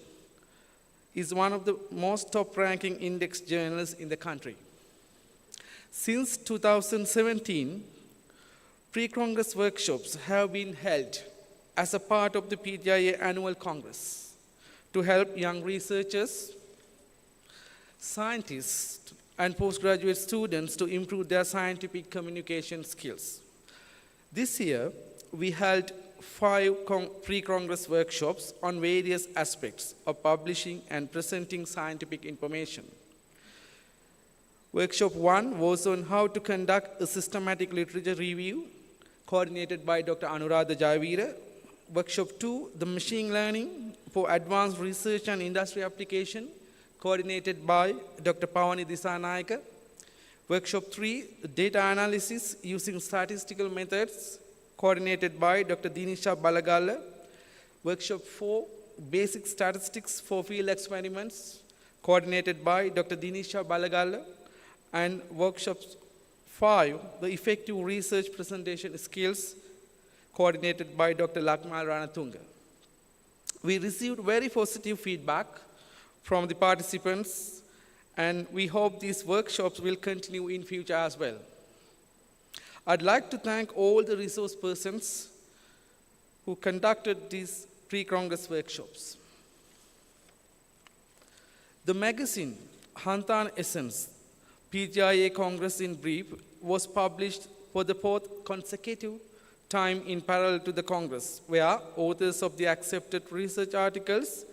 is one of the most top-ranking index journals in the country. Since 2017, pre-Congress workshops have been held as a part of the PGIA Annual Congress to help young researchers, scientists, and postgraduate students to improve their scientific communication skills. This year, we held 5 pre-Congress workshops on various aspects of publishing and presenting scientific information. Workshop 1 was on how to conduct a systematic literature review, coordinated by Dr. Anuradha Jayavira. Workshop 2, the machine learning for advanced research and industry application, coordinated by Dr. Pawani Disanayaka. Workshop 3, data analysis using statistical methods, coordinated by Dr. Dinisha Balagalla. Workshop 4, basic statistics for field experiments, coordinated by Dr. Dinisha Balagalla. And workshop 5, the effective research presentation skills, coordinated by Dr. Lakmal Ranatunga. We received very positive feedback from the participants, and we hope these workshops will continue in future as well. I'd like to thank all the resource persons who conducted these pre-Congress workshops. The magazine, Hantan Essence, PGIA Congress in Brief, was published for the 4th consecutive time in parallel to the Congress, where authors of the accepted research articles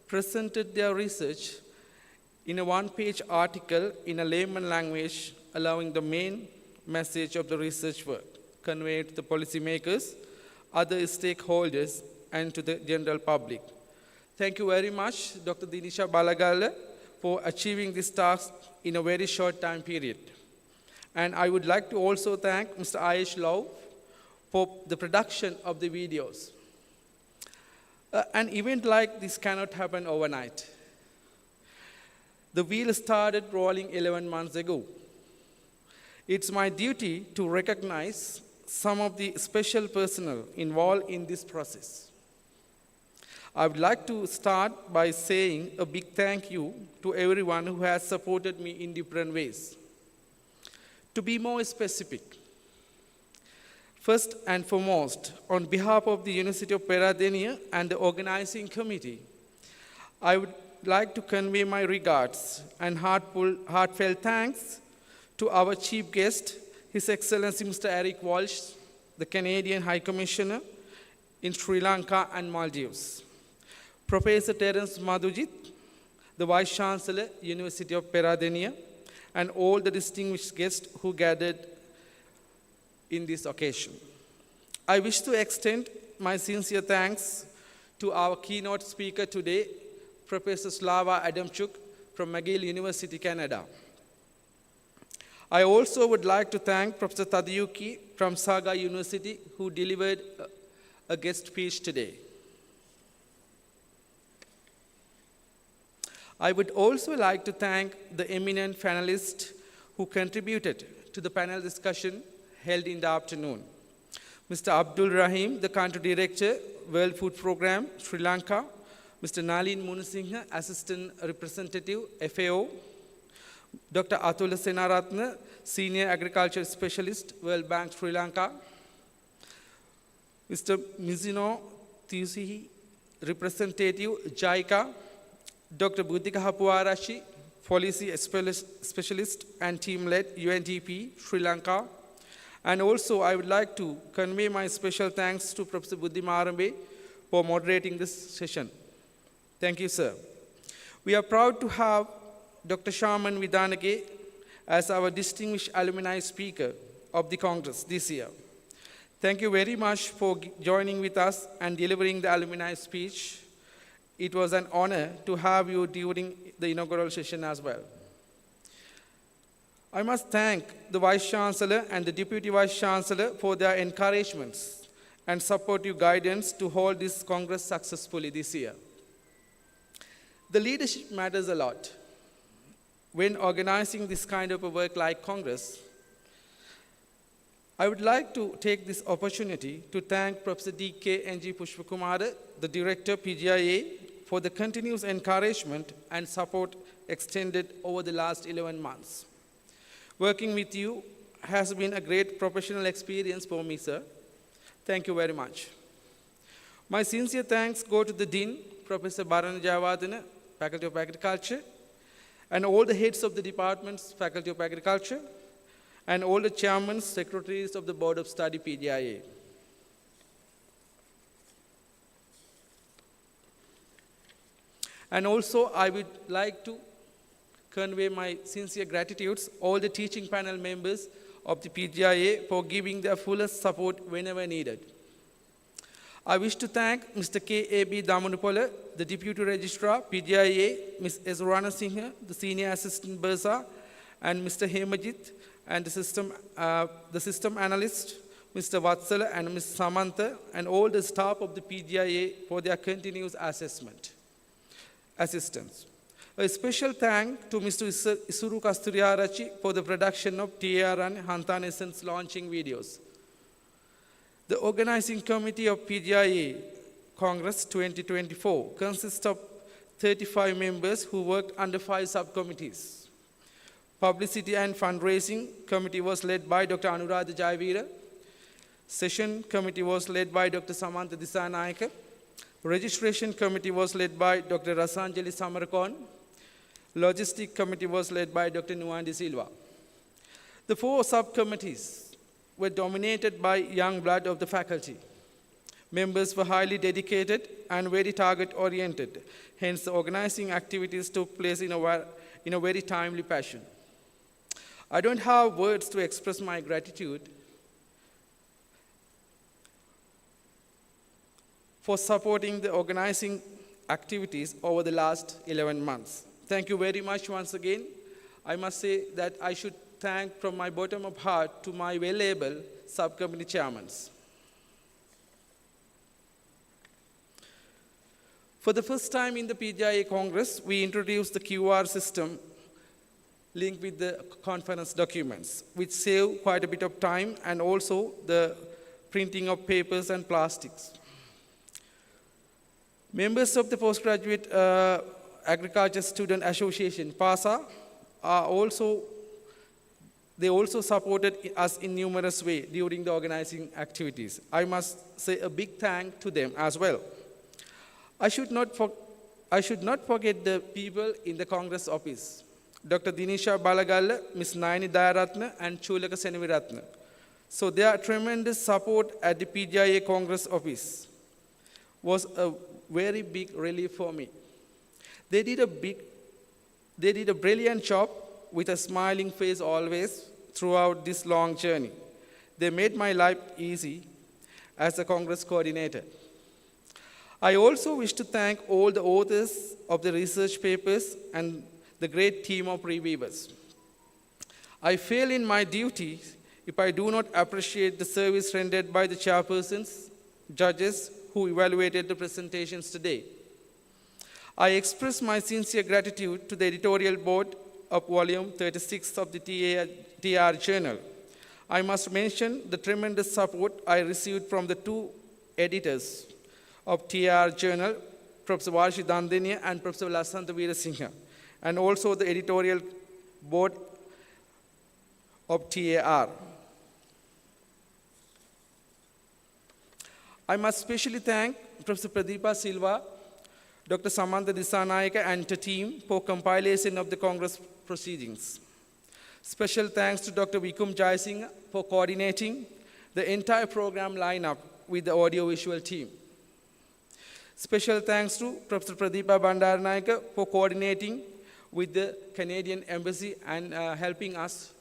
presented their research in a one-page article in a layman language, allowing the main message of the research work conveyed to the policymakers, other stakeholders, and to the general public. Thank you very much, Dr. Dinisha Balagalla, for achieving this task in a very short time period. And I would like to also thank Mr. Ayush Lau for the production of the videos. An event like this cannot happen overnight. The wheel started rolling 11 months ago. It's my duty to recognize some of the special personnel involved in this process. I would like to start by saying a big thank you to everyone who has supported me in different ways. To be more specific, first and foremost, on behalf of the University of Peradeniya and the organizing committee, I would like to convey my regards and heartfelt thanks to our chief guest, His Excellency Mr. Eric Walsh, the Canadian High Commissioner in Sri Lanka and Maldives, Professor Terence Madhujit, the Vice Chancellor, University of Peradeniya, and all the distinguished guests who gathered in this occasion. I wish to extend my sincere thanks to our keynote speaker today, Professor Slava Adamchuk from McGill University, Canada. I also would like to thank Professor Tadayuki from Saga University, who delivered a guest speech today. I would also like to thank the eminent panelists who contributed to the panel discussion held in the afternoon. Mr. Abdul Rahim, the Country Director, World Food Programme, Sri Lanka. Mr. Nalin Munasinghe, Assistant Representative, FAO. Dr. Atula Senaratne, Senior Agriculture Specialist, World Bank, Sri Lanka. Mr. Mizuno Thiusihi, Representative, JICA. Dr. Buddhika Hapuarashi, Policy Specialist and Team Led, UNDP, Sri Lanka. And also, I would like to convey my special thanks to Professor Buddhi Marambe for moderating this session. Thank you, sir. We are proud to have Dr. Sharman Vidanage as our distinguished alumni speaker of the Congress this year. Thank you very much for joining with us and delivering the alumni speech. It was an honor to have you during the inaugural session as well. I must thank the Vice Chancellor and the Deputy Vice Chancellor for their encouragements and supportive guidance to hold this Congress successfully this year. The leadership matters a lot. When organizing this kind of a work like Congress, I would like to take this opportunity to thank Professor D.K. N.G. Pushpakumara, the Director, PGIA, for the continuous encouragement and support extended over the last 11 months. Working with you has been a great professional experience for me, sir. Thank you very much. My sincere thanks go to the Dean, Professor Bharana Jayawardena, Faculty of Agriculture, and all the heads of the departments, Faculty of Agriculture, and all the chairmen, secretaries of the Board of Study, PGIA. And also, I would like to convey my sincere gratitudes all the teaching panel members of the PGIA for giving their fullest support whenever needed. I wish to thank Mr. K.A.B. Damunupola, the Deputy Registrar, PGIA, Ms. Ezrana Singha, the Senior Assistant Bursar, and Mr. Hemajit, and the system analyst, Mr. Vatsala and Ms. Samantha, and all the staff of the PGIA for their continuous assistance. A special thank to Mr. Isuru Kasturiarachi for the production of TAR and Hantaneson's launching videos. The organizing committee of PGIA Congress 2024 consists of 35 members who worked under 5 subcommittees. Publicity and Fundraising Committee was led by Dr. Anuradha Jayavira. Session Committee was led by Dr. Samantha Dissanayaka. Registration Committee was led by Dr. Rasanjali Samarakon. Logistic Committee was led by Dr. Nuandi Silva. The 4 subcommittees were dominated by young blood of the faculty. Members were highly dedicated and very target-oriented. Hence, the organizing activities took place in a very timely fashion. I don't have words to express my gratitude for supporting the organizing activities over the last 11 months. Thank you very much once again. I must say that I should thank from my bottom of heart to my well-able subcommittee chairmen. For the first time in the PGIA Congress, we introduced the QR system linked with the conference documents, which save quite a bit of time and also the printing of papers and plastics. Members of the Postgraduate Agriculture Student Association, PASA, they also supported us in numerous ways during the organizing activities. I must say a big thank to them as well. I should not forget the people in the Congress office. Dr. Dinisha Balagalla, Ms. Naini Dayaratna, and Chulaka Senaviratna. So their tremendous support at the PGIA Congress office was a very big relief for me. They did a brilliant job with a smiling face always throughout this long journey. They made my life easy as a Congress coordinator. I also wish to thank all the authors of the research papers and the great team of reviewers. I fail in my duty if I do not appreciate the service rendered by the chairpersons, judges who evaluated the presentations today. I express my sincere gratitude to the editorial board of volume 36 of the TR Journal. I must mention the tremendous support I received from the 2 editors of TR Journal, Professor Varshi Dandenia and Professor Lasantha Veerasinghe, and also the editorial board of TAR. I must specially thank Professor Pradeepa Silva, Dr. Samantha Dissanayaka and the team for compilation of the Congress proceedings. Special thanks to Dr. Vikum Jayasinghe for coordinating the entire program lineup with the audiovisual team. Special thanks to Professor Pradeepa Bandaranayaka for coordinating with the Canadian Embassy and helping us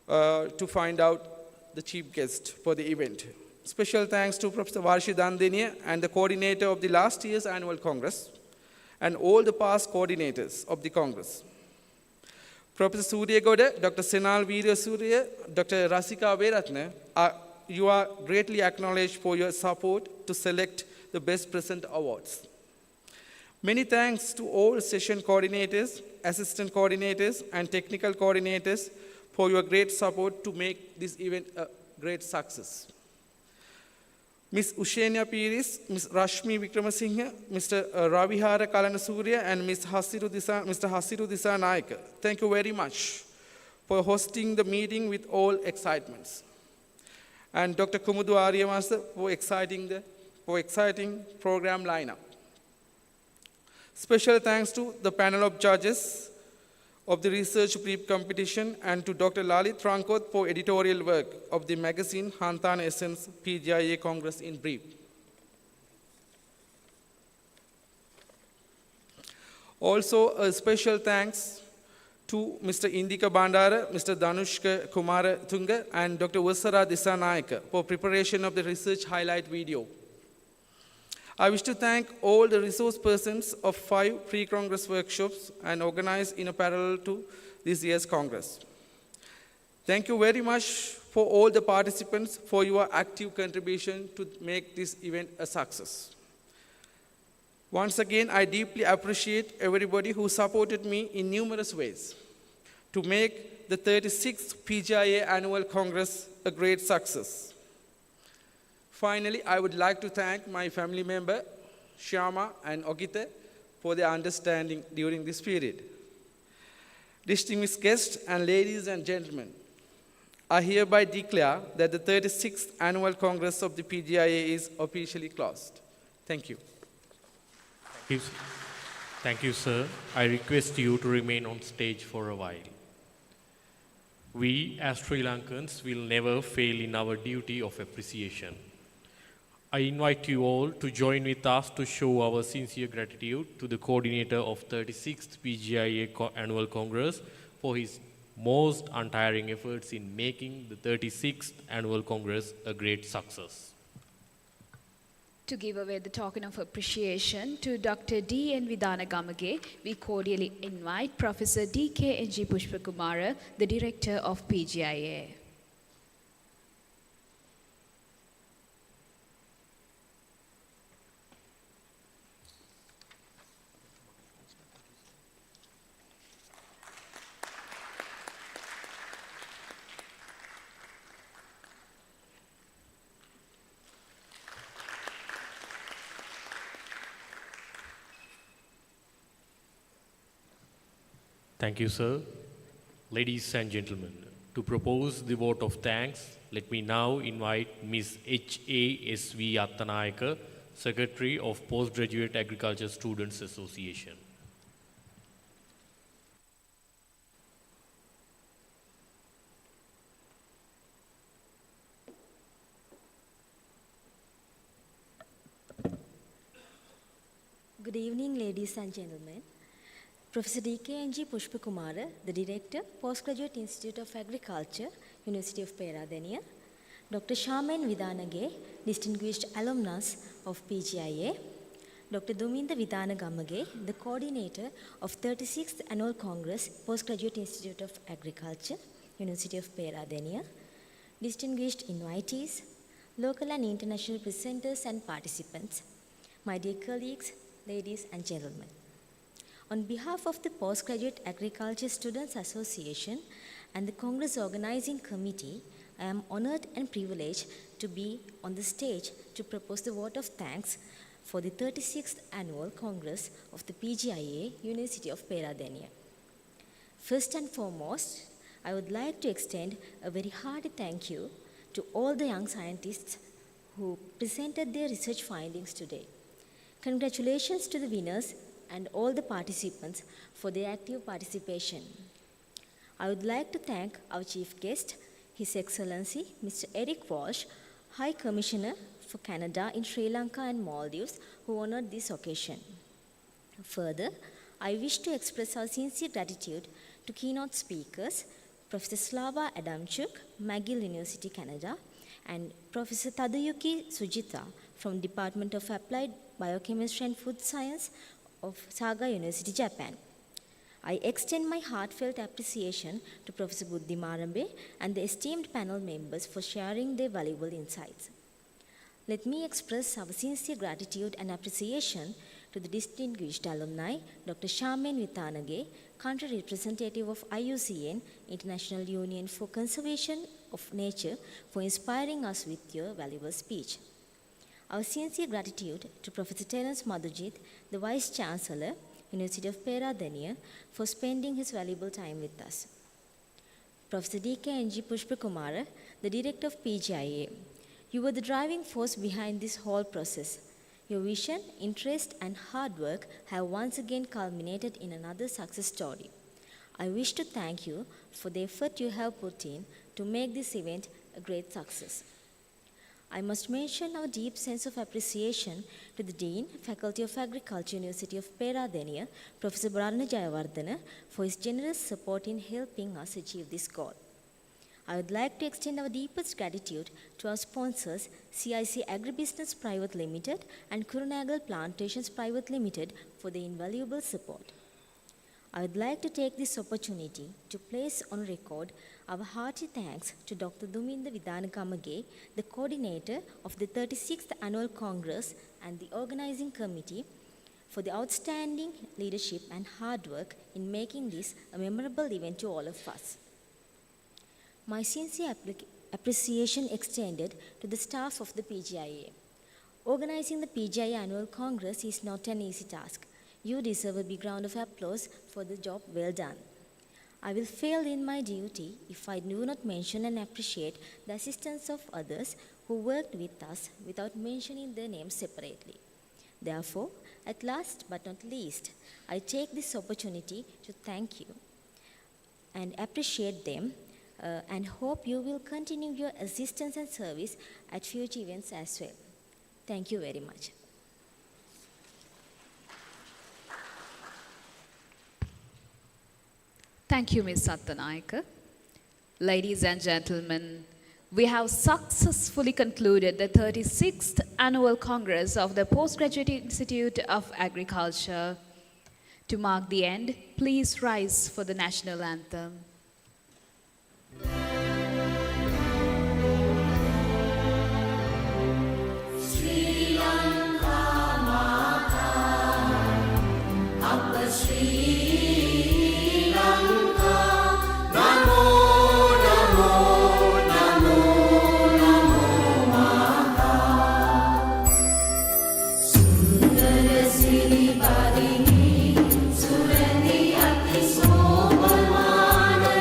to find out the chief guest for the event. Special thanks to Professor Varshi Dandeniya and the coordinator of the last year's annual Congress and all the past coordinators of the Congress. Professor Surya Goda, Dr. Senal Veera Surya, Dr. Rasika Veratna, you are greatly acknowledged for your support to select the Best Present Awards. Many thanks to all session coordinators, assistant coordinators, and technical coordinators for your great support to make this event a great success. Ms. Ushenia Piris, Ms. Rashmi Wickramasinghe, Mr. Ravihara Kalanasuriya, and Mr. Hasiru Disanayake, thank you very much for hosting the meeting with all excitements. And Dr. Kumudu Aryamasa for exciting program lineup. Special thanks to the panel of judges of the research brief competition and to Dr. Lalit Rankot for editorial work of the magazine Hantana Essence PGIA Congress in brief. Also, a special thanks to Mr. Indika Bandara, Mr. Danushka Kumara Tunga, and Dr. Vasara Disanayaka for preparation of the research highlight video. I wish to thank all the resource persons of 5 pre-Congress workshops and organized in a parallel to this year's Congress. Thank you very much for all the participants for your active contribution to make this event a success. Once again, I deeply appreciate everybody who supported me in numerous ways to make the 36th PGIA Annual Congress a great success. Finally, I would like to thank my family member, Shyama and Ogita, for their understanding during this period. Distinguished guests and ladies and gentlemen, I hereby declare that the 36th Annual Congress of the PGIA is officially closed. Thank you. Thank you, sir. I request you to remain on stage for a while. We, as Sri Lankans, will never fail in our duty of appreciation. I invite you all to join with us to show our sincere gratitude to the coordinator of 36th PGIA Annual Congress for his most untiring efforts in making the 36th Annual Congress a great success. To give away the token of appreciation to Dr. D.N. Vidana Gamage, we cordially invite Professor D.K.N.G. Pushpakumara, the Director of PGIA. Thank you, sir. Ladies and gentlemen, to propose the vote of thanks, let me now invite Ms. H.A.S.V. Attanayaka, Secretary of Postgraduate Agriculture Students Association. Good evening, ladies and gentlemen. Professor D.K.N.G. Pushpakumara, the Director, Postgraduate Institute of Agriculture, University of Peradeniya. Dr. Shaman Vidanage, Distinguished Alumnus of PGIA. Dr. Duminda Vidana Gamage, the Coordinator of 36th Annual Congress, Postgraduate Institute of Agriculture, University of Peradeniya. Distinguished invitees, local and international presenters and participants, my dear colleagues, ladies and gentlemen. On behalf of the Postgraduate Agriculture Students Association and the Congress Organizing Committee, I am honored and privileged to be on the stage to propose the vote of thanks for the 36th Annual Congress of the PGIA, University of Peradeniya. First and foremost, I would like to extend a very hearty thank you to all the young scientists who presented their research findings today. Congratulations to the winners and all the participants for their active participation. I would like to thank our chief guest, His Excellency Mr. Eric Walsh, High Commissioner for Canada in Sri Lanka and Maldives, who honored this occasion. Further, I wish to express our sincere gratitude to keynote speakers, Professor Slava Adamchuk, McGill University, Canada, and Professor Tadayuki Sujita from Department of Applied Biochemistry and Food Science of Saga University, Japan. I extend my heartfelt appreciation to Professor Buddhi Marambe and the esteemed panel members for sharing their valuable insights. Let me express our sincere gratitude and appreciation to the distinguished alumni, Dr. Charmaine Vithanage, country representative of IUCN, International Union for Conservation of Nature, for inspiring us with your valuable speech. Our sincere gratitude to Professor Terence Madhujit, the Vice Chancellor, University of Peradeniya, for spending his valuable time with us. Professor D.K.N.G. Pushpakumara, the Director of PGIA. You were the driving force behind this whole process. Your vision, interest, and hard work have once again culminated in another success story. I wish to thank you for the effort you have put in to make this event a great success. I must mention our deep sense of appreciation to the Dean, Faculty of Agriculture, University of Peradeniya, Professor Barana Jayawardena, for his generous support in helping us achieve this goal. I would like to extend our deepest gratitude to our sponsors, CIC Agribusiness Private Limited and Kurunagal Plantations Private Limited, for the invaluable support. I would like to take this opportunity to place on record our hearty thanks to Dr. Duminda Vidhanakamage, the coordinator of the 36th Annual Congress and the organizing committee, for the outstanding leadership and hard work in making this a memorable event to all of us. My sincere appreciation extended to the staff of the PGIA. Organizing the PGIA Annual Congress is not an easy task. You deserve a big round of applause for the job well done. I will fail in my duty if I do not mention and appreciate the assistance of others who worked with us without mentioning their names separately. Therefore, at last but not least, I take this opportunity to thank you and appreciate them and hope you will continue your assistance and service at future events as well. Thank you very much. Thank you, Ms. Sattanayaka. Ladies and gentlemen, we have successfully concluded the 36th Annual Congress of the Postgraduate Institute of Agriculture. To mark the end, please rise for the national anthem. Sri Lanka Mata, Abba Sri Lanka, Namo Namo Namo Namo Mata, Sundara Sri Barini, Surani Ati Sobamana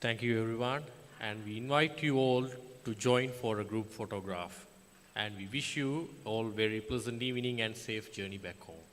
Thank you, everyone. And we invite you all to join for a group photograph. And we wish you all very pleasant evening and safe journey back home.